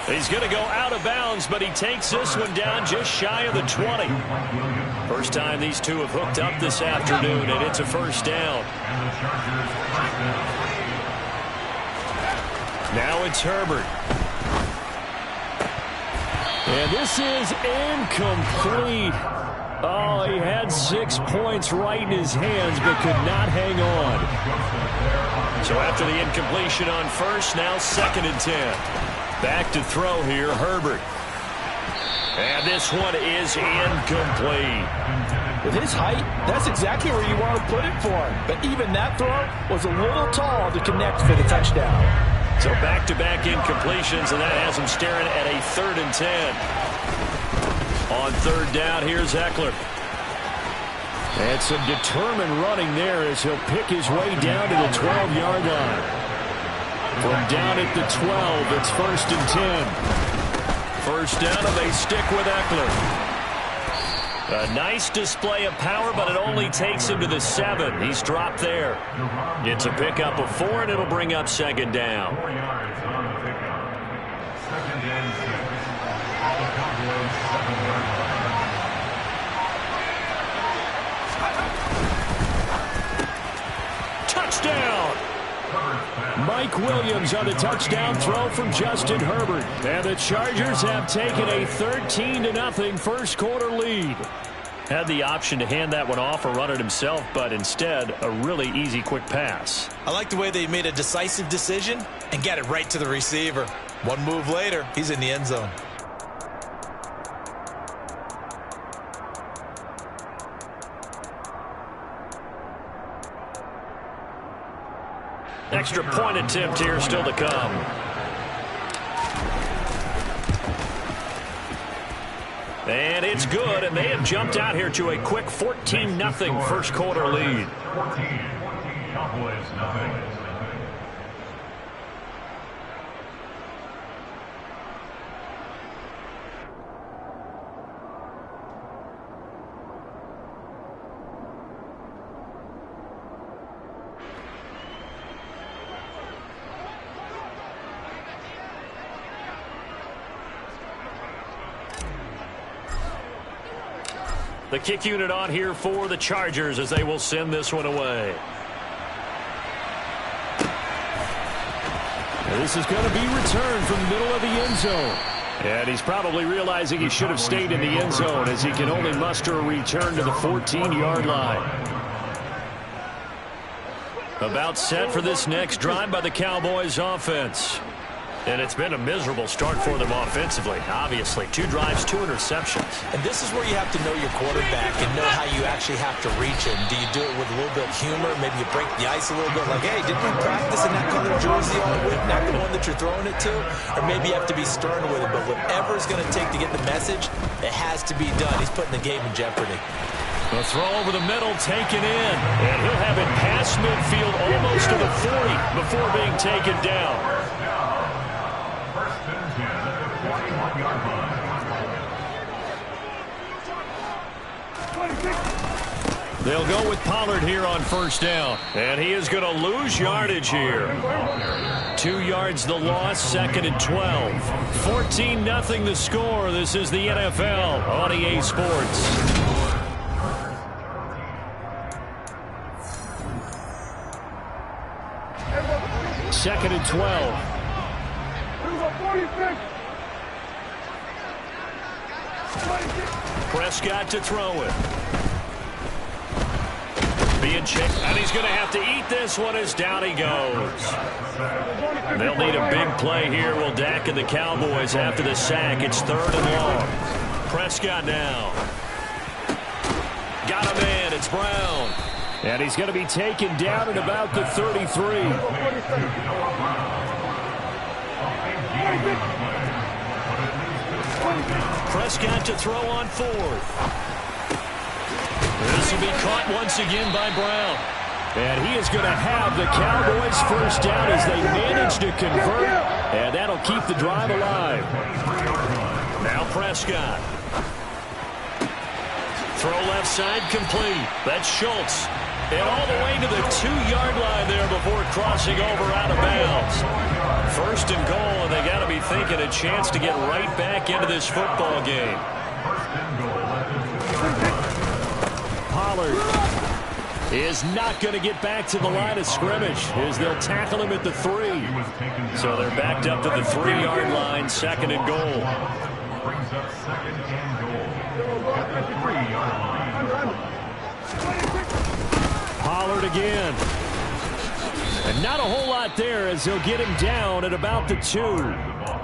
He's going to go out of bounds, but he takes this one down just shy of the 20. First time these two have hooked up this afternoon, and it's a first down. Now it's Herbert. And this is incomplete. Oh, he had 6 points right in his hands, but could not hang on. So after the incompletion on first, now 2nd and 10. Back to throw here, Herbert. And this one is incomplete. With his height, that's exactly where you want to put it for him. But even that throw was a little tall to connect for the touchdown. So back-to-back incompletions, and that has him staring at a 3rd and 10. On 3rd down, here's Eckler. And some determined running there as he'll pick his way down to the 12-yard line. From down at the 12, it's 1st and 10. First down, and they stick with Eckler. A nice display of power, but it only takes him to the 7. He's dropped there. It's a pickup of 4, and it'll bring up 2nd down. 4 yards on the pickup. 2nd and 6. The Cowboys 7-yard line. Touchdown! Mike Williams on the touchdown throw from Justin Herbert. And the Chargers have taken a 13-0 first quarter lead. Had the option to hand that one off or run it himself, but instead, a really easy quick pass. I like the way they made a decisive decision and got it right to the receiver. One move later, he's in the end zone. Extra point attempt here still to come. And it's good, and they have jumped out here to a quick 14-0 first quarter lead. 14, Cowboys nothing. The kick unit on here for the Chargers as they will send this one away. This is going to be returned from the middle of the end zone. And he's probably realizing he should have stayed in the end zone as he can only muster a return to the 14-yard line. About set for this next drive by the Cowboys offense. And it's been a miserable start for them offensively. Obviously, 2 drives, 2 interceptions. And this is where you have to know your quarterback and know how you actually have to reach him. Do you do it with a little bit of humor? Maybe you break the ice a little bit, like, hey, didn't we practice in that color jersey all week, not the one that you're throwing it to? Or maybe you have to be stern with him. But whatever it's going to take to get the message, it has to be done. He's putting the game in jeopardy. The throw over the middle taken in. And he'll have it past midfield almost to the 40 before being taken down. They'll go with Pollard here on first down. And he is going to lose yardage here. 2 yards the loss, 2nd and 12. 14-0 the score. This is the NFL on EA Sports. Second and 12. Prescott to throw it. Being checked, and he's going to have to eat this one as down he goes. They'll need a big play here. Will Dak and the Cowboys after the sack. It's 3rd and long. Prescott now. Got him in. It's Brown. And he's going to be taken down at about the 33. Prescott to throw on fourth. This will be caught once again by Brown. And he is going to have the Cowboys first down as they manage to convert. And that'll keep the drive alive. Now Prescott. Throw left side complete. That's Schultz. And all the way to the 2-yard line there before crossing over out of bounds. First and goal, and they got to be thinking a chance to get right back into this football game. Pollard is not going to get back to the line of scrimmage as they'll tackle him at the 3. So they're backed up to the 3-yard line, second and goal. Brings up second and goal at the 3-yard line. Pollard again. And not a whole lot there as they'll get him down at about the 2.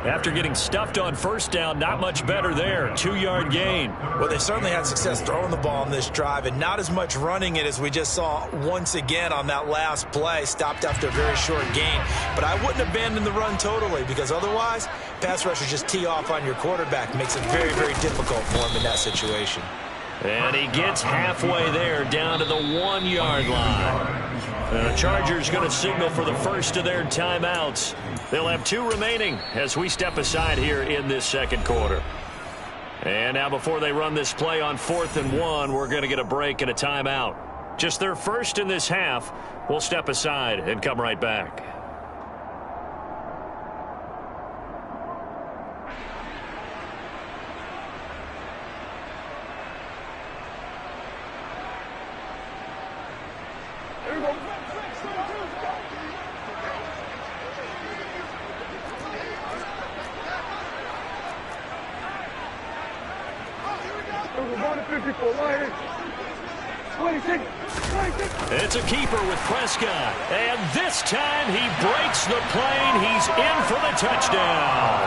After getting stuffed on first down, not much better there. 2-yard gain. Well, they certainly had success throwing the ball on this drive and not as much running it as we just saw once again on that last play. Stopped after a very short gain. But I wouldn't abandon the run totally because otherwise, pass rushers just tee off on your quarterback. Makes it very, very difficult for him in that situation. And he gets halfway there down to the 1-yard line. The Chargers going to signal for the first of their timeouts. They'll have 2 remaining as we step aside here in this second quarter. And now before they run this play on 4th and 1, we're going to get a break and a timeout. Just their first in this half. We'll step aside and come right back. It's a keeper with Prescott. And this time he breaks the plane. He's in for the touchdown.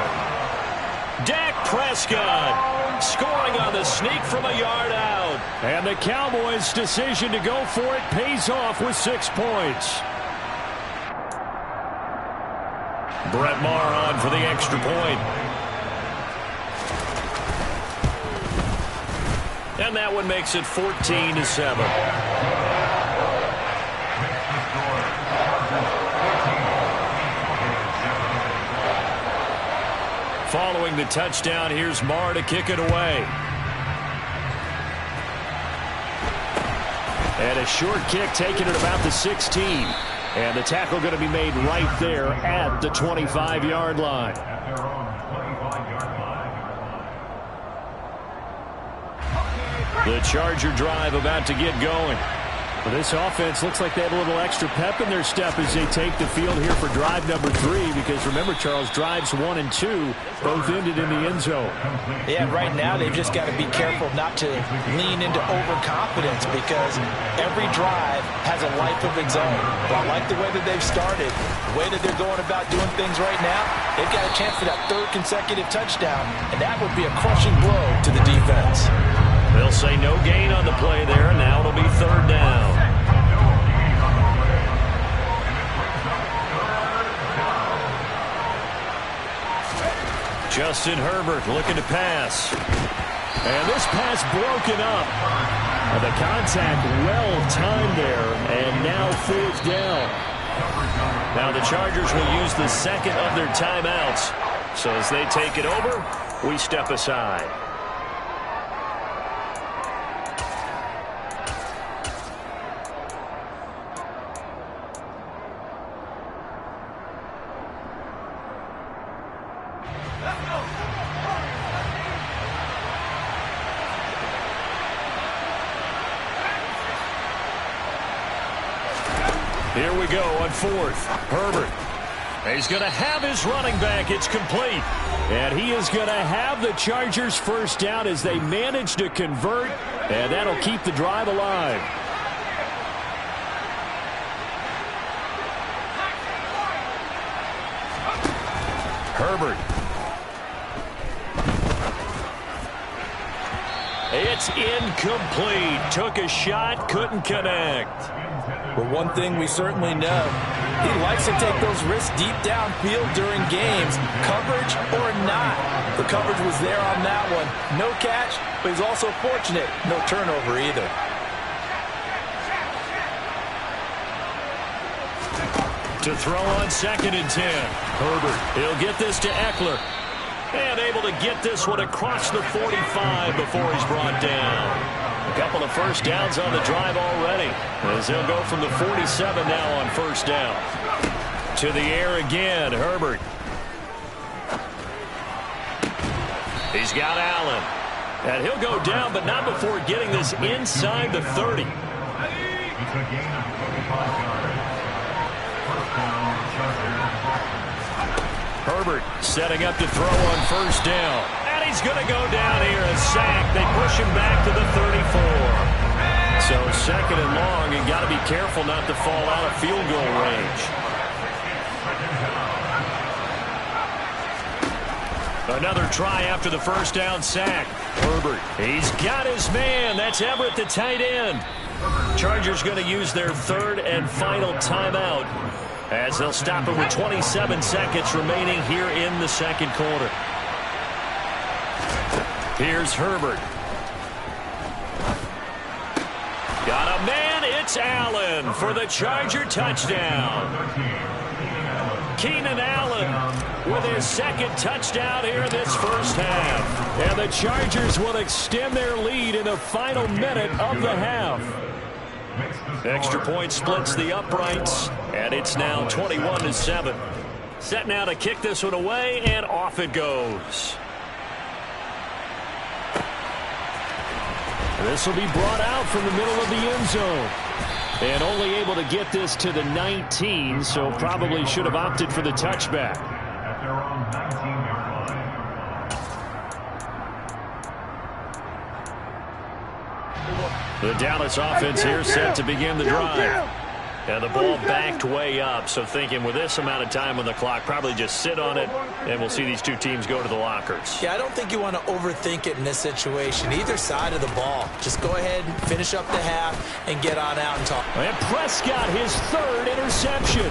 Dak Prescott scoring on the sneak from a yard out. And the Cowboys' decision to go for it pays off with 6 points. Brett Maher on for the extra point. And that one makes it 14-7. Following the touchdown, here's Maher to kick it away. And a short kick taken at about the 16. And the tackle going to be made right there at the 25-yard line. The Charger drive about to get going. Well, this offense looks like they have a little extra pep in their step as they take the field here for drive number 3. Because remember, Charles, drives 1 and 2 both ended in the end zone. Yeah, right now they've just got to be careful not to lean into overconfidence because every drive has a life of its own. But I like the way that they've started, the way that they're going about doing things right now. They've got a chance for that 3rd consecutive touchdown, and that would be a crushing blow to the defense. They'll say no gain on the play there. Now it'll be 3rd down. Justin Herbert looking to pass. And this pass broken up. And the contact well timed there. And now 4th down. Now the Chargers will use the second of their timeouts. So as they take it over, we step aside. Here we go on 4th. Herbert. He's going to have his running back. It's complete. And he is going to have the Chargers first down as they manage to convert. And that'll keep the drive alive. Herbert. It's incomplete. Took a shot, couldn't connect. But one thing we certainly know, he likes to take those risks deep downfield during games, coverage or not. The coverage was there on that one. No catch, but he's also fortunate. No turnover either. To throw on 2nd and 10. Herbert, he'll get this to Eckler. And able to get this one across the 45 before he's brought down. A couple of first downs on the drive already, as he'll go from the 47 now on first down. To the air again, Herbert. He's got Allen. And he'll go down, but not before getting this inside the 30. It's a gain of 25 yards. First down, Chargers. Herbert setting up to throw on first down. And he's going to go down here, a sack. They push him back to the 34. So 2nd and long, and got to be careful not to fall out of field goal range. Another try after the first down sack. Herbert, he's got his man. That's Everett, the tight end. Chargers going to use their 3rd and final timeout, as they'll stop it with 27 seconds remaining here in the 2nd quarter. Here's Herbert. Got a man, it's Allen for the Charger touchdown. Keenan Allen with his 2nd touchdown here in this first half. And the Chargers will extend their lead in the final minute of the half. Extra point splits the uprights, and it's now 21-7. Set now to kick this one away, and off it goes. This will be brought out from the middle of the end zone. And only able to get this to the 19, so probably should have opted for the touchback. At their own 19-yard line. The Dallas offense here set to begin the drive. And the ball backed way up, so thinking with this amount of time on the clock, probably just sit on it, and we'll see these two teams go to the lockers. Yeah, I don't think you want to overthink it in this situation. Either side of the ball. Just go ahead, finish up the half, and get on out and talk. And Prescott, his 3rd interception.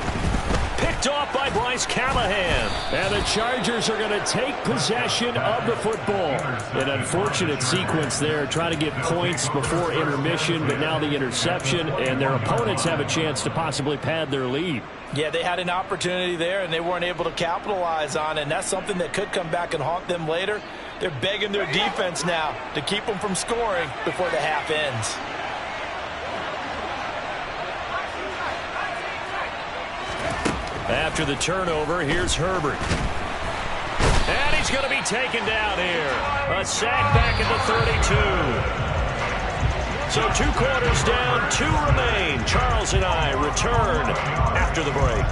Picked off by Bryce Callahan. And the Chargers are going to take possession of the football. An unfortunate sequence there, trying to get points before intermission, but now the interception, and their opponents have a chance to possibly pad their lead. Yeah, they had an opportunity there, and they weren't able to capitalize on it, and that's something that could come back and haunt them later. They're begging their defense now to keep them from scoring before the half ends. After the turnover, here's Herbert. And he's going to be taken down here. A sack back at the 32. So 2 quarters down, 2 remain. Charles and I return after the break.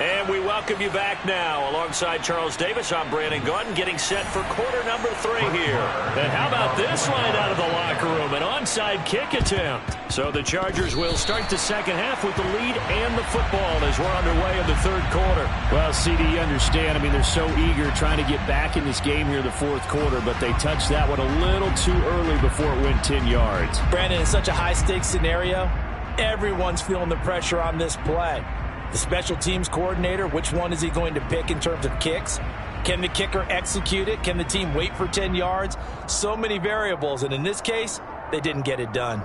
And we welcome you back now. Alongside Charles Davis, I'm Brandon Gaudin, getting set for quarter number 3 here. And how about this line out of the locker room? An onside kick attempt. So the Chargers will start the second half with the lead and the football as we're underway in the 3rd quarter. Well, CD, you understand. I mean, they're so eager trying to get back in this game here in the 4th quarter, but they touched that one a little too early before it went 10 yards. Brandon, in such a high-stakes scenario, everyone's feeling the pressure on this play. The special teams coordinator, which one is he going to pick in terms of kicks? Can the kicker execute it? Can the team wait for 10 yards? So many variables, and in this case, they didn't get it done.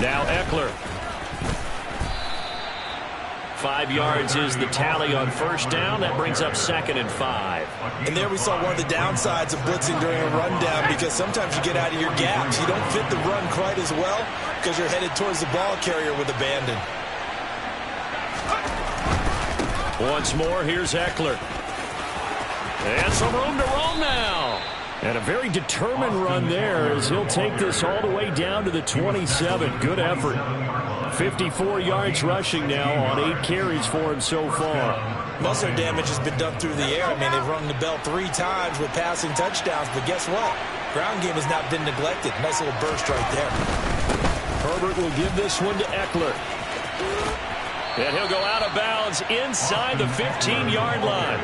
Now Eckler. 5 yards is the tally on first down. That brings up 2nd and 5. And there we saw one of the downsides of blitzing during a rundown, because sometimes you get out of your gaps. You don't fit the run quite as well, because you're headed towards the ball carrier with abandon. Once more, here's Eckler. And some room to roam now. And a very determined run there as he'll take this all the way down to the 27. Good effort. 54 yards rushing now on 8 carries for him so far. Most of their damage has been done through the air. I mean, they've rung the bell 3 times with passing touchdowns, but guess what? Ground game has not been neglected. Nice little burst right there. Herbert will give this one to Eckler. And he'll go out of bounds inside the 15-yard line.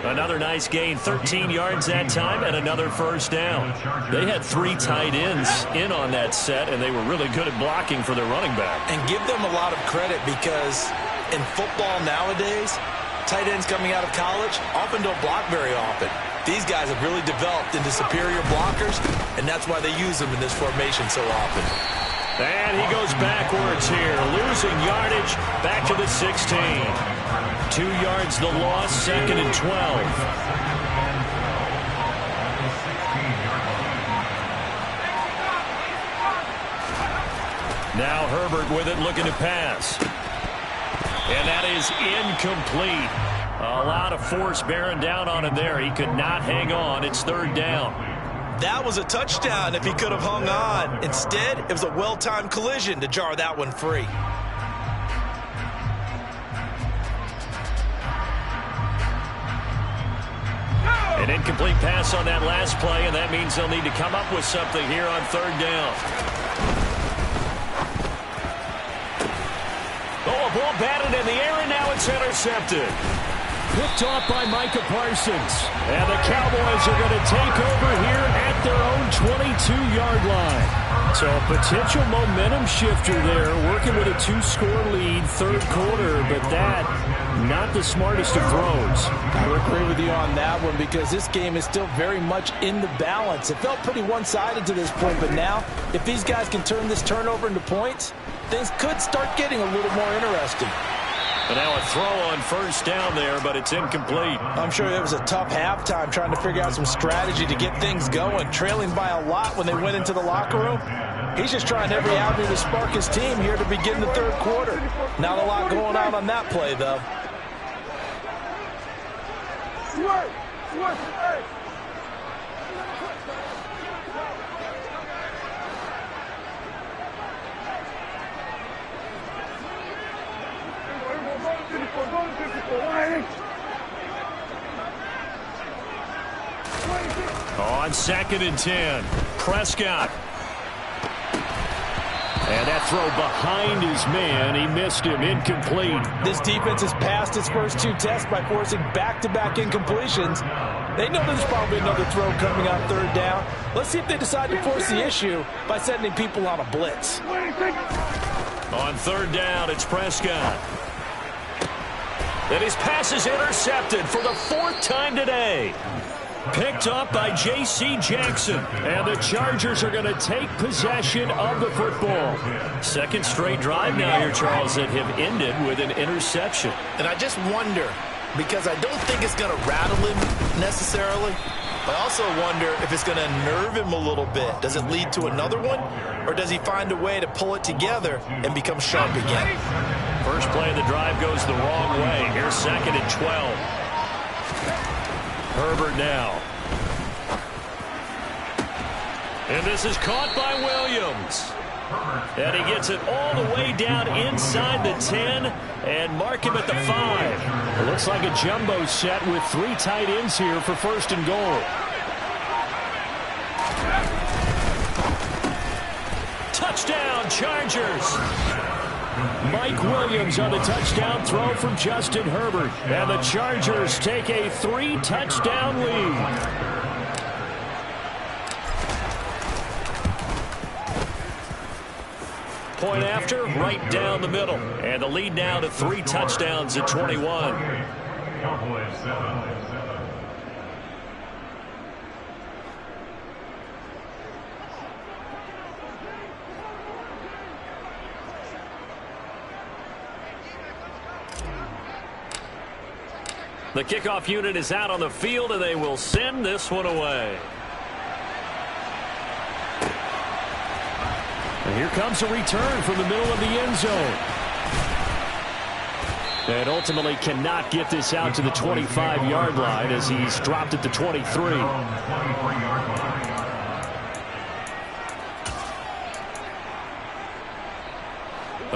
Another nice gain, 13 yards that time, and another first down. They had 3 tight ends in on that set, and they were really good at blocking for their running back. And give them a lot of credit because in football nowadays, tight ends coming out of college often don't block very often. These guys have really developed into superior blockers, and that's why they use them in this formation so often. And he goes backwards here, losing yardage back to the 16. 2 yards the loss, 2nd and 12. Now Herbert with it, looking to pass. And that is incomplete. A lot of force bearing down on him there. He could not hang on. It's 3rd down. That was a touchdown if he could have hung on. Instead, it was a well-timed collision to jar that one free. An incomplete pass on that last play, and that means they'll need to come up with something here on 3rd down. Oh, a ball batted in the air, and now it's intercepted. Picked off by Micah Parsons. And the Cowboys are going to take over here at their own 22-yard line. So a potential momentum shifter there, working with a 2-score lead, 3rd quarter, but that, not the smartest of throws. I would agree with you on that one because this game is still very much in the balance. It felt pretty one-sided to this point, but now, if these guys can turn this turnover into points, things could start getting a little more interesting. And now a throw on 1st down there, but it's incomplete. I'm sure it was a tough halftime trying to figure out some strategy to get things going, trailing by a lot when they went into the locker room. He's just trying every avenue to spark his team here to begin the 3rd quarter. Not a lot going on that play, though. On 2nd and 10, Prescott. And that throw behind his man. He missed him, incomplete. This defense has passed its first 2 tests by forcing back-to-back incompletions. They know there's probably another throw coming on 3rd down. Let's see if they decide to force the issue by sending people on a blitz. On 3rd down, it's Prescott. And his pass is intercepted for the 4th time today. Picked up by J.C. Jackson. And the Chargers are going to take possession of the football. 2nd straight drive now here, Charles, that have ended with an interception. And I just wonder, because I don't think it's going to rattle him necessarily, but I also wonder if it's going to nerve him a little bit. Does it lead to another one? Or does he find a way to pull it together and become sharp again? First play of the drive goes the wrong way. Here's 2nd and 12. Herbert now. And this is caught by Williams. And he gets it all the way down inside the 10 and mark him at the 5. It looks like a jumbo set with 3 tight ends here for 1st and goal. Touchdown, Chargers. Mike Williams on the touchdown throw from Justin Herbert. And the Chargers take a 3-touchdown lead. Point after, right down the middle. And the lead now to 3 touchdowns at 21. Cowboys 7. The kickoff unit is out on the field, and they will send this one away. And here comes a return from the middle of the end zone. And ultimately cannot get this out to the 25-yard line as he's dropped at the 23.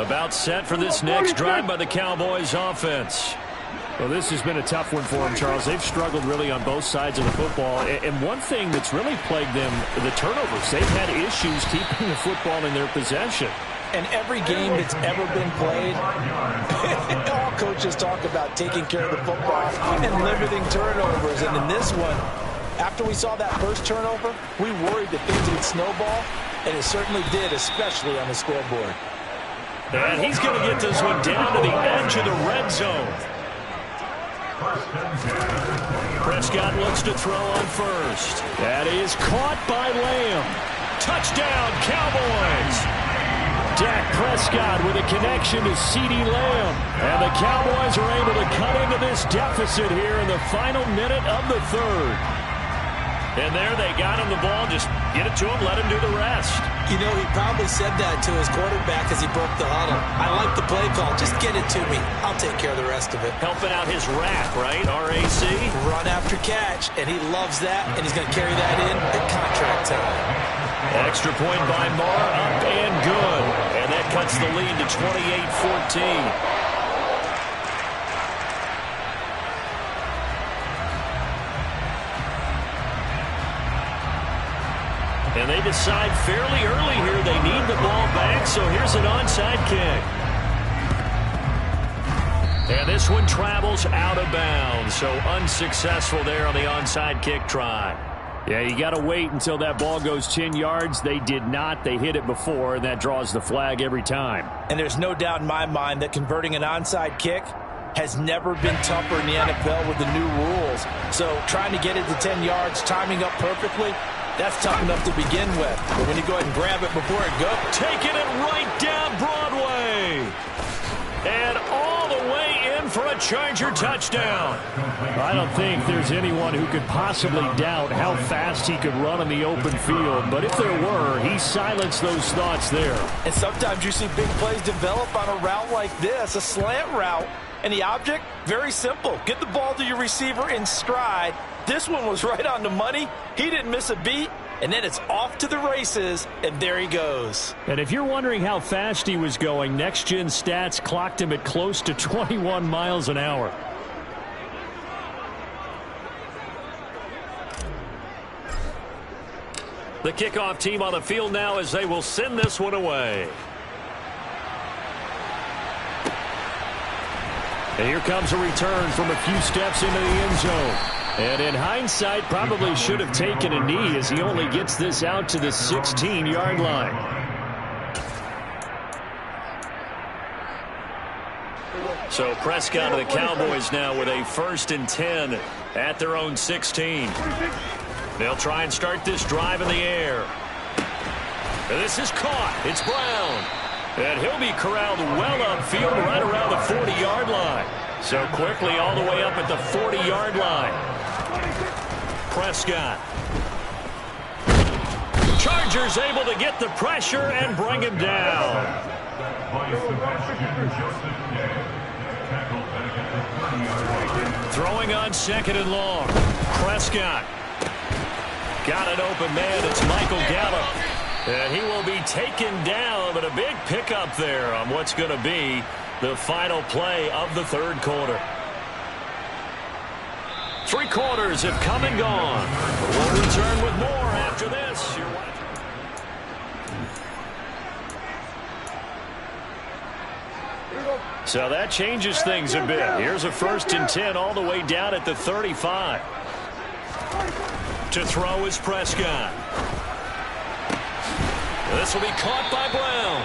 About set for this next drive by the Cowboys offense. Well, this has been a tough one for them, Charles. They've struggled really on both sides of the football. And one thing that's really plagued them, the turnovers. They've had issues keeping the football in their possession. And every game that's ever been played, all coaches talk about taking care of the football and limiting turnovers. And in this one, after we saw that first turnover, we worried that things would snowball, and it certainly did, especially on the scoreboard. And he's going to get this one down to the edge of the red zone. Prescott looks to throw on first. That is caught by Lamb. Touchdown, Cowboys! Dak Prescott with a connection to CeeDee Lamb. And the Cowboys are able to cut into this deficit here in the final minute of the third. And there they got him the ball. Just get it to him, let him do the rest. You know, he probably said that to his quarterback as he broke the huddle. I like the play call. Just get it to me. I'll take care of the rest of it. Helping out his rack, right? RAC. Run after catch, and he loves that, and he's going to carry that in at contract time. Extra point by Marr, up and good. And that cuts the lead to 28-14. And they decide fairly early here they need the ball back, so here's an onside kick. And this one travels out of bounds, so unsuccessful there on the onside kick try. Yeah, you got to wait until that ball goes 10 yards. They did not. They hit it before, and that draws the flag every time. And there's no doubt in my mind that converting an onside kick has never been tougher in the NFL with the new rules. So trying to get it to 10 yards, timing up perfectly, that's tough enough to begin with. But when you go ahead and grab it before it goes. Taking it right down Broadway. And all the way in for a Charger touchdown. I don't think there's anyone who could possibly doubt how fast he could run in the open field. But if there were, he silenced those thoughts there. And sometimes you see big plays develop on a route like this, a slant route. And the object, very simple. Get the ball to your receiver in stride. This one was right on the money. He didn't miss a beat. And then it's off to the races, and there he goes. And if you're wondering how fast he was going, Next Gen Stats clocked him at close to 21 miles an hour. The kickoff team on the field now as they will send this one away. And here comes a return from a few steps into the end zone. And in hindsight, probably should have taken a knee as he only gets this out to the 16-yard line. So Prescott of the Cowboys now with a 1st and 10 at their own 16. They'll try and start this drive in the air. And this is caught. It's Brown. And he'll be corralled well upfield right around the 40-yard line. So quickly all the way up at the 40-yard line. Prescott. Chargers able to get the pressure and bring him down. Throwing on 2nd and long. Prescott. Got an open man. It's Michael Gallup. And he will be taken down, but a big pickup there on what's going to be the final play of the third quarter. 3 quarters have come and gone. We'll return with more after this. So that changes things a bit. Here's a 1st and 10 all the way down at the 35. To throw is Prescott. This will be caught by Brown.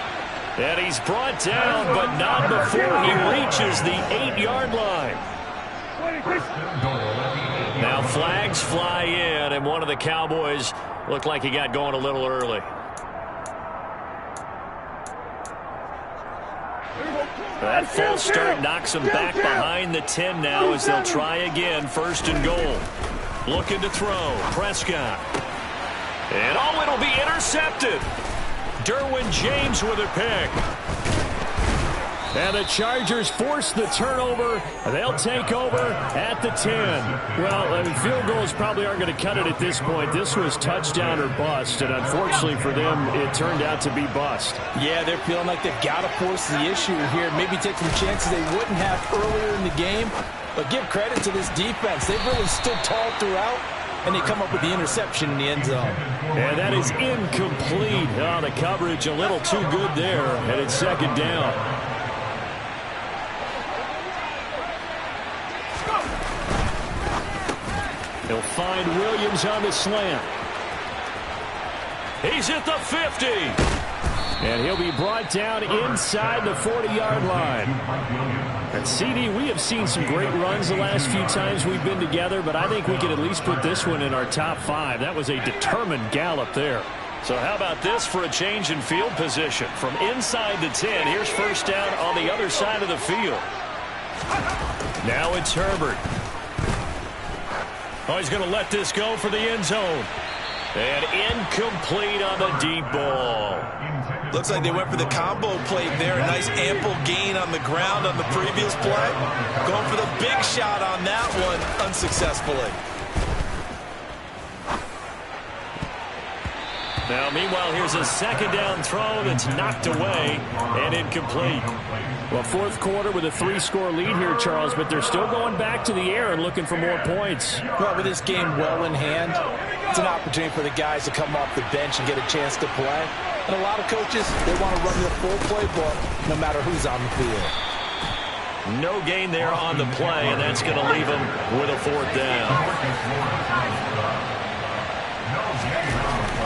And he's brought down, but not before he reaches the 8-yard line. Now flags fly in, and one of the Cowboys looked like he got going a little early. That false start knocks him back behind the 10 now as they'll try again, 1st and goal. Looking to throw, Prescott. And it'll be intercepted. Derwin James with a pick. And the Chargers force the turnover. They'll take over at the 10. Well, field goals probably aren't going to cut it at this point. This was touchdown or bust, and unfortunately for them, it turned out to be bust. Yeah, they're feeling like they've got to force the issue here. Maybe take some chances they wouldn't have earlier in the game. But give credit to this defense. They've really stood tall throughout, and they come up with the interception in the end zone. And that is incomplete. Oh, the coverage a little too good there, and it's second down. He'll find Williams on the slant. He's at the 50. And he'll be brought down inside the 40-yard line. And CD, we have seen some great runs the last few times we've been together, but I think we could at least put this one in our top 5. That was a determined gallop there. So how about this for a change in field position? From inside the 10, here's first down on the other side of the field. Now it's Herbert. Oh, he's going to let this go for the end zone. And incomplete on the deep ball. Looks like they went for the combo play there. A nice ample gain on the ground on the previous play. Going for the big shot on that one unsuccessfully. Now, meanwhile, here's a second down throw that's knocked away and incomplete. Well, fourth quarter with a 3-score lead here, Charles, but they're still going back to the air and looking for more points. Well, with this game well in hand, it's an opportunity for the guys to come off the bench and get a chance to play. And a lot of coaches, they want to run the full playbook no matter who's on the field. No gain there on the play, and that's going to leave them with a fourth down.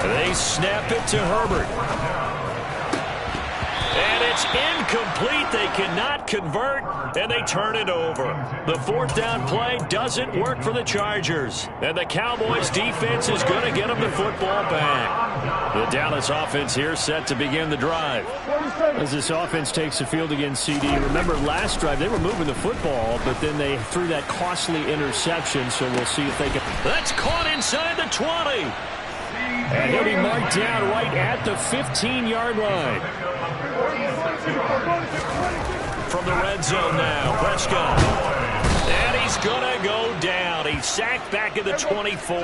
They snap it to Herbert. And it's incomplete. They cannot convert, and they turn it over. The fourth down play doesn't work for the Chargers. And the Cowboys defense is going to get them the football back. The Dallas offense here set to begin the drive. As this offense takes the field against CD, remember last drive they were moving the football, but then they threw that costly interception, so we'll see if they can. That's caught inside the 20. And he'll be marked down right at the 15-yard line. From the red zone now, Prescott. And he's going to go down. He's sacked back at the 24.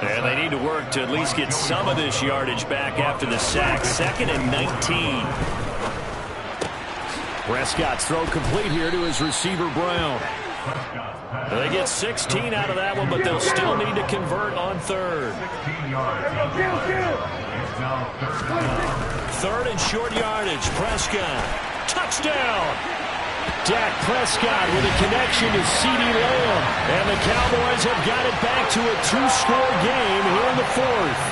And they need to work to at least get some of this yardage back after the sack. 2nd and 19. Prescott's throw complete here to his receiver, Brown. They get 16 out of that one, but they'll still need to convert on third. Third and short yardage. Prescott. Touchdown! Dak Prescott with a connection to CeeDee Lamb. And the Cowboys have got it back to a 2-score game here in the fourth.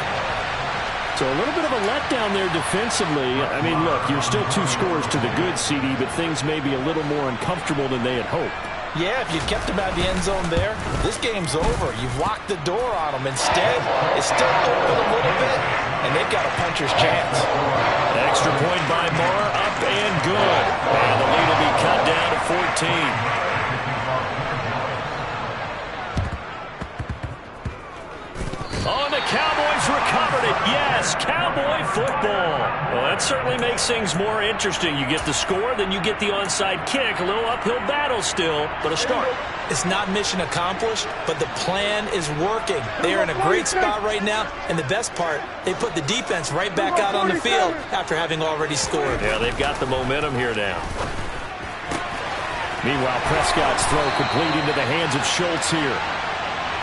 So a little bit of a letdown there defensively. I mean, look, you're still 2 scores to the good, CD, but things may be a little more uncomfortable than they had hoped. Yeah, if you kept them out of the end zone there, this game's over. You've locked the door on them. Instead, it's still open a little bit, and they've got a puncher's chance. Extra point by Moore, up and good. And the lead will be cut down to 14. Oh, and the Cowboys recovered it. Yes, Cowboy football. Well, that certainly makes things more interesting. You get the score, then you get the onside kick. A little uphill battle still, but a start. It's not mission accomplished, but the plan is working. They're in a great spot right now, and the best part, they put the defense right back out on the field after having already scored. Yeah, they've got the momentum here now. Meanwhile, Prescott's throw complete into the hands of Schultz here.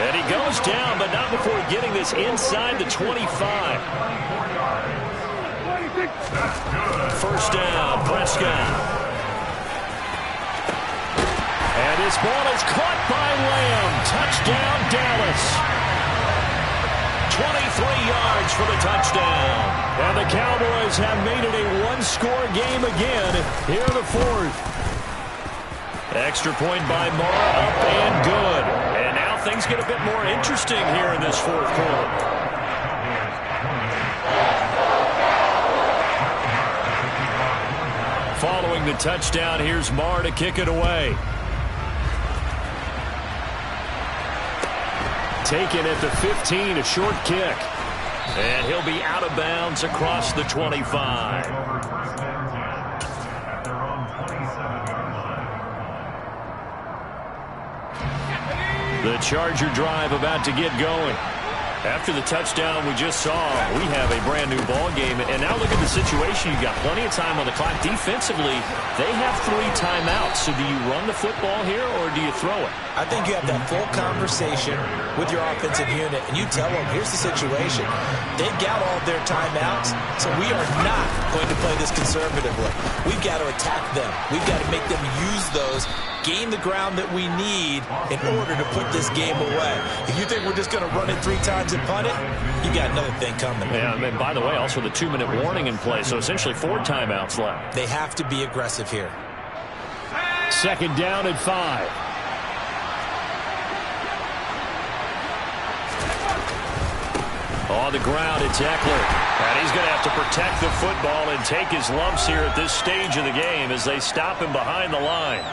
And he goes down, but not before getting this inside the 25. First down, Prescott. And his ball is caught by Lamb. Touchdown, Dallas. 23 yards for the touchdown. And the Cowboys have made it a 1-score game again here in the fourth. Extra point by Moore, up and good. And now things get a bit more interesting here in this fourth quarter. Following the touchdown, here's Moore to kick it away. Taken at the 15, a short kick. And he'll be out of bounds across the 25. At their own 27-yard line. The Charger drive about to get going. After the touchdown we just saw, we have a brand new ball game. And now look at the situation. You've got plenty of time on the clock. Defensively, they have 3 timeouts. So do you run the football here or do you throw it? I think you have that full conversation with your offensive unit, and you tell them, here's the situation. They've got all of their timeouts, so we are not going to play this conservatively. We've got to attack them. We've got to make them use those, gain the ground that we need in order to put this game away. If you think we're just going to run it 3 times and punt it, you got another thing coming. Yeah, and by the way, also the 2-minute warning in play, so essentially 4 timeouts left. They have to be aggressive here. Second down and 5. On the ground, it's Eckler. And he's going to have to protect the football and take his lumps here at this stage of the game as they stop him behind the line.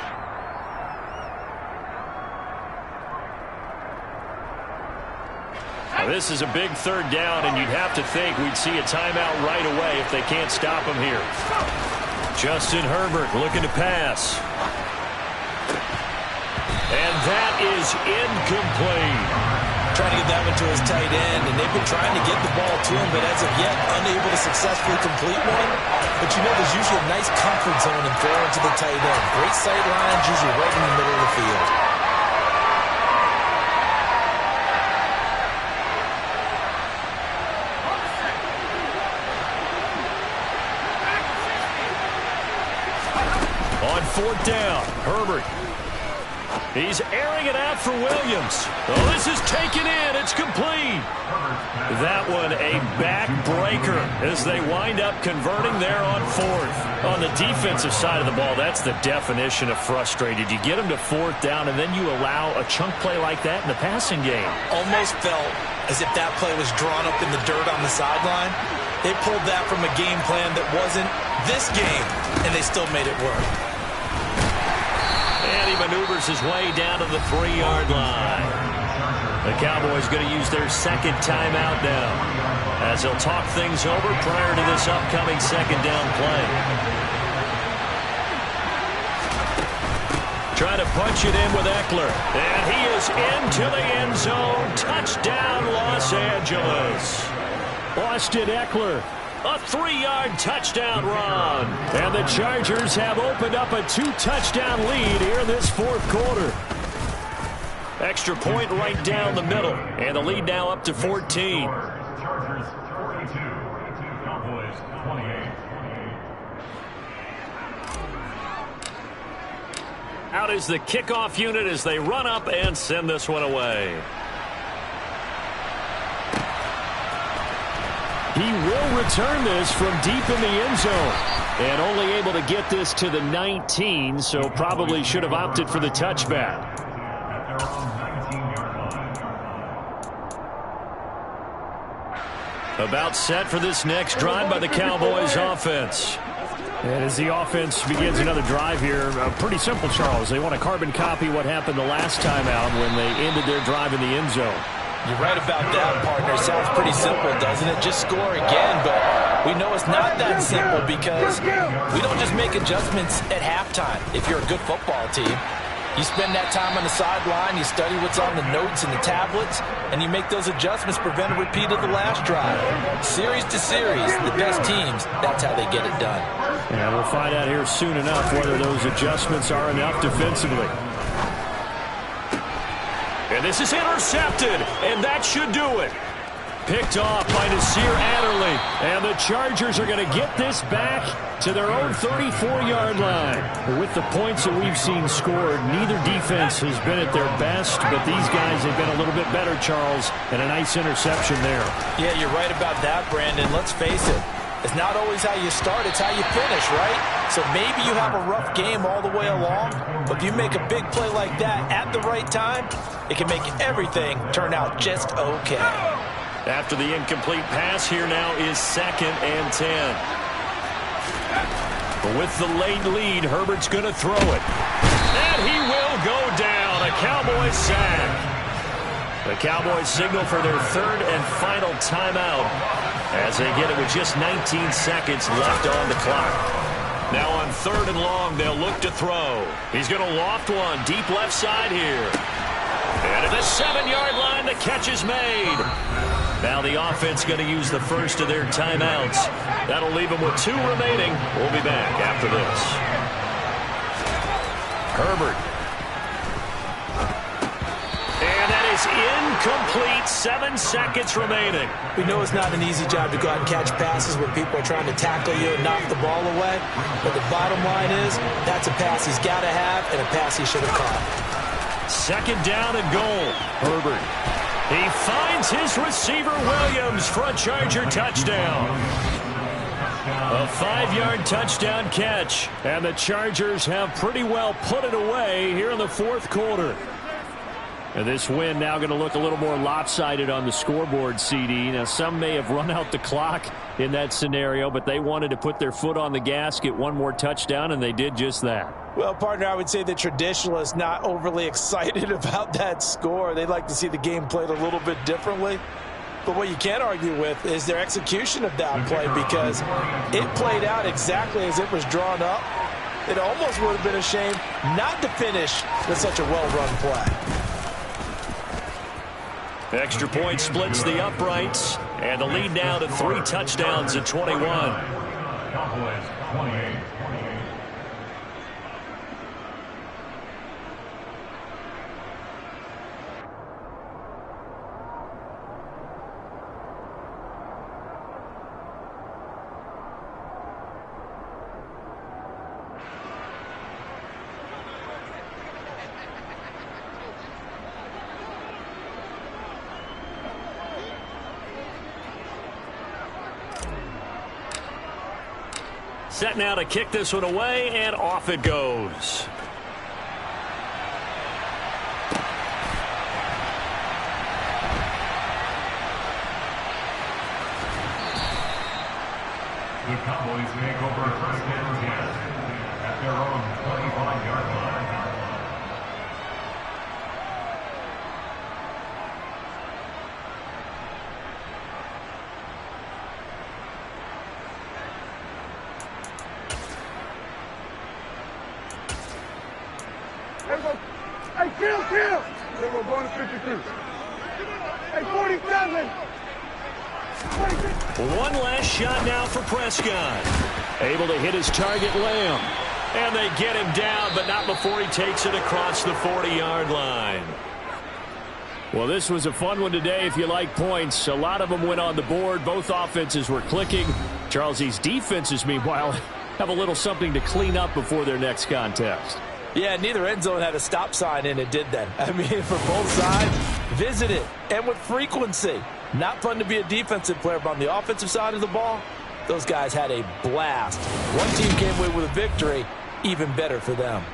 Now, this is a big 3rd down, and you'd have to think we'd see a timeout right away if they can't stop him here. Justin Herbert looking to pass. And that is incomplete. Trying to get that one to his tight end, and they've been trying to get the ball to him, but as of yet, unable to successfully complete one. But you know, there's usually a nice comfort zone in throwing to the tight end. Great sight lines, usually right in the middle of the field. On 4th down, Herbert. He's airing it out for Williams. Oh, this is taken in. It's complete. That one a backbreaker as they wind up converting there on 4th. On the defensive side of the ball, that's the definition of frustrated. You get them to 4th down, and then you allow a chunk play like that in the passing game. Almost felt as if that play was drawn up in the dirt on the sideline. They pulled that from a game plan that wasn't this game, and they still made it work. And he maneuvers his way down to the 3-yard line. The Cowboys going to use their 2nd timeout now as they'll talk things over prior to this upcoming 2nd down play. Trying to punch it in with Eckler. And he is into the end zone. Touchdown, Los Angeles. Austin Eckler. A 3-yard touchdown run. And the Chargers have opened up a 2-touchdown lead here in this 4th quarter. Extra point right down the middle. And the lead now up to 14. Chargers 42, Cowboys 28. Out is the kickoff unit as they run up and send this one away. He will return this from deep in the end zone. And only able to get this to the 19, so probably should have opted for the touchback. About set for this next drive by the Cowboys offense. And as the offense begins another drive here, pretty simple, Charles. They want to carbon copy what happened the last time out when they ended their drive in the end zone. You're right about that, partner. Sounds pretty simple, doesn't it? Just score again, but we know it's not that simple because we don't just make adjustments at halftime. If you're a good football team, you spend that time on the sideline, you study what's on the notes and the tablets, and you make those adjustments, prevent a repeat of the last drive. Series to series, the best teams, that's how they get it done. And we'll find out here soon enough whether those adjustments are enough defensively. And this is intercepted, and that should do it. Picked off by Nasir Adderley, and the Chargers are going to get this back to their own 34-yard line. With the points that we've seen scored, neither defense has been at their best, but these guys have been a little bit better, Charles, and a nice interception there. Yeah, you're right about that, Brandon. Let's face it. It's not always how you start, it's how you finish, right? So maybe you have a rough game all the way along, but if you make a big play like that at the right time, it can make everything turn out just okay. After the incomplete pass, here now is 2nd and 10. With the late lead, Herbert's going to throw it. And he will go down. A Cowboys sack. The Cowboys signal for their third and final timeout as they get it with just 19 seconds left on the clock. Now on 3rd and long, they'll look to throw. He's going to loft one deep left side here. And at the 7-yard line, the catch is made. Now the offense going to use the first of their timeouts. That'll leave them with 2 remaining. We'll be back after this. Herbert. And that is incomplete. 7 seconds remaining. We know it's not an easy job to go out and catch passes when people are trying to tackle you and knock the ball away. But the bottom line is, that's a pass he's got to have and a pass he should have caught. 2nd down and goal. Herbert. He finds his receiver, Williams, for a Charger touchdown. A 5-yard touchdown catch. And the Chargers have pretty well put it away here in the 4th quarter. And this win now going to look a little more lopsided on the scoreboard, CD. Now, some may have run out the clock in that scenario, but they wanted to put their foot on the gas, get one more touchdown, and they did just that. Well, partner, I would say the traditionalists not overly excited about that score. They'd like to see the game played a little bit differently. But what you can't argue with is their execution of that play, because it played out exactly as it was drawn up. It almost would have been a shame not to finish with such a well-run play. Extra point splits the uprights, and the lead now to 3 touchdowns at 21. Cowboys 28. Set now to kick this one away, and off it goes. The Cowboys take over 1st and 10 at their own 25-yard line. Hey, kill! Then we're going to 52. Hey, 47! One last shot now for Prescott. Able to hit his target, Lamb. And they get him down, but not before he takes it across the 40-yard line. Well, this was a fun one today if you like points. A lot of them went on the board. Both offenses were clicking. Charles's defenses, meanwhile, have a little something to clean up before their next contest. Yeah, neither end zone had a stop sign in it, did they? I mean, for both sides, visit it, and with frequency. Not fun to be a defensive player, but on the offensive side of the ball, those guys had a blast. One team came away with a victory, even better for them.